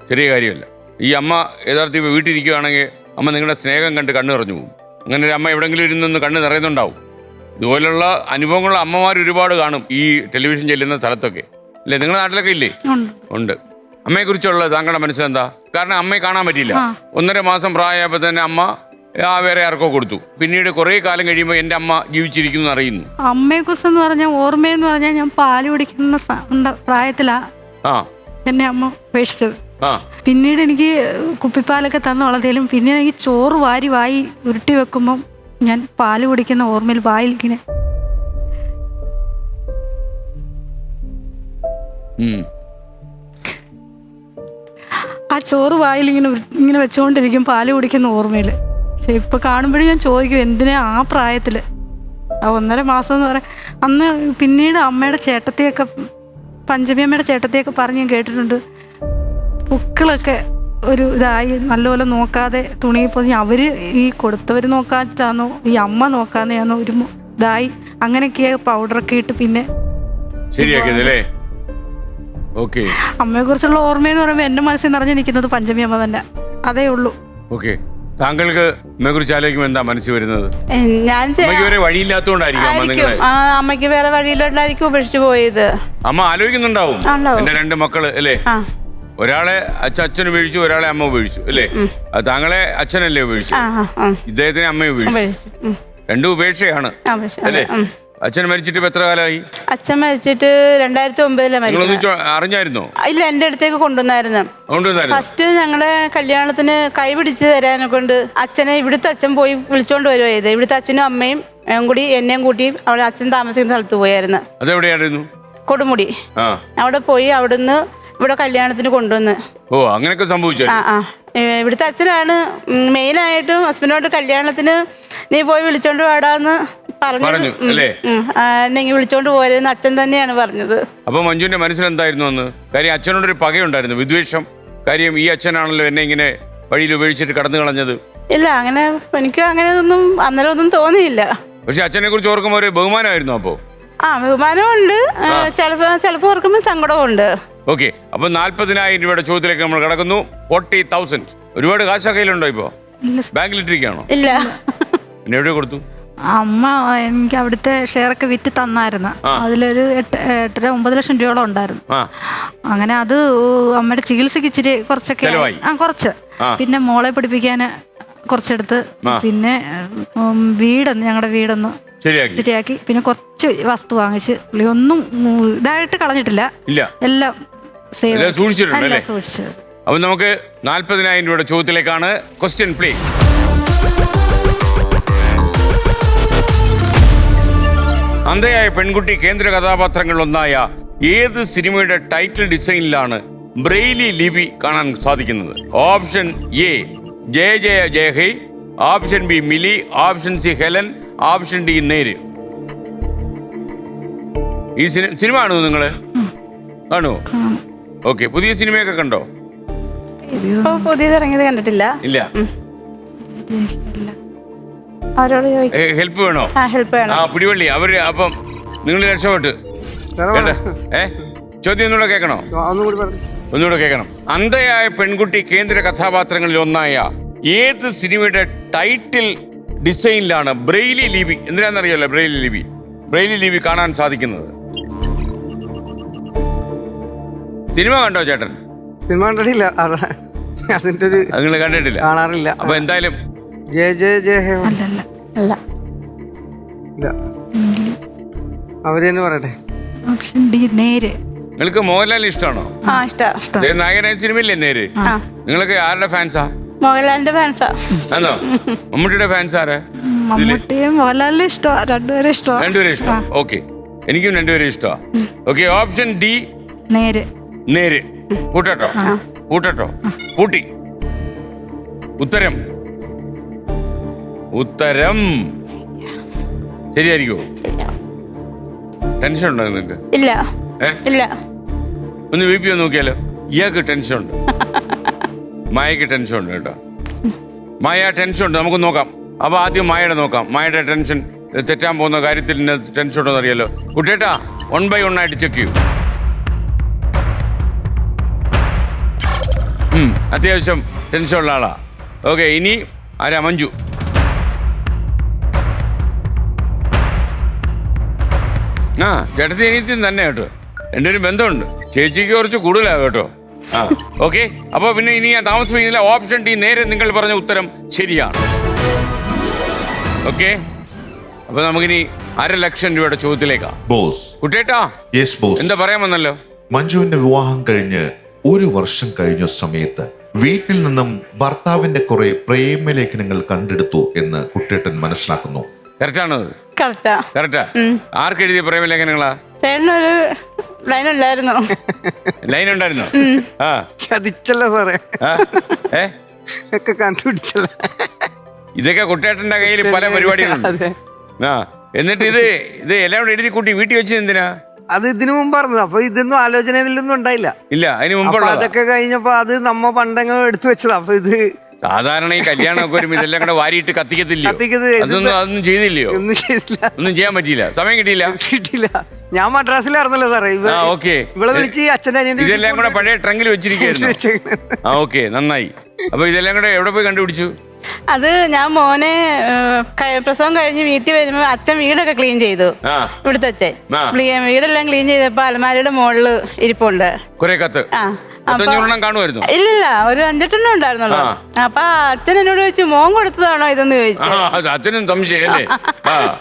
ചെറിയ കാര്യമല്ല. ഈ അമ്മ യഥാർത്ഥത്തിൽ വീട്ടിലിരിക്കുകയാണെങ്കിൽ അമ്മ നിങ്ങളുടെ സ്നേഹം കണ്ട് കണ്ണ് നിറഞ്ഞു പോകും. അങ്ങനെ ഒരു അമ്മ എവിടെയെങ്കിലും ഇരുന്നൊന്ന് കണ്ണ് നിറയുന്നുണ്ടാവും. ഇതുപോലുള്ള അനുഭവങ്ങളുള്ള അമ്മമാർ ഒരുപാട് കാണും ഈ ടെലിവിഷൻ ചെല്ലുന്ന സ്ഥലത്തൊക്കെ അല്ലേ? നിങ്ങളുടെ നാട്ടിലൊക്കെ ഇല്ലേ? ഉണ്ട്. അമ്മയെക്കുറിച്ചുള്ള താങ്കളുടെ മനസ്സിലെന്താ? കാരണം അമ്മയെ കാണാൻ പറ്റിയില്ല. 1.5 മാസം പ്രായമായപ്പോൾ തന്നെ അമ്മ വേറെ ആർക്കോ കൊടുത്തു. പിന്നീട് കുറെ കാലം കഴിയുമ്പോൾ എന്റെ അമ്മ ജീവിച്ചിരിക്കുന്നു അറിയുന്നു. അമ്മയെക്കുറിച്ചെന്ന് പറഞ്ഞാൽ ഓർമ്മയെന്ന് പറഞ്ഞാൽ ഞാൻ പാല് കുടിക്കുന്ന പ്രായത്തിലാ എന്നെ അമ്മ ഉപേക്ഷിച്ചത്. പിന്നീട് എനിക്ക് കുപ്പിപ്പാലൊക്കെ തന്നു വളർത്തിയാലും പിന്നെ എനിക്ക് ചോറ് വായി ഉരുട്ടി വെക്കുമ്പം ഞാൻ പാല് കുടിക്കുന്ന ഓർമ്മയിൽ വായിൽ ഇങ്ങനെ ആ ചോറ് വായിൽ ഇങ്ങനെ വെച്ചുകൊണ്ടിരിക്കും പാല് കുടിക്കുന്ന ഓർമ്മയിൽ. പക്ഷെ ഇപ്പൊ കാണുമ്പോഴും ഞാൻ ചോദിക്കും എന്തിനാ ആ പ്രായത്തില് ആ 1.5 മാസം എന്ന് പറയാം. അന്ന് പിന്നീട് അമ്മയുടെ ചേട്ടത്തെയൊക്കെ പഞ്ചമിയമ്മയുടെ ചേട്ടത്തെയൊക്കെ പറഞ്ഞ് ഞാൻ കേട്ടിട്ടുണ്ട്. പൂക്കളൊക്കെ ഒരു ഇതായി നല്ലപോലെ നോക്കാതെ തുണി പൊതിഞ്ഞ് അവര് ഈ കൊടുത്തവര് നോക്കാത്താന്നോ ഈ അമ്മ നോക്കാതെയാന്നോ ഒരു ഇതായി അങ്ങനെയൊക്കെ പൗഡറൊക്കെ ഇട്ട് പിന്നെ ശരിയാക്കിയതല്ലേ? അമ്മയെ കുറിച്ചുള്ള ഓർമ്മയെന്ന് പറയുമ്പോൾ എന്റെ മനസ്സിൽ നിറഞ്ഞു നിൽക്കുന്നത് പഞ്ചമിയമ്മ തന്നെ. അതേ ഉള്ളൂ. താങ്കൾക്ക് അമ്മയെ കുറിച്ച് ആലോചിക്കുമ്പോൾ എന്താ മനസ്സിൽ വരുന്നത്? വഴിയില്ലാത്തോണ്ടായിരിക്കും. അമ്മയ്ക്ക് വേറെ വഴിയിലോട്ടായിരിക്കും ഉപേക്ഷിച്ചു പോയത്. അമ്മ ആലോചിക്കുന്നുണ്ടാവും എന്റെ 2 മക്കള് അല്ലേ? ഒരാളെ അച്ഛൻ ഉപേക്ഷിച്ചു, ഒരാളെ അമ്മ ഉപേക്ഷിച്ചു അല്ലേ? അത് താങ്കളെ അച്ഛനല്ലേ ഉപേക്ഷിച്ചു, ഇദ്ദേഹത്തിനെ അമ്മയെ ഉപേക്ഷിച്ചു. 2 ഉപേക്ഷയാണ് അല്ലേ? അച്ഛൻ മരിച്ചിട്ട് ഇപ്പൊ എത്ര കാലമായി? അച്ഛൻ മരിച്ചിട്ട് 2009 മരിച്ചു. അറിഞ്ഞായിരുന്നോ? ഇല്ല, എൻ്റെ അടുത്തേക്ക് കൊണ്ടുവന്നായിരുന്നു. ഫസ്റ്റ് ഞങ്ങളുടെ കല്യാണത്തിന് കൈ പിടിച്ച് തരാനെ കൊണ്ട് അച്ഛനെ ഇവിടുത്തെ അച്ഛൻ പോയി വിളിച്ചോണ്ട് വരുവാ ചെയ്ത്. ഇവിടുത്തെ അച്ഛനും അമ്മയും കൂടി എന്നെയും കൂട്ടി അവിടെ അച്ഛൻ താമസിക്കുന്ന സ്ഥലത്ത് പോയായിരുന്നു. അതെവിടെയായിരുന്നു? കൊടുമുടി. അവിടെ പോയി അവിടുന്ന് ഇവിടെ കല്യാണത്തിന് കൊണ്ടുവന്ന്. ഓ, അങ്ങനെയൊക്കെ സംഭവിച്ചു. ഇവിടുത്തെ അച്ഛനാണ് മെയിനായിട്ടും ഹസ്ബൻഡോട് കല്യാണത്തിന് നീ പോയി വിളിച്ചോണ്ട് വാടാന്ന് പറഞ്ഞു. എന്നെങ്കിൽ വിളിച്ചോണ്ട് പോരെന്ന് അച്ഛൻ തന്നെയാണ് പറഞ്ഞത്. അപ്പൊ മഞ്ജുവിന്റെ മനസ്സിലെന്തായിരുന്നു അന്ന്? കാര്യം അച്ഛനോടൊരു പകയുണ്ടായിരുന്നു, വിദ്വേഷം. കാര്യം ഈ അച്ഛനാണല്ലോ എന്നെ ഇങ്ങനെ വഴിയിൽ ഉപേക്ഷിച്ചിട്ട് കടന്നു കളഞ്ഞത്. ഇല്ല, അങ്ങനെ എനിക്ക് അങ്ങനെ ഒന്നും അന്നേരം ഒന്നും തോന്നിയില്ല. പക്ഷെ അച്ഛനെ കുറിച്ച് ഓർക്കുമ്പോൾ ഒരു ബഹുമാനമായിരുന്നു. അപ്പോ ബഹുമാനമുണ്ട്, ചിലപ്പോ ഓർക്കുമ്പോൾ സങ്കടമുണ്ട്. ഓക്കെ, അപ്പൊ 40,000 രൂപയുടെ ചോദ്യത്തിലേക്ക് നമ്മൾ കിടക്കുന്നു. 40,000. ഒരുപാട് കാശ കയ്യിലുണ്ടോ ഇപ്പോ? ബാങ്കിലിട്ടിരിക്കുകയാണോ? ഇല്ല. പിന്നെ എവിടെ കൊടുത്തു? അമ്മ എനിക്ക് അവിടുത്തെ ഷെയറൊക്കെ വിറ്റ് തന്നായിരുന്നു. അതിലൊരു 8-9 ലക്ഷം രൂപയോളം ഉണ്ടായിരുന്നു. അങ്ങനെ അത് അമ്മയുടെ ചികിത്സക്ക് ഇച്ചിരി കുറച്ചൊക്കെ കുറച്ച്, പിന്നെ മോളെ പഠിപ്പിക്കാൻ കുറച്ചെടുത്ത്, പിന്നെ ഞങ്ങളുടെ വീടൊന്ന് ശരിയാക്കി, പിന്നെ കുറച്ച് വസ്തു വാങ്ങിച്ച്. ഒന്നും ഇതായിട്ട് കളഞ്ഞിട്ടില്ല, എല്ലാം സൂക്ഷിച്ചു. അപ്പൊ നമുക്ക് 40,000 രൂപയുടെ ചോദ്യത്തിലേക്കാണ്. Question please. അന്ധയായ പെൺകുട്ടി കേന്ദ്ര കഥാപാത്രങ്ങളിലൊന്നായ ഏത് സിനിമയുടെ ടൈറ്റിൽ ഡിസൈനിലാണ് ബ്രെയിലി ലിപി കാണാൻ സാധിക്കുന്നത്? Option A Jaya Jaya Jaya Hey, option B Mili, option C Helen, option D Neru. ഈ സിനിമ ആണോ നിങ്ങള്? ആണോ? ഓക്കെ. പുതിയ സിനിമയൊക്കെ കണ്ടോ? പുതിയത് ഇറങ്ങിയത് കണ്ടിട്ടില്ല. ഇല്ല. ഹെൽപ്പ് വേണോ? പിടിവള്ളി അവര്. അപ്പം നിങ്ങൾ രക്ഷപ്പെട്ട്. ചോദ്യം ഒന്നുകൂടെ കേൾക്കണോ? ഒന്നുകൂടെ കേൾക്കണം. അന്ധയായ പെൺകുട്ടി കേന്ദ്ര കഥാപാത്രങ്ങളിൽ ഒന്നായ ഏത് സിനിമയുടെ ടൈറ്റിൽ ഡിസൈനിലാണ് ബ്രെയിലി ലിപി, എന്തിനാണെന്നറിയാലോ ബ്രെയിലി ലിപി കാണാൻ സാധിക്കുന്നത്? സിനിമ കണ്ടോ ചേട്ടൻ? സിനിമ കണ്ടിട്ടില്ല. അതിന്റെ ഒരു നിങ്ങൾ കണ്ടിട്ടില്ല, കാണാറില്ല. അപ്പൊ എന്തായാലും ജയ ജയ ജയ ഹേ അവര് തന്നെ പറയട്ടെ. നിങ്ങൾക്ക് മോഹൻലാൽ ഇഷ്ടമാണോ? നായകനായ സിനിമയില്ലേ നേര്? നിങ്ങളൊക്കെ ആരുടെ ഫാൻസാ? മോഹൻലാലിന്റെ ഫാൻസാ. ആണോ? മമ്മൂട്ടിയുടെ ഫാൻസ് ആരാ? മോഹൻലാലിനെ ഇഷ്ടമാണ്, രണ്ടുപേരും ഇഷ്ടം. ഓക്കെ, എനിക്കും രണ്ടുപേരും ഇഷ്ടമാണ്. ഓക്കെ, ഓപ്ഷൻ ഡി നേര്. കൂട്ടട്ടോ കൂട്ടി. ഉത്തരം ശരിയായിരിക്കോ? ടെൻഷൻ ഉണ്ടോ നിങ്ങൾക്ക്? ഇല്ല. ഒന്ന് ബി പി ഒന്ന് നോക്കിയാലോ. ഇയാൾക്ക് ടെൻഷൻ ഉണ്ട്, മായക്ക് ടെൻഷൻ ഉണ്ട് കേട്ടോ. മായ ടെൻഷൻ ഉണ്ട്, നമുക്ക് നോക്കാം. അപ്പൊ ആദ്യം മായയുടെ നോക്കാം. മായയുടെ ടെൻഷൻ, തെറ്റാൻ പോകുന്ന കാര്യത്തിൽ ടെൻഷൻ ഉണ്ടോ അറിയാലോ. കുട്ടേട്ടാ 1 by 1 ആയിട്ട് ചെക്ക് ചെയ്യൂ. അത്യാവശ്യം ടെൻഷൻ ഉള്ള ആളാ. ഓക്കെ, ഇനി ആരാ? മഞ്ജു. ചേട്ടത്തി അനിയത്തിയും തന്നെ കേട്ടോ, രണ്ടൊരു ബന്ധമുണ്ട്. ചേച്ചിക്ക് കുറച്ച് കൂടുതലാണ് കേട്ടോ. ഓക്കെ, അപ്പൊ പിന്നെ ഇനി ഞാൻ താമസിപ്പിക്കുന്നില്ല. ഓപ്ഷൻ ഡി നേരെ നിങ്ങൾ പറഞ്ഞ ഉത്തരം ശരിയാണ്. ഓക്കെ, അപ്പൊ നമുക്കിനി 1.5 ലക്ഷം രൂപയുടെ ചോദ്യത്തിലേക്കാ. കുട്ടേട്ടാ എന്താ പറയാമെന്നല്ലോ? മഞ്ജുവിന്റെ വിവാഹം കഴിഞ്ഞ് 1 വർഷം കഴിഞ്ഞ സമയത്ത് വീട്ടിൽ നിന്നും ഭർത്താവിന്റെ കുറെ പ്രേമലേഖനങ്ങൾ കണ്ടെടുത്തു എന്ന് കുട്ടേട്ടൻ മനസ്സിലാക്കുന്നു. കറക്റ്റാണോ? കറക്റ്റാ. ആർക്ക് എഴുതിയ പ്രേമലേഖനങ്ങളാ? ലൈൻ ഉണ്ടായിരുന്നോ? ചതിച്ചല്ലോ സാറേ. കണ്ടുപിടിച്ചല്ലോ. ഇതൊക്കെ കുട്ടേട്ടന്റെ കയ്യിൽ പല പരിപാടികളുണ്ട്. എന്നിട്ട് ഇത് എല്ലാം കൂടെ എഴുതി കൂട്ടി വീട്ടിൽ വെച്ചത് എന്തിനാ? അത് ഇതിനു മുമ്പ് പറഞ്ഞത്. അപ്പൊ ഇതൊന്നും ആലോചനയിലൊന്നും ഉണ്ടായില്ല. ഇല്ല, അതിന് മുമ്പുള്ള അതൊക്കെ കഴിഞ്ഞപ്പോ അത് നമ്മ പണ്ടങ്ങൾ എടുത്തു വെച്ചതാ. അപ്പൊ ഇത് സാധാരണ ഈ കല്യാണമൊക്കെ വരുമ്പോ ഇതെല്ലാം കൂടെ വാരിയിട്ട് കത്തിക്കത്തില്ലയോ? അതൊന്നും ചെയ്തില്ലയോ? ഒന്നും ചെയ്യാൻ പറ്റിയില്ല, സമയം കിട്ടിയില്ല. ഞാൻ മദ്രാസിലായിരുന്നല്ലോ സാറേ. ഇവിടെ വിളിച്ച് അച്ഛനെ ഇതെല്ലാം കൂടെ പഴയ ട്രങ്കിൽ വെച്ചിരിക്കുന്നു. ഓക്കെ, നന്നായി. അപ്പൊ ഇതെല്ലാം കൂടെ എവിടെ പോയി കണ്ടുപിടിച്ചു? അത് ഞാൻ മോനെ പ്രസവം കഴിഞ്ഞ് വീട്ടിൽ വരുമ്പോ അച്ഛൻ വീടൊക്കെ ക്ലീൻ ചെയ്തു. ഇവിടുത്തെ അച്ഛൻ വീടെല്ലാം ക്ലീൻ ചെയ്തപ്പോ അലമാരയുടെ മുകളില് ഇരിപ്പുണ്ട് കുറെ കത്ത്. 500 കാണുമായിരുന്നു. ഇല്ലില്ല, ഒരു 5-8 ഉണ്ടായിരുന്നുള്ളൂ. അപ്പൊ അച്ഛൻ എന്നോട് ചോദിച്ചു, മോൻ കൊടുത്തതാണോ ഇതെന്ന് ചോദിച്ചു. അച്ഛനും സംശയം അല്ലേ?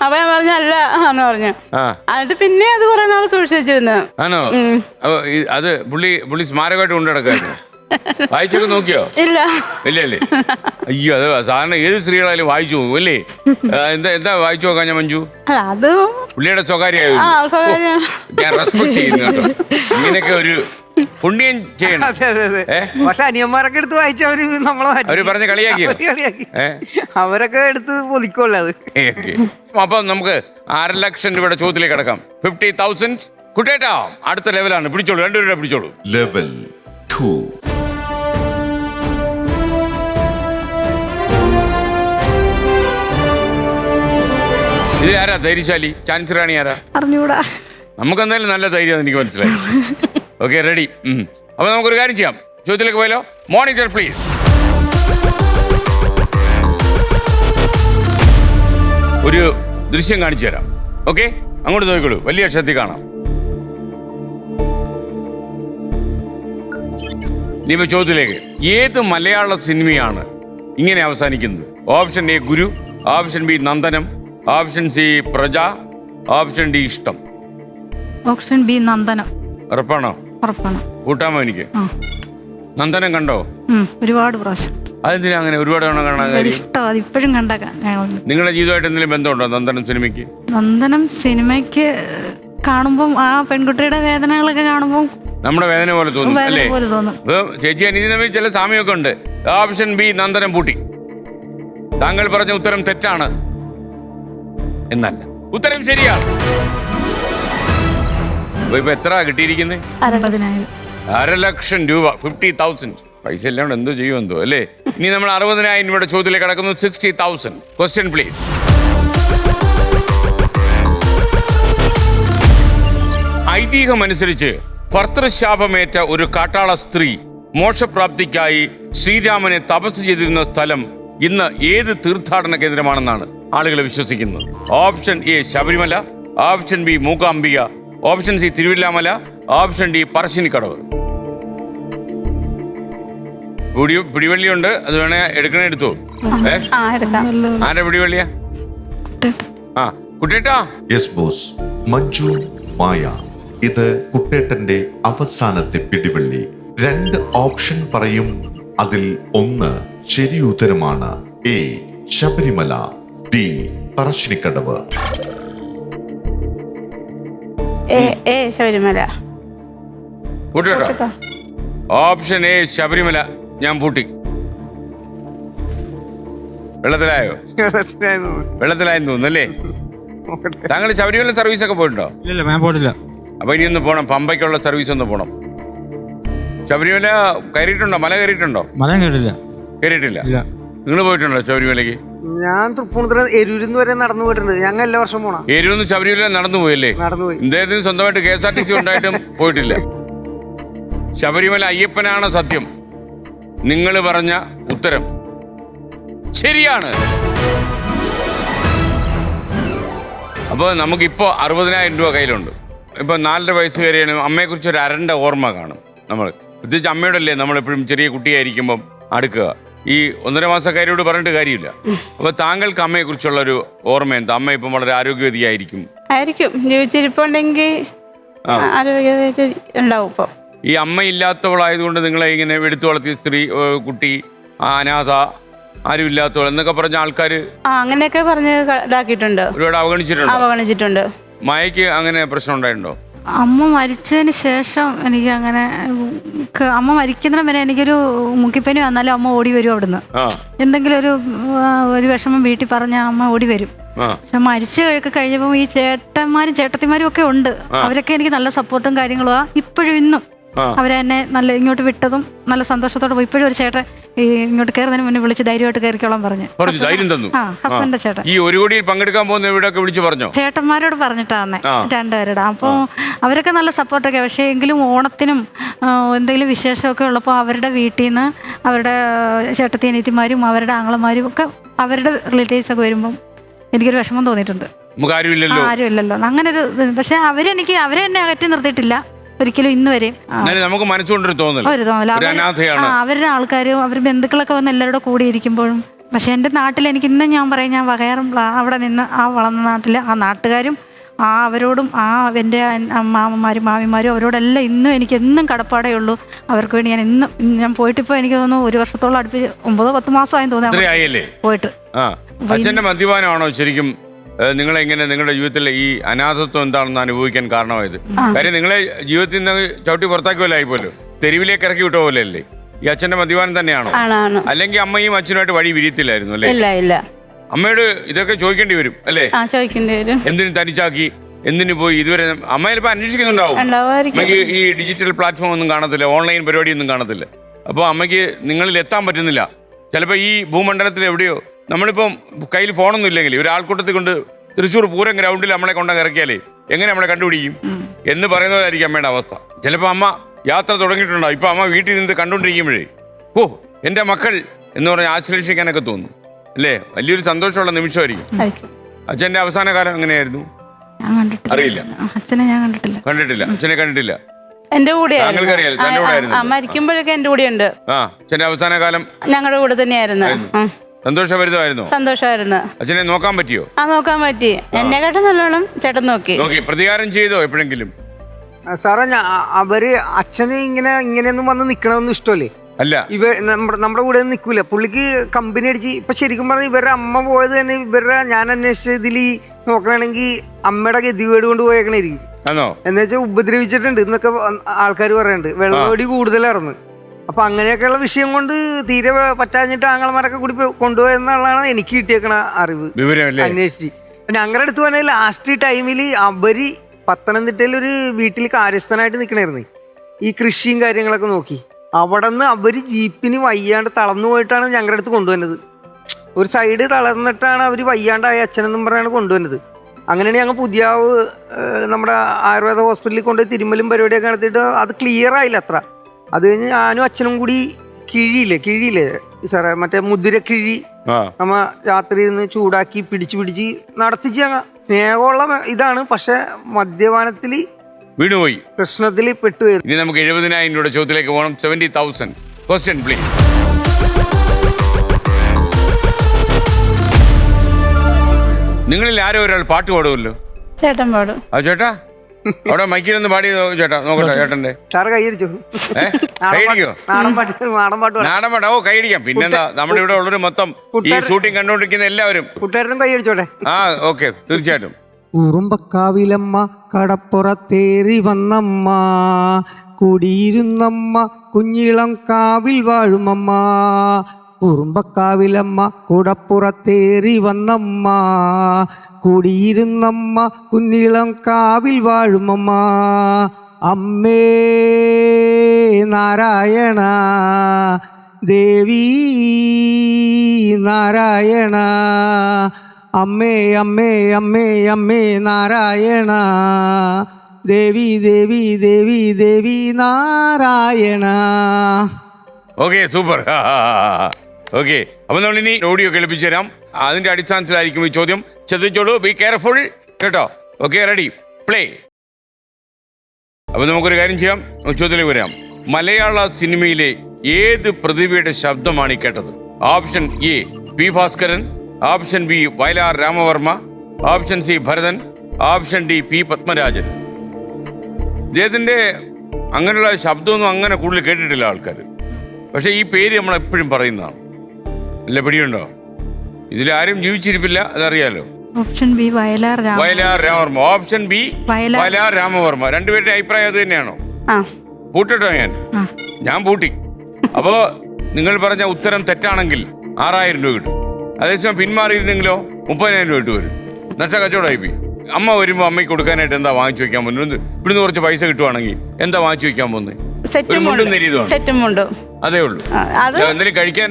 അപ്പൊ ഞാൻ പറഞ്ഞു അല്ല എന്ന് പറഞ്ഞു. എന്നിട്ട് പിന്നെ അത് കുറെ നാൾ സൂക്ഷിച്ചു വെച്ചിരുന്നു. ആണോ? അത് പുള്ളി സ്മാരകമായിട്ട് കൊണ്ടു നടക്കായിരുന്നു. വായിച്ചൊക്കെ നോക്കിയോ? ഇല്ല ഇല്ലല്ലേ? അയ്യോ, അത് സാധാരണ ഏത് സ്ത്രീകളായാലും വായിച്ചു പോകും അല്ലേ? എന്താ വായിച്ചു നോക്കാൻ ഞാൻ മഞ്ജു? അത് പുള്ളിയുടെ സ്വകാര്യമായി ഞാൻ റെസ്പെക്ട് ചെയ്യുന്നു കേട്ടോ. ഇങ്ങനെയൊക്കെ ഒരു പുണ്യം ചെയ്യണം. പക്ഷെ അനിയന്മാരൊക്കെ എടുത്ത് വായിച്ചവര് അവര് പറഞ്ഞ് കളിയാക്കിയോ? അവരൊക്കെ എടുത്ത് പൊതിക്കുള്ളൂ അത്. അപ്പൊ നമുക്ക് 1.5 ലക്ഷം രൂപയുടെ ചോദ്യത്തിലേക്ക് കിടക്കാം. 50,000. കുട്ടേട്ടാ, അടുത്ത ലെവലാണ്. പിടിച്ചോളൂ, 2 രൂപ പിടിച്ചോളൂ. ലെവൽ 2. ഇതിലാരാ ധൈര്യശാലി? ചാൻസ് റാണി ആരാ? അറിഞ്ഞൂടാ. നമുക്ക് എന്തായാലും നല്ല ധൈര്യം, എനിക്ക് മനസ്സിലായി. Okay, ready. അപ്പൊ നമുക്കൊരു കാര്യം ചെയ്യാം, ചോദ്യത്തിലേക്ക് പോയാലോ? Monitor please. ഒരു ദൃശ്യം കാണിച്ചു തരാം. ഓക്കെ, അങ്ങോട്ട് നോക്കിക്കോളൂ, വലിയ അക്ഷരത്തിൽ കാണാം. ഇനിയിപ്പോ ചോദ്യത്തിലേക്ക്, ഏത് മലയാള സിനിമയാണ് ഇങ്ങനെ അവസാനിക്കുന്നത്? Option A Guru, option B Nandanam, option C Praja, option D Ishtam. Option B Nandanam. ഉറപ്പാണോ? ഉറപ്പാണ്. കൂട്ടാമോ എനിക്ക്? നന്ദനം കണ്ടോ? ഒരുപാട് പ്രാവശ്യം. അതെന്തിനാ അങ്ങനെ ഒരുപാട് തവണ കാണാൻ കാര്യം? ഇഷ്ടം, അത് ഇപ്പോഴും കണ്ടേക്കാൻ. നിങ്ങളുടെ ജീവിതമായിട്ട് എന്തെങ്കിലും ബന്ധമുണ്ടോ നന്ദനം സിനിമയ്ക്ക്? നന്ദനം സിനിമയ്ക്ക് കാണുമ്പോൾ ആ പെൺകുട്ടിയുടെ വേദനകളൊക്കെ കാണുമ്പോൾ നമ്മുടെ വേദന പോലെ തോന്നും അല്ലേ? തോന്നും. ചേച്ചി അനീതി തമ്മിൽ ചില സാമ്യമൊക്കെ ഉണ്ട്. ഓപ്ഷൻ ബി നന്ദനം പൂട്ടി. താങ്കൾ പറഞ്ഞ ഉത്തരം തെറ്റാണ് എന്നല്ല, ഉത്തരം ശരിയാണ്. ഇപ്പൊ എത്ര കിട്ടിയിരിക്കുന്നത്? 1.5 ലക്ഷം രൂപ, 50,000. പൈസ ഇല്ലാണ്ട് എന്തോ ചെയ്യുമെന്തോ അല്ലേ? ഇനി നമ്മൾ 60,000 രൂപയുടെ ചോദ്യത്തിലേക്ക് കിടക്കുന്നു. 60,000. Question please. ഐതിഹ്യമനുസരിച്ച് ഭർത്തൃശാപമേറ്റ ഒരു കാട്ടാള സ്ത്രീ മോക്ഷപ്രാപ്തിക്കായി ശ്രീരാമനെ തപസ് ചെയ്തിരുന്ന സ്ഥലം ഇന്ന് ഏത് തീർത്ഥാടന കേന്ദ്രമാണെന്നാണ് ആളുകൾ വിശ്വസിക്കുന്നത്? Option A Sabarimala, option B Mookambika, option C Thiruvilwamala, option D Parassinikadavu. പിടിവള്ളിയുണ്ട്, അത് വേണേ എടുക്കണേ, എടുത്തോ. ആരുടെ പിടിവള്ളിയാ? കുട്ടേട്ടാ. Yes boss. മഞ്ജു, മായ, ഇത് കുട്ടേട്ടന്റെ അവസാനത്തെ പിടിവള്ളി. 2 ഓപ്ഷൻ പറയും, അതിൽ ഒന്ന് ശരി ഉത്തരമാണ്. A Sabarimala, B Parassinikadavu. ശബരിമല. കുട്ടേട്ടാ, ഓപ്ഷൻ എ ശബരിമല ഞാൻ പൂട്ടി. വെള്ളത്തിലായോ? വെള്ളത്തിലായെന്ന് തോന്നുന്നല്ലേ? താങ്കൾ ശബരിമല സർവീസ് ഒക്കെ പോയിട്ടുണ്ടോ? ഇല്ല, ഞാൻ പോയിട്ടില്ല. അപ്പൊ ഇനി ഒന്ന് പോണം, പമ്പയ്ക്കുള്ള സർവീസ് ഒന്ന് പോണം. ശബരിമല കയറിയിട്ടുണ്ടോ? മല കയറിയിട്ടുണ്ടോ? മല കേട്ടില്ല. കയറിയിട്ടില്ല. നിങ്ങൾ പോയിട്ടുണ്ടോ ശബരിമലക്ക്? ഞാൻ തൃപ്പൂണിത്തുറ എരൂരിന്ന് വരെ നടന്നു പോയിട്ടുണ്ട്. ഞങ്ങൾ എല്ലാ വർഷം പോണം. എരൂരിന്ന് ശബരിമല നടന്നു പോയല്ലേ? നടന്നുപോയി. ഇദ്ദേഹത്തിന് സ്വന്തമായിട്ട് KSRTC ഉണ്ടായിട്ടും പോയിട്ടില്ല. ശബരിമല അയ്യപ്പനാണ് സത്യം. നിങ്ങൾ പറഞ്ഞ ഉത്തരം ശരിയാണ്. അപ്പോൾ നമുക്കിപ്പോൾ 60,000 രൂപ കയ്യിലുണ്ട്. ഇപ്പൊ 4.5 വയസ്സുകാരിയാണ്. അമ്മയെക്കുറിച്ച് ഒരു അരണ്ട ഓർമ്മ കാണും നമ്മൾ. പ്രത്യേകിച്ച് അമ്മയോടല്ലേ നമ്മളെപ്പോഴും ചെറിയ കുട്ടിയായിരിക്കുമ്പം അടുക്കുക. ഈ 1.5 മാസക്കാരിയോട് പറഞ്ഞിട്ട് കാര്യമില്ല. അപ്പൊ താങ്കൾക്ക് അമ്മയെക്കുറിച്ചുള്ള ഒരു ഓർമ്മ എന്താ? അമ്മ ഇപ്പം വളരെ ആരോഗ്യവതിയായിരിക്കും. ജീവിച്ചിരിപ്പുണ്ടെങ്കിൽ ആരോഗ്യവതി ഉണ്ടാവും. ഇപ്പം ഈ അമ്മ ഇല്ലാത്തവളായതുകൊണ്ട് നിങ്ങളെ ഇങ്ങനെ എടുത്തു വളർത്തിയ സ്ത്രീ, കുട്ടി, അനാഥ, ആരും ഇല്ലാത്തവൾ എന്നൊക്കെ പറഞ്ഞ ആൾക്കാർ അങ്ങനെയൊക്കെ പറഞ്ഞ് ഇതാക്കിയിട്ടുണ്ട്. ഒരുപാട് അവഗണിച്ചിട്ടുണ്ട്. മായയ്ക്ക് അങ്ങനെ പ്രശ്നം ഉണ്ടായിട്ടുണ്ടോ? അമ്മ മരിച്ചതിന് ശേഷം എനിക്ക് അങ്ങനെ, അമ്മ മരിക്കുന്നതിന് വരെ എനിക്കൊരു മുക്കിപ്പനി വന്നാലും അമ്മ ഓടി വരും അവിടുന്ന്. എന്തെങ്കിലും ഒരു വിഷമം വീട്ടിൽ പറഞ്ഞ അമ്മ ഓടി വരും. പക്ഷെ മരിച്ചു കഴിഞ്ഞപ്പോൾ ഈ ചേട്ടന്മാരും ചേട്ടത്തിമാരും ഒക്കെ ഉണ്ട്. അവരൊക്കെ എനിക്ക് നല്ല സപ്പോർട്ടും കാര്യങ്ങളുമാ. ഇപ്പോഴും ഇന്നും അവരെന്നെ നല്ല ഇങ്ങോട്ട് വിട്ടതും നല്ല സന്തോഷത്തോടെ പോയി. ഇപ്പോഴും ഒരു ചേട്ടൻ ഇങ്ങോട്ട് കയറുന്നതിന് മുന്നേ വിളിച്ച് ധൈര്യമായിട്ട് കയറിക്കോളാൻ പറഞ്ഞു. ഹസ്ബൻഡിന്റെ ചേട്ടൻ. ഈ 1 കോടിയിൽ പങ്കെടുക്കാൻ പോകുന്ന ഇവിടെയൊക്കെ വിളിച്ചു പറഞ്ഞോ? ചേട്ടന്മാരോട് പറഞ്ഞിട്ടാണ് 2 പേരുടെ. അപ്പോൾ അവരൊക്കെ നല്ല സപ്പോർട്ടൊക്കെ. പക്ഷേ എങ്കിലും ഓണത്തിനും എന്തെങ്കിലും വിശേഷമൊക്കെ ഉള്ളപ്പോൾ അവരുടെ വീട്ടിൽ നിന്ന് അവരുടെ ചേട്ടത്തി അനിയത്തിമാരും അവരുടെ ആങ്ങളമാരും ഒക്കെ അവരുടെ റിലേറ്റീവ്സ് ഒക്കെ വരുമ്പം എനിക്കൊരു വിഷമം തോന്നിയിട്ടുണ്ട്. ആരും ഇല്ലല്ലോ അങ്ങനെ ഒരു. പക്ഷെ അവരെ എന്നെ അകറ്റി നിർത്തിയിട്ടില്ല. ഒരിക്കലും ഇന്ന് വരെയും നമുക്ക് മനസ്സുകൊണ്ടൊരു തോന്നൽ അനാഥയാണ്. അവരുടെ ആൾക്കാരും അവർ ബന്ധുക്കളൊക്കെ വന്ന് എല്ലാവരുടെ കൂടി ഇരിക്കുമ്പോഴും. പക്ഷെ എൻ്റെ നാട്ടിൽ എനിക്ക് ഇന്നും ഞാൻ പറയും, ഞാൻ വകയാറും അവിടെ നിന്ന് ആ വളർന്ന നാട്ടിൽ ആ നാട്ടുകാരും അവരോടും എൻ്റെ മാമന്മാരും മാമിമാരും അവരോടെല്ലാം ഇന്നും എനിക്ക് എന്നും കടപ്പാടേ ഉള്ളൂ. അവർക്ക് വേണ്ടി ഞാൻ പോയിട്ടിപ്പോൾ എനിക്ക് തോന്നുന്നു 1 വർഷത്തോളം അടുപ്പിച്ച് 9-10 മാസമായി തോന്നുന്നു പോയിട്ട്. അച്ഛന്റെ മദ്യപാനമാണോ ശരിക്കും നിങ്ങളെങ്ങനെ നിങ്ങളുടെ ജീവിതത്തിൽ ഈ അനാഥത്വം എന്താണെന്ന് അനുഭവിക്കാൻ കാരണമായത്? കാര്യം നിങ്ങളെ ജീവിതത്തിൽ നിന്ന് ചവിട്ടി പുറത്താക്കുമല്ലോ ആയിപ്പോലോ, തെരുവിലേക്ക് ഇറക്കി വിട്ട പോലെ അല്ലേ ഈ അച്ഛന്റെ മദ്യപാനം തന്നെയാണോ? അല്ലെങ്കിൽ അമ്മയും അച്ഛനുമായിട്ട് വഴി വിരിയത്തില്ലായിരുന്നു അല്ലേ? അമ്മയോട് ഇതൊക്കെ ചോദിക്കേണ്ടി വരും അല്ലേ? എന്തിനു തനിച്ചാക്കി, എന്തിനു പോയി? ഇതുവരെ അമ്മ ചിലപ്പോൾ അന്വേഷിക്കുന്നുണ്ടാവും. അമ്മയ്ക്ക് ഈ ഡിജിറ്റൽ പ്ലാറ്റ്ഫോം ഒന്നും കാണത്തില്ല, ഓൺലൈൻ പരിപാടിയൊന്നും കാണത്തില്ല. അപ്പോൾ അമ്മയ്ക്ക് നിങ്ങളിൽ എത്താൻ പറ്റുന്നില്ല. ചിലപ്പോൾ ഈ ഭൂമണ്ഡലത്തിൽ എവിടെയോ, നമ്മളിപ്പം കയ്യിൽ ഫോണൊന്നും ഇല്ലെങ്കിൽ ഒരു ആൾക്കൂട്ടത്തിൽ കൊണ്ട് തൃശ്ശൂർ പൂരം ഗ്രൗണ്ടിൽ നമ്മളെ കൊണ്ടങ്ങ് ഇറക്കിയാലേ എങ്ങനെ നമ്മളെ കണ്ടുപിടിക്കും എന്ന് പറയുന്നതായിരിക്കും അമ്മയുടെ അവസ്ഥ. ചിലപ്പോൾ അമ്മ യാത്ര തുടങ്ങിയിട്ടുണ്ടാവും. ഇപ്പം അമ്മ വീട്ടിൽ നിന്ന് കണ്ടുകൊണ്ടിരിക്കുമ്പോഴേ എൻ്റെ മക്കൾ എന്ന് പറഞ്ഞ് ആശ്ലേഷിക്കാനൊക്കെ തോന്നും അല്ലേ? വലിയൊരു സന്തോഷമുള്ള നിമിഷമായിരിക്കും. അച്ഛൻ്റെ അവസാന കാലം എങ്ങനെയായിരുന്നു? അറിയില്ല. അച്ഛനെ ഞാൻ കണ്ടിട്ടില്ല. അച്ഛനെ കണ്ടിട്ടില്ല. എന്റെ കൂടെ താങ്കൾക്കറിയാം, തന്റെ കൂടെ ആയിരുന്നു. മരിക്കുമ്പോഴൊക്കെ എന്റെ കൂടെ ഉണ്ട്. അച്ഛന്റെ അവസാന കാലം ഞങ്ങളുടെ കൂടെ തന്നെയായിരുന്നു. സന്തോഷഭരിതമായിരുന്നു. സന്തോഷമായിരുന്നു. അച്ഛനെ നോക്കാൻ പറ്റിയോ? നോക്കാൻ പറ്റി. എന്നെക്കാട്ടും നല്ലോണം ചേട്ടൻ നോക്കി. പ്രതികാരം ചെയ്തോ എപ്പോഴെങ്കിലും? സാറേ അവര് അച്ഛന് ഇങ്ങനെയൊന്നും വന്ന് നിക്കണമെന്ന് ഇഷ്ടമല്ലേ? അല്ല, നമ്മുടെ കൂടെ നിൽക്കൂല. പുള്ളിക്ക് കമ്പനി അടിച്ച് ഇപ്പൊ ശരിക്കും പറഞ്ഞാൽ ഇവരുടെ അമ്മ പോയത് തന്നെ ഞാൻ അന്വേഷിച്ചതിൽ നോക്കണമെങ്കിൽ അമ്മയുടെ ഗതികേട് കൊണ്ട് പോയേക്കണായിരിക്കും. എന്ന് വെച്ചാൽ ഉപദ്രവിച്ചിട്ടുണ്ട് എന്നൊക്കെ ആൾക്കാർ പറയുന്നുണ്ട്. വെള്ളമോടി കൂടുതലായിരുന്നു. അപ്പൊ അങ്ങനെയൊക്കെയുള്ള വിഷയം കൊണ്ട് തീരെ പറ്റാഞ്ഞിട്ട് ആങ്ങളമാരൊക്കെ കൂടി കൊണ്ടുപോയെന്നുള്ളതാണ് എനിക്ക് കിട്ടിയേക്കണ അറിവ് അന്വേഷിച്ച്. പിന്നെ അങ്ങനെ എടുത്തു പറഞ്ഞാൽ ലാസ്റ്റ് ടൈമിൽ അവര് പത്തനംതിട്ടയിൽ ഒരു വീട്ടിൽ കാര്യസ്ഥനായിട്ട് നിൽക്കണായിരുന്നു. ഈ കൃഷിയും കാര്യങ്ങളൊക്കെ നോക്കി. അവിടെ നിന്ന് അവര് ജീപ്പിന് വയ്യാണ്ട് തളർന്നു പോയിട്ടാണ് ഞങ്ങളുടെ അടുത്ത് കൊണ്ടുവന്നത്. ഒരു സൈഡ് തളർന്നിട്ടാണ് അവര് വയ്യാണ്ടായ അച്ഛനെന്നും പറഞ്ഞാണ് കൊണ്ടുവന്നത്. അങ്ങനെയാണ് ഞങ്ങൾ പുതിയാവ് നമ്മുടെ ആയുർവേദ ഹോസ്പിറ്റലിൽ കൊണ്ടുപോയി തിരുമ്മലും പരിപാടിയൊക്കെ നടത്തിയിട്ട് അത് ക്ലിയർ ആയില്ല അത്ര. അത് കഴിഞ്ഞ് ഞാനും അച്ഛനും കൂടി കിഴിയില്ലേ സാറേ, മറ്റേ മുതിരക്കിഴി നമ്മ രാത്രി നിന്ന് ചൂടാക്കി പിടിച്ച് നടത്തിച്ച് ഞങ്ങൾ സ്നേഹമുള്ള ഇതാണ്. പക്ഷെ മദ്യപാനത്തിൽ വീണുപോയി, പ്രശ്നത്തിൽ പെട്ടുപോയി. ഇനി നമുക്ക് 70,000 രൂപയുടെ ചോദ്യത്തിലേക്ക് പോകണം. 70,000 ക്വസ്റ്റ്യൻ പ്ലീസ്. നിങ്ങളിൽ ആരോ ഒരാൾ പാട്ട് പാടുമല്ലോ? ചേട്ടൻ പാടും. ചേട്ടാ അവിടെ മൈക്കിലൊന്ന് പാടി ചേട്ടാ നോക്കട്ടെ. ചേട്ടന്റെ സാറ് കൈയടിച്ചോ? കൈയടിക്കോ? നാടൻ പാട്ട്. ഓ, കൈയടിക്കാം. പിന്നെന്താ, നമ്മുടെ ഇവിടെ ഉള്ളൊരു മൊത്തം ഈ ഷൂട്ടിംഗ് കണ്ടുകൊണ്ടിരിക്കുന്ന എല്ലാവരും കൂട്ടുകാരനും കൈയടിച്ചോട്ടെ. ഓക്കെ, തീർച്ചയായിട്ടും. ഉറുമ്പക്കാവിലമ്മ കടപ്പുറത്തേറി വന്നമ്മ, കുടിയിരുന്നമ്മ കുഞ്ഞിളം കാവിൽ വാഴുമമ്മ. ഉറുമ്പക്കാവിലമ്മ കുടപ്പുറത്തേറി വന്നമ്മ, കുടിയിരുന്നമ്മ കുഞ്ഞിളം കാവിൽ വാഴുമമ്മ. അമ്മേ നാരായണ ദേവി നാരായണ, അമ്മേ അമ്മേ അമ്മേ അമ്മേ Narayana, Devi Devi Devi Devi Narayana. Okay, super. Okay, അപ്പൊ നമ്മൾ ഇനി ഓഡിയോ കേൾപ്പിച്ചു തരാം. അതിന്റെ അടിസ്ഥാനത്തിലായിരിക്കും ഈ ചോദ്യം. ശ്രദ്ധിച്ചോളൂ, ബി കെയർഫുൾ കേട്ടോ. Okay, ready, play. അപ്പൊ നമുക്കൊരു കാര്യം ചെയ്യാം, ചോദ്യത്തിലേക്ക് വരാം. മലയാള സിനിമയിലെ ഏത് പ്രതിഭയുടെ ശബ്ദമാണ് ഈ കേട്ടത്? Option A P Bhaskaran, option B Vayalar Ramavarma, option C Bharathan, option D P Padmarajan. ഇദ്ദേഹത്തിന്റെ അങ്ങനെയുള്ള ശബ്ദമൊന്നും അങ്ങനെ കൂടുതൽ കേട്ടിട്ടില്ല ആൾക്കാർ. പക്ഷെ ഈ പേര് നമ്മൾ എപ്പോഴും പറയുന്നതാണ്. അല്ല, പിടിയുണ്ടോ? ഇതിലാരും ജീവിച്ചിരിപ്പില്ല, അതറിയാലോ. Option B Vayalar Ramavarma. Option B Vayalar Ramavarma. രണ്ടുപേരുടെ അഭിപ്രായം അത് തന്നെയാണോ? പൂട്ടിട്ടോ? ഞാൻ പൂട്ടി. അപ്പോ നിങ്ങൾ പറഞ്ഞ ഉത്തരം തെറ്റാണെങ്കിൽ 6,000 രൂപ കിട്ടും. അതേസമയം പിന്മാറിയിരുന്നെങ്കിലോ 30,000 രൂപ ഇട്ട് വരും. നഷ്ട കച്ചവടമായി പോയി. അമ്മ വരുമ്പോ അമ്മയ്ക്ക് കൊടുക്കാനായിട്ട് എന്താ വാങ്ങിച്ചു വെക്കാൻ പോകുന്നത്? ഇവിടുന്ന് കുറച്ച് പൈസ കിട്ടുവാണെങ്കിൽ എന്താ വാങ്ങിച്ചു വെക്കാൻ പോകുന്നത്? അതേ ഉള്ളൂ. എന്തെങ്കിലും കഴിക്കാൻ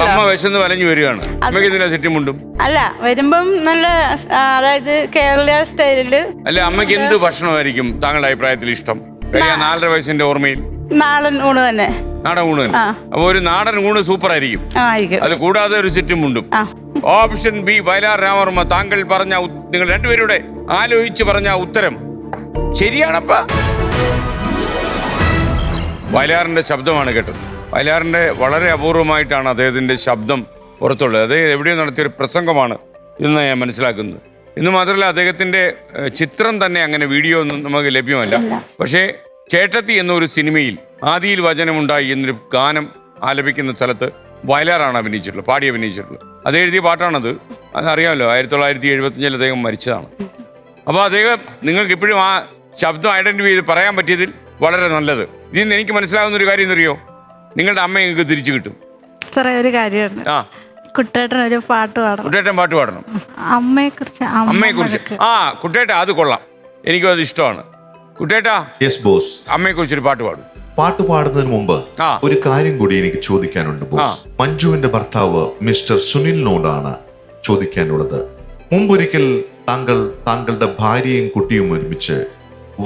അമ്മ വിശന്ന് വലഞ്ഞു വരികയാണ്. അമ്മയ്ക്ക് എന്തിനാ സെറ്റും മുണ്ടും? അല്ല, വരുമ്പം നല്ല, അതായത് കേരളീയ സ്റ്റൈലില്. അല്ല, അമ്മയ്ക്ക് എന്ത് ഭക്ഷണമായിരിക്കും താങ്കളുടെ അഭിപ്രായത്തിൽ ഇഷ്ടം? 4.5 വയസ്സിന്റെ ഓർമ്മയിൽ നാടൻ ഊണ് തന്നെ. നാടൻ ഊണ് തന്നെ. അപ്പൊ ഒരു നാടൻ ഊണ് സൂപ്പർ ആയിരിക്കും. അത് കൂടാതെ ഒരു സെറ്റും മുണ്ടും. Option B Vayalar Ramavarma. താങ്കൾ പറഞ്ഞ, നിങ്ങൾ രണ്ടുപേരുടെ ആലോചിച്ച് പറഞ്ഞ ഉത്തരം ശരിയാണപ്പ. വയലാറിന്റെ ശബ്ദമാണ് കേട്ടത്. വയലാറിന്റെ വളരെ അപൂർവമായിട്ടാണ് അദ്ദേഹത്തിന്റെ ശബ്ദം പുറത്തുള്ളത്. അദ്ദേഹം എവിടെയോ നടത്തിയൊരു പ്രസംഗമാണ് ഇന്ന് ഞാൻ മനസ്സിലാക്കുന്നത്. ഇന്ന് മാത്രമല്ല, അദ്ദേഹത്തിന്റെ ചിത്രം തന്നെ അങ്ങനെ വീഡിയോ ഒന്നും നമുക്ക് ലഭ്യമല്ല. പക്ഷേ ചേട്ടത്തി എന്നൊരു സിനിമയിൽ ആദിയിൽ വചനമുണ്ടായി എന്നൊരു ഗാനം ആലപിക്കുന്ന സ്ഥലത്ത് വയലാറാണ് അഭിനയിച്ചിട്ടുള്ളത്, പാടി അഭിനയിച്ചിട്ടുള്ളത്. അത് എഴുതിയ പാട്ടാണത്. അതറിയാമല്ലോ, 1975 അദ്ദേഹം മരിച്ചതാണ്. അപ്പോൾ അദ്ദേഹം നിങ്ങൾക്ക് ഇപ്പോഴും ആ ശബ്ദം ഐഡന്റിഫൈ ചെയ്ത് പറയാൻ പറ്റിയതിൽ വളരെ നല്ലത്. ഇതിൽ നിന്ന് എനിക്ക് മനസ്സിലാകുന്ന ഒരു കാര്യം എന്നറിയോ, നിങ്ങളുടെ അമ്മ നിങ്ങൾക്ക് തിരിച്ചു കിട്ടും. സാറേ ഒരു കാര്യമാണ്, കുട്ടേട്ടൻ ഒരു പാട്ട് പാടണം. കുട്ടേട്ടൻ പാട്ട് പാടണം. അമ്മയെക്കുറിച്ച്. കുട്ടേട്ട, അത് കൊള്ളാം, എനിക്കും അത് ഇഷ്ടമാണ്. കുട്ടേട്ടാ, യെസ് ബോസ്, അമ്മയെക്കുറിച്ചൊരു പാട്ട് പാടും. പാട്ട് പാടുന്നതിന് മുമ്പ് ഒരു കാര്യം കൂടി എനിക്ക് ചോദിക്കാനുണ്ട് ബോസ്. മഞ്ജുവിന്റെ ഭർത്താവ് മിസ്റ്റർ സുനിലിനോടാണ് ചോദിക്കാനുള്ളത്. മുമ്പൊരിക്കൽ താങ്കളുടെ ഭാര്യയും കുട്ടിയും ഒരുമിച്ച്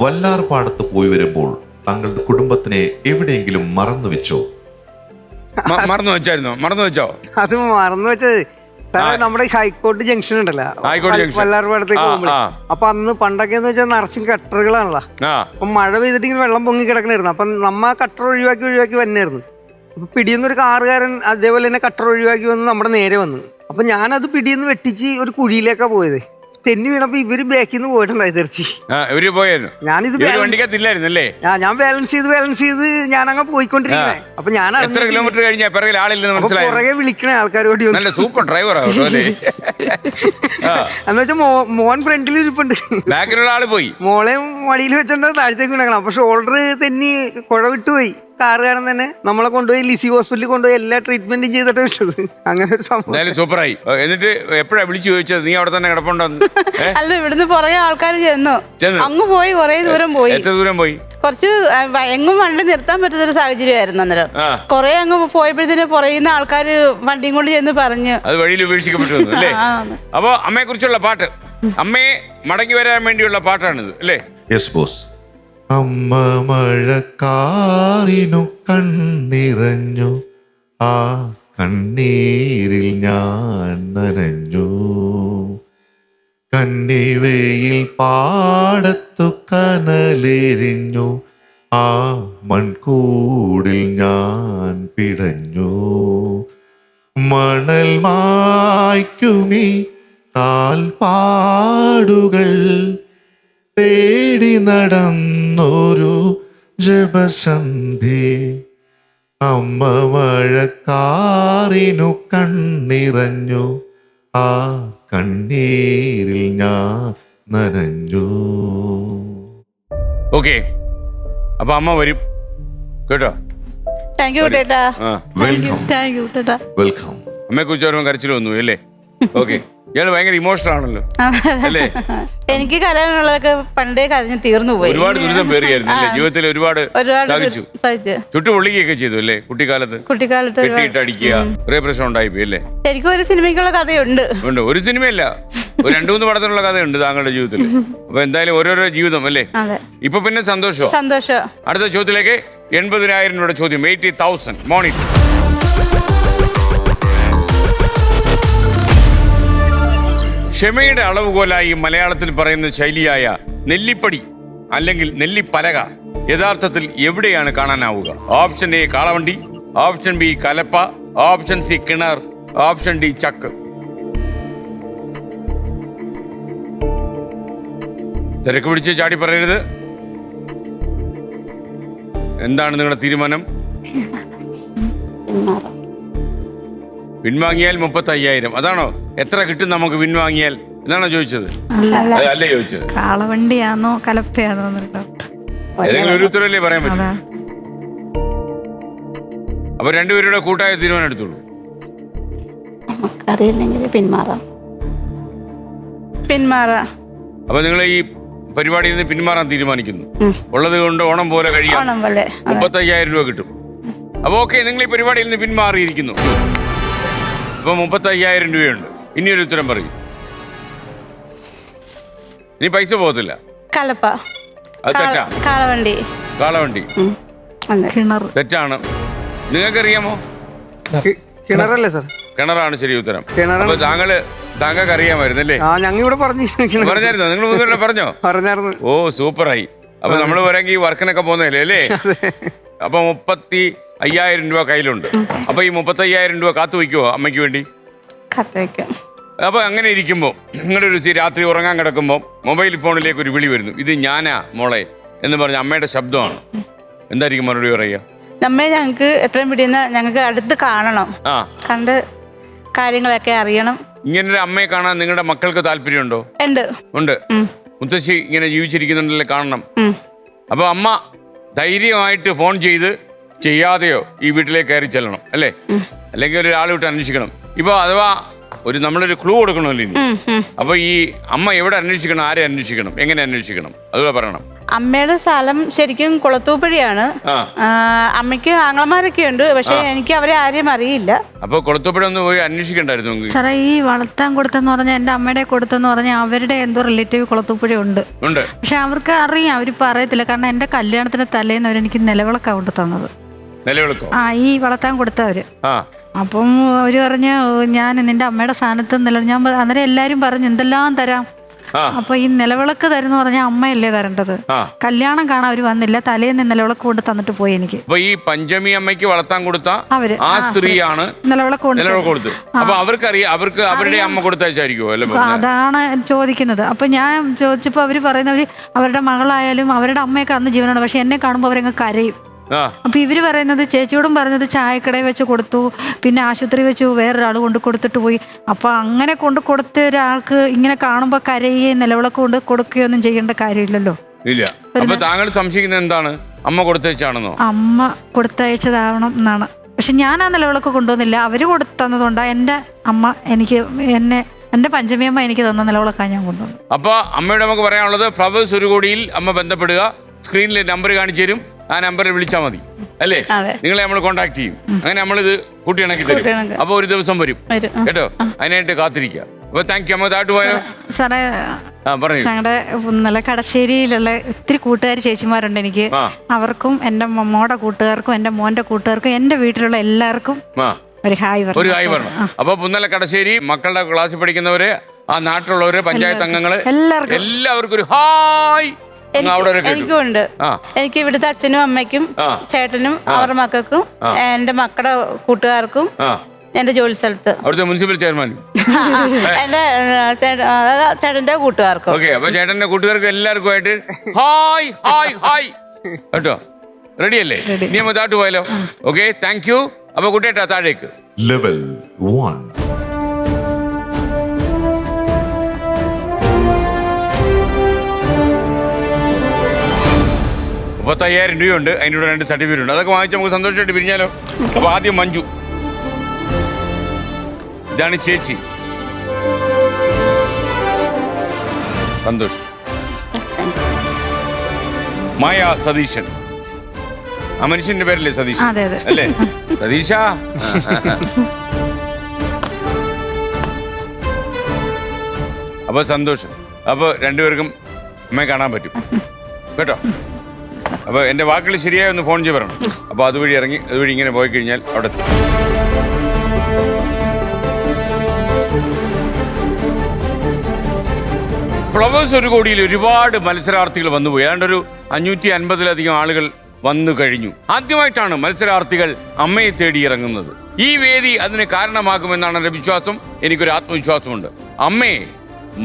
വല്ലാർ പാടത്ത് പോയി വരുമ്പോൾ താങ്കളുടെ കുടുംബത്തിനെ എവിടെയെങ്കിലും മറന്നു വെച്ചോ? മറന്നു വെച്ചോ? അത് മറന്നു വെച്ചത് സാറേ, നമ്മുടെ ഹൈക്കോർട്ട് ജംഗ്ഷൻ ഉണ്ടല്ലോ, വല്ലാർപാടത്തേക്ക് പോകുമ്പോൾ. അപ്പൊ അന്ന് പണ്ടൊക്കെ എന്ന് വെച്ചാൽ നിറച്ചും കട്ടറുകളാണല്ലോ. അപ്പൊ മഴ പെയ്തിട്ട് ഇങ്ങനെ വെള്ളം പൊങ്ങി കിടക്കണായിരുന്നു. അപ്പൊ നമ്മ കട്ടർ ഒഴിവാക്കി വന്നായിരുന്നു. അപ്പൊ പിടിയുന്നൊരു കാറുകാരൻ അതേപോലെ തന്നെ കട്ടർ ഒഴിവാക്കി വന്ന് നമ്മുടെ നേരെ വന്നു. അപ്പൊ ഞാനത് പിടിയെന്ന് വെട്ടിച്ച് ഒരു കുഴിയിലേക്കാ പോയത്. തെന്നി വീണപ്പോ ഇവര് ബാക്കിൽ നിന്ന് പോയിട്ടുണ്ടായി തെറിച്ച്. ഞാനിത് ഞാൻ ബാലൻസ് ചെയ്ത് ഞാൻ അങ്ങ് പോയിക്കൊണ്ടിരിക്കണേ. അപ്പൊ ഞാൻ പുറകെ വിളിക്കണേ ആൾക്കാരോട്. സൂപ്പർ ഡ്രൈവർ എന്ന് വെച്ചാൽ മോൻ ഫ്രണ്ടിൽ ഇരിപ്പുണ്ട്, മോളെ മടിയിൽ വെച്ചിട്ട് താഴത്തേക്ക് വീണക്കണം. അപ്പൊ ഷോൾഡർ തെന്നി കുഴ വിട്ടുപോയി. കാറുകാരൻ തന്നെ നമ്മളെ കൊണ്ടുപോയി ലിസി ഹോസ്പിറ്റലിൽ കൊണ്ടുപോയി എല്ലാ ട്രീറ്റ്മെന്റും ചെയ്തിട്ട് വിട്ടത്. അങ്ങനെ ഒരു സംഭവം. സൂപ്പറായി. എന്നിട്ട് എപ്പോഴാ വിളിച്ചു ചോദിച്ചത് നീ അവിടെ തന്നെ കിടപ്പുണ്ടെന്ന്? അല്ല, ഇവിടുന്ന് പുറകെ ആൾക്കാർ ചെന്നു, അങ്ങ് പോയി, കുറെ ദൂരം പോയി. എത്ര ദൂരം പോയി? കുറച്ച് എങ്ങും വണ്ടി നിർത്താൻ പറ്റുന്നൊരു സാഹചര്യമായിരുന്നു അന്നേരം. കുറെ അങ്ങ് പോയപ്പോഴത്തേന് പുറയുന്ന ആൾക്കാര് വണ്ടിയും കൊണ്ട് ചെന്ന് പറഞ്ഞു അത് വഴിയിൽ ഉപേക്ഷിക്കപ്പെട്ടു അല്ലേ? അപ്പൊ അമ്മയെ കുറിച്ചുള്ള പാട്ട്, അമ്മയെ മടങ്ങി വരാൻ വേണ്ടിയുള്ള പാട്ടാണിത് അല്ലേ? Yes boss. അമ്മ മഴക്കാറിനു കണ്ണിറഞ്ഞു, ആ കണ്ണീരിൽ ഞാൻ നനഞ്ഞു. കന്നിവയിൽ പാടത്തു കനലെരിഞ്ഞു, ആ മൺകൂടിൽ ഞാൻ പിടഞ്ഞു. മണൽ മായ്ക്കുമീ കാൽപ്പാടുകൾ തേടി നടന്നൊരു ജപസന്ധി. അമ്മ മഴക്കാറിനു കണ്ണിറഞ്ഞു, ആ കണ്ണീരിൽ ഞാൻ നനഞ്ഞു. ഓക്കെ, അപ്പൊ അമ്മ വരും കേട്ടോ. താങ്ക് യു ചേട്ടാ. വെൽക്കം. അമ്മയെ കുറിച്ച് ഓരോ കരച്ചിലൊന്നും അല്ലേ? ഓക്കെ, ഇയാള് ഭയങ്കര ഇമോഷണൽ ആണല്ലോ അല്ലേ? എനിക്ക് കരയാനുള്ളതൊക്കെ പണ്ടേ കരഞ്ഞ് തീർന്നു പോയി. ഒരുപാട് ദുരിതം പേറിയായിരുന്നു അല്ലേ ജീവിതത്തിൽ? ഒരുപാട് ചുട്ടു പൊള്ളിക്കുകയൊക്കെ ചെയ്തു അല്ലേ കുട്ടിക്കാലത്ത്? കെട്ടിയിട്ട് അടിക്കുക, കുറെ പ്രശ്നം ഉണ്ടായിപ്പോയി അല്ലേ? ശരിക്കും ഒരു സിനിമയ്ക്കുള്ള കഥയുണ്ട്. ഒരു സിനിമയല്ല, ഒരു 2-3 പടത്തിനുള്ള കഥയുണ്ട് താങ്കളുടെ ജീവിതത്തിൽ. അപ്പൊ എന്തായാലും ഓരോരോ ജീവിതം അല്ലേ? ഇപ്പൊ പിന്നെ സന്തോഷം. അടുത്ത ചോദ്യത്തിലേക്ക് 80,000 രൂപയുടെ ചോദ്യം, 80,000 മോണിറ്റ്. ക്ഷമയുടെ അളവുകോലായി മലയാളത്തിൽ പറയുന്ന ശൈലിയായ നെല്ലിപ്പടി അല്ലെങ്കിൽ നെല്ലിപ്പലക യഥാർത്ഥത്തിൽ എവിടെയാണ് കാണാനാവുക? ഓപ്ഷൻ എ കാളവണ്ടി, ഓപ്ഷൻ ബി കലപ്പ, ഓപ്ഷൻ സി കിണർ, ഓപ്ഷൻ ഡി ചക്ക്. തിരക്ക് പിടിച്ച് ചാടി പറയരുത്. എന്താണ് നിങ്ങളുടെ തീരുമാനം? പിൻവാങ്ങിയാൽ 35,000. അതാണോ? എത്ര കിട്ടും നമുക്ക് പിൻവാങ്ങിയാൽ എന്നാണോ ചോദിച്ചത്? അല്ലേ ചോദിച്ചത്? കാളവണ്ടിയാണോ കലപ്പയാണോ? ഏതെങ്കിലും ഒരു ഉത്തരവല്ലേ പറയാൻ പറ്റും. അപ്പൊ രണ്ടുപേരുടെ കൂട്ടായ തീരുമാനം എടുത്തോളൂ. പിന്മാറാം. അപ്പൊ നിങ്ങൾ ഈ പരിപാടിയിൽ നിന്ന് പിന്മാറാൻ തീരുമാനിക്കുന്നു. ഉള്ളത് കൊണ്ട് ഓണം പോലെ കഴിയാം. 35,000 രൂപ കിട്ടും. അപ്പൊ ഓക്കെ, നിങ്ങൾ ഈ പരിപാടിയിൽ നിന്ന് പിന്മാറിയിരിക്കുന്നു. ഇപ്പൊ 35,000 രൂപയുണ്ട്. ഇനിയൊരു ഉത്തരം പറയും. ഇനി പൈസ പോകത്തില്ല. കലപ്പ. അത് തെറ്റാ. കാളവണ്ടി കിണർ തെറ്റാണ്. നിങ്ങൾക്കറിയാമോ? കിണറല്ലേ സാർ? കിണറാണ് ശരി ഉത്തരം. കിണറാണ്. അപ്പൊ താങ്കൾക്ക് അറിയാമായിരുന്നല്ലേ? ആ ഞങ്ങൾ ഇവിടെ പറഞ്ഞായിരുന്നോ? നിങ്ങൾ മൂന്നുപേരുടെ പറഞ്ഞോ? പറഞ്ഞായിരുന്നു. ഓ സൂപ്പറായി. അപ്പൊ നമ്മൾ വരെങ്കിൽ ഈ വർക്കിനൊക്കെ പോകുന്നതല്ലേ അല്ലേ? അപ്പൊ 35,000 രൂപ കയ്യിലുണ്ട്. അപ്പൊ ഈ 35,000 രൂപ കാത്തു വയ്ക്കുവോ അമ്മയ്ക്ക് വേണ്ടി? കത്തുവയ്ക്കും. അപ്പൊ അങ്ങനെ ഇരിക്കുമ്പോൾ നിങ്ങളുടെ ഒരു രാത്രി ഉറങ്ങാൻ കിടക്കുമ്പോൾ മൊബൈൽ ഫോണിലേക്ക് ഒരു വിളി വരുന്നു, ഇത് ഞാനാ മോളെ എന്ന് പറഞ്ഞ അമ്മയുടെ ശബ്ദമാണ്. എന്തായിരിക്കും മറുപടി പറയുക? നമ്മെ ഞങ്ങൾക്ക് എത്രയും പിടിയുന്ന ഞങ്ങൾക്ക് അടുത്ത് കാണണം, കണ്ട് കാര്യങ്ങളൊക്കെ അറിയണം. ഇങ്ങനൊരു അമ്മയെ കാണാൻ നിങ്ങളുടെ മക്കൾക്ക് താല്പര്യമുണ്ടോ? ഉണ്ട്. മുത്തശ്ശി ഇങ്ങനെ ജീവിച്ചിരിക്കുന്നുണ്ടല്ലേ, കാണണം. അപ്പൊ അമ്മ ധൈര്യമായിട്ട് ഫോൺ ചെയ്ത് ചെയ്യാതെയോ ഈ വീട്ടിലേക്ക് കയറി ചെല്ലണം അല്ലേ? അല്ലെങ്കിൽ ഒരാൾ വിട്ട് അന്വേഷിക്കണം. ഇപ്പൊ അഥവാ നമ്മളൊരു ക്ലൂ കൊടുക്കണമല്ലോ ഇനി. അപ്പൊ ഈ അമ്മ എവിടെ അന്വേഷിക്കണം, ആരെ അന്വേഷിക്കണം, എങ്ങനെ അന്വേഷിക്കണം, അതുകൂടെ പറയണം. അമ്മയുടെ സ്ഥലം ശരിക്കും കുളത്തൂപ്പുഴയാണ്. അമ്മയ്ക്ക് ആങ്ങളമാരൊക്കെ ഉണ്ട്, പക്ഷെ എനിക്ക് അവരെ ആരെയും അറിയില്ല. അപ്പൊ കുളത്തൂപ്പുഴ ഒന്ന് പോയി അന്വേഷിക്കണ്ടായിരുന്നു? സാറേ, ഈ വളർത്താൻ കൊടുത്തെന്ന് പറഞ്ഞാൽ എന്റെ അമ്മയുടെ കൊടുത്തെന്ന് പറഞ്ഞാൽ അവരുടെ എന്തോ റിലേറ്റീവ് കുളത്തൂപ്പുഴ ഉണ്ട്. പക്ഷെ അവർക്ക് അറിയാം, അവർ പറയത്തില്ല. കാരണം എന്റെ കല്യാണത്തിന് തലേന്ന് അവരെനിക്ക് നിലവിളക്കാണ് കൊണ്ട് തന്നത്. ഈ വളർത്താൻ കൊടുത്തവര്. അപ്പം അവര് പറഞ്ഞ് ഞാൻ നിന്റെ അമ്മയുടെ സ്ഥാനത്ത് ഞാൻ അന്നേരം എല്ലാരും പറഞ്ഞു എന്തെല്ലാം തരാം. അപ്പൊ ഈ നിലവിളക്ക് തരുന്ന പറഞ്ഞാൽ അമ്മയല്ലേ തരേണ്ടത്. കല്യാണം കാണാൻ അവര് വന്നില്ല, തലേന്ന് നിലവിളക്ക് കൊണ്ട് തന്നിട്ട് പോയി എനിക്ക്. അപ്പൊ ഈ പഞ്ചമി അമ്മയ്ക്ക് വളർത്താൻ കൊടുത്ത ആ സ്ത്രീയാണ് നിലവിളക്ക് കൊടുത്തത്. അപ്പൊ അവർക്കറിയാം, അവർക്ക് അവരുടെ അമ്മ കൊടുത്തയച്ചായിരിക്കും. അതാണ് ചോദിക്കുന്നത്. അപ്പൊ ഞാൻ ചോദിച്ചപ്പോ അവര് പറയുന്നവര് അവരുടെ മകളായാലും അവരുടെ അമ്മയൊക്കെ അന്ന് ജീവനാണ്, പക്ഷെ എന്നെ കാണുമ്പോ അവരങ്ങ് കരയും. അപ്പൊ ഇവര് പറയുന്നത്, ചേച്ചിയോടും പറഞ്ഞത് ചായക്കടയിൽ വെച്ച് കൊടുത്തു, പിന്നെ ആശുപത്രി വെച്ച് വേറൊരാൾ കൊണ്ട് കൊടുത്തിട്ട് പോയി. അപ്പൊ അങ്ങനെ കൊണ്ട് കൊടുത്ത ഒരാൾക്ക് ഇങ്ങനെ കാണുമ്പോ കരയുകയും നിലവിളക്ക് കൊണ്ട് കൊടുക്കുകയൊന്നും ചെയ്യേണ്ട കാര്യമില്ലല്ലോ. ഇല്ല. അപ്പൊ താങ്കൾ സംശയിക്കുന്നത് എന്താണ്? അമ്മ കൊടുത്തയച്ചാണെന്നോ? അമ്മ കൊടുത്തയച്ചതാവണം എന്നാണ്. പക്ഷെ ഞാൻ ആ നിലവിളക്ക് കൊണ്ടുവന്നില്ല, അവര് കൊടുത്തന്നതുകൊണ്ടാ എന്റെ അമ്മ എനിക്ക് എന്റെ പഞ്ചമിയമ്മ എനിക്ക് തന്ന നിലവിളക്കാണ് ഞാൻ കൊണ്ടുവന്നത്. അപ്പൊ അമ്മയോട് നമുക്ക് പറയാനുള്ളത്, ഫ്ലവേഴ്സ് ഒരു കോടിയിൽ അമ്മ ബന്ധപ്പെടുക. സ്ക്രീനിൽ നമ്പർ കാണിച്ചു തരും, ആ നമ്പറിൽ വിളിച്ചാൽ മതി അല്ലേ? നിങ്ങളെ നമ്മൾ കോണ്ടാക്ട് ചെയ്യും. അങ്ങനെ നമ്മളിത് കൂട്ടിയിണക്കി തരും. അപ്പൊ ഒരു ദിവസം വരും കേട്ടോ, അതിനായിട്ട് കാത്തിരിക്കുക. അപ്പൊ താങ്ക് യു. അമ്മ താട്ട് പോയോ സാറേ? ഞങ്ങളുടെ നല്ല കടശ്ശേരിയിലുള്ള ഒത്തിരി കൂട്ടുകാർ ചേച്ചിമാരുണ്ട് എനിക്ക്. അവർക്കും എന്റെ മോടെ കൂട്ടുകാർക്കും എന്റെ മോന്റെ കൂട്ടുകാർക്കും എന്റെ വീട്ടിലുള്ള എല്ലാവർക്കും ഒരു ഹായ് പറഞ്ഞു. അപ്പൊ പുന്നല കടശ്ശേരി മക്കളുടെ ക്ലാസ്സിൽ പഠിക്കുന്നവര്, ആ നാട്ടിലുള്ളവര്, പഞ്ചായത്ത് അംഗങ്ങള്, എല്ലാവർക്കും ഒരു ഹായ്. എനിക്കുണ്ട്. എനിക്ക് ഇവിടുത്തെ അച്ഛനും അമ്മയ്ക്കും ചേട്ടനും അവരുടെ മക്കൾക്കും എന്റെ മക്കളുടെ കൂട്ടുകാർക്കും എന്റെ ജോലി സ്ഥലത്ത് അവിടുത്തെ മുനിസിപ്പൽ ചെയർമാനും എന്റെ ചേട്ടന്റെ കൂട്ടുകാർക്കും. ഓക്കെ. അപ്പൊ ചേട്ടന്റെ കൂട്ടുകാർക്കും എല്ലാവർക്കും ആയിട്ട് ഹായ് ഹായ് ഹായ് കേട്ടോ. റെഡി അല്ലേ? നീ അമ്മ താട്ട് പോയാലോ? Okay, thank you. അപ്പൊ കുട്ടിയേട്ടാ താഴേക്ക്. ലെവൽ 1. രൂപയുണ്ട്, അതിൻ്റെ കൂടെ 2 സർട്ടിഫിക്കറ്റ് ഉണ്ട്. അതൊക്കെ വാങ്ങിച്ച് നമുക്ക് സന്തോഷമായിട്ട് പിരിഞ്ഞാലോ? അപ്പൊ ആദ്യം മഞ്ജു, ഇതാണ് ചേച്ചി. സന്തോഷം. മായ സതീശൻ, ആ മനുഷ്യന്റെ പേരല്ലേ സതീശൻ അല്ലേ? സതീശ. അപ്പൊ സന്തോഷം. അപ്പൊ രണ്ടുപേർക്കും അമ്മയെ കാണാൻ പറ്റും കേട്ടോ. അപ്പൊ എന്റെ വാക്കുകൾ ശരിയായി ഒന്ന് ഫോൺ ചെയ്ത് പറയണം. അപ്പൊ അതുവഴി ഇറങ്ങി അതുവഴി ഇങ്ങനെ പോയി കഴിഞ്ഞാൽ അവിടെ ഫ്ലവേഴ്സ് ഒരു കോടിയിൽ ഒരുപാട് മത്സരാർത്ഥികൾ വന്നുപോയി. ഏതാണ്ട് ഒരു 550-ലധികം ആളുകൾ വന്നു കഴിഞ്ഞു. ആദ്യമായിട്ടാണ് മത്സരാർത്ഥികൾ അമ്മയെ തേടി ഇറങ്ങുന്നത്. ഈ വേദി അതിന് കാരണമാകുമെന്നാണ് എൻ്റെ വിശ്വാസം. എനിക്കൊരു ആത്മവിശ്വാസമുണ്ട്. അമ്മയെ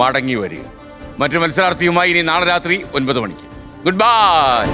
മടങ്ങി വരിക. മറ്റു മത്സരാർത്ഥിയുമായി ഇനി നാളെ രാത്രി 9 മണിക്ക്. Good bye.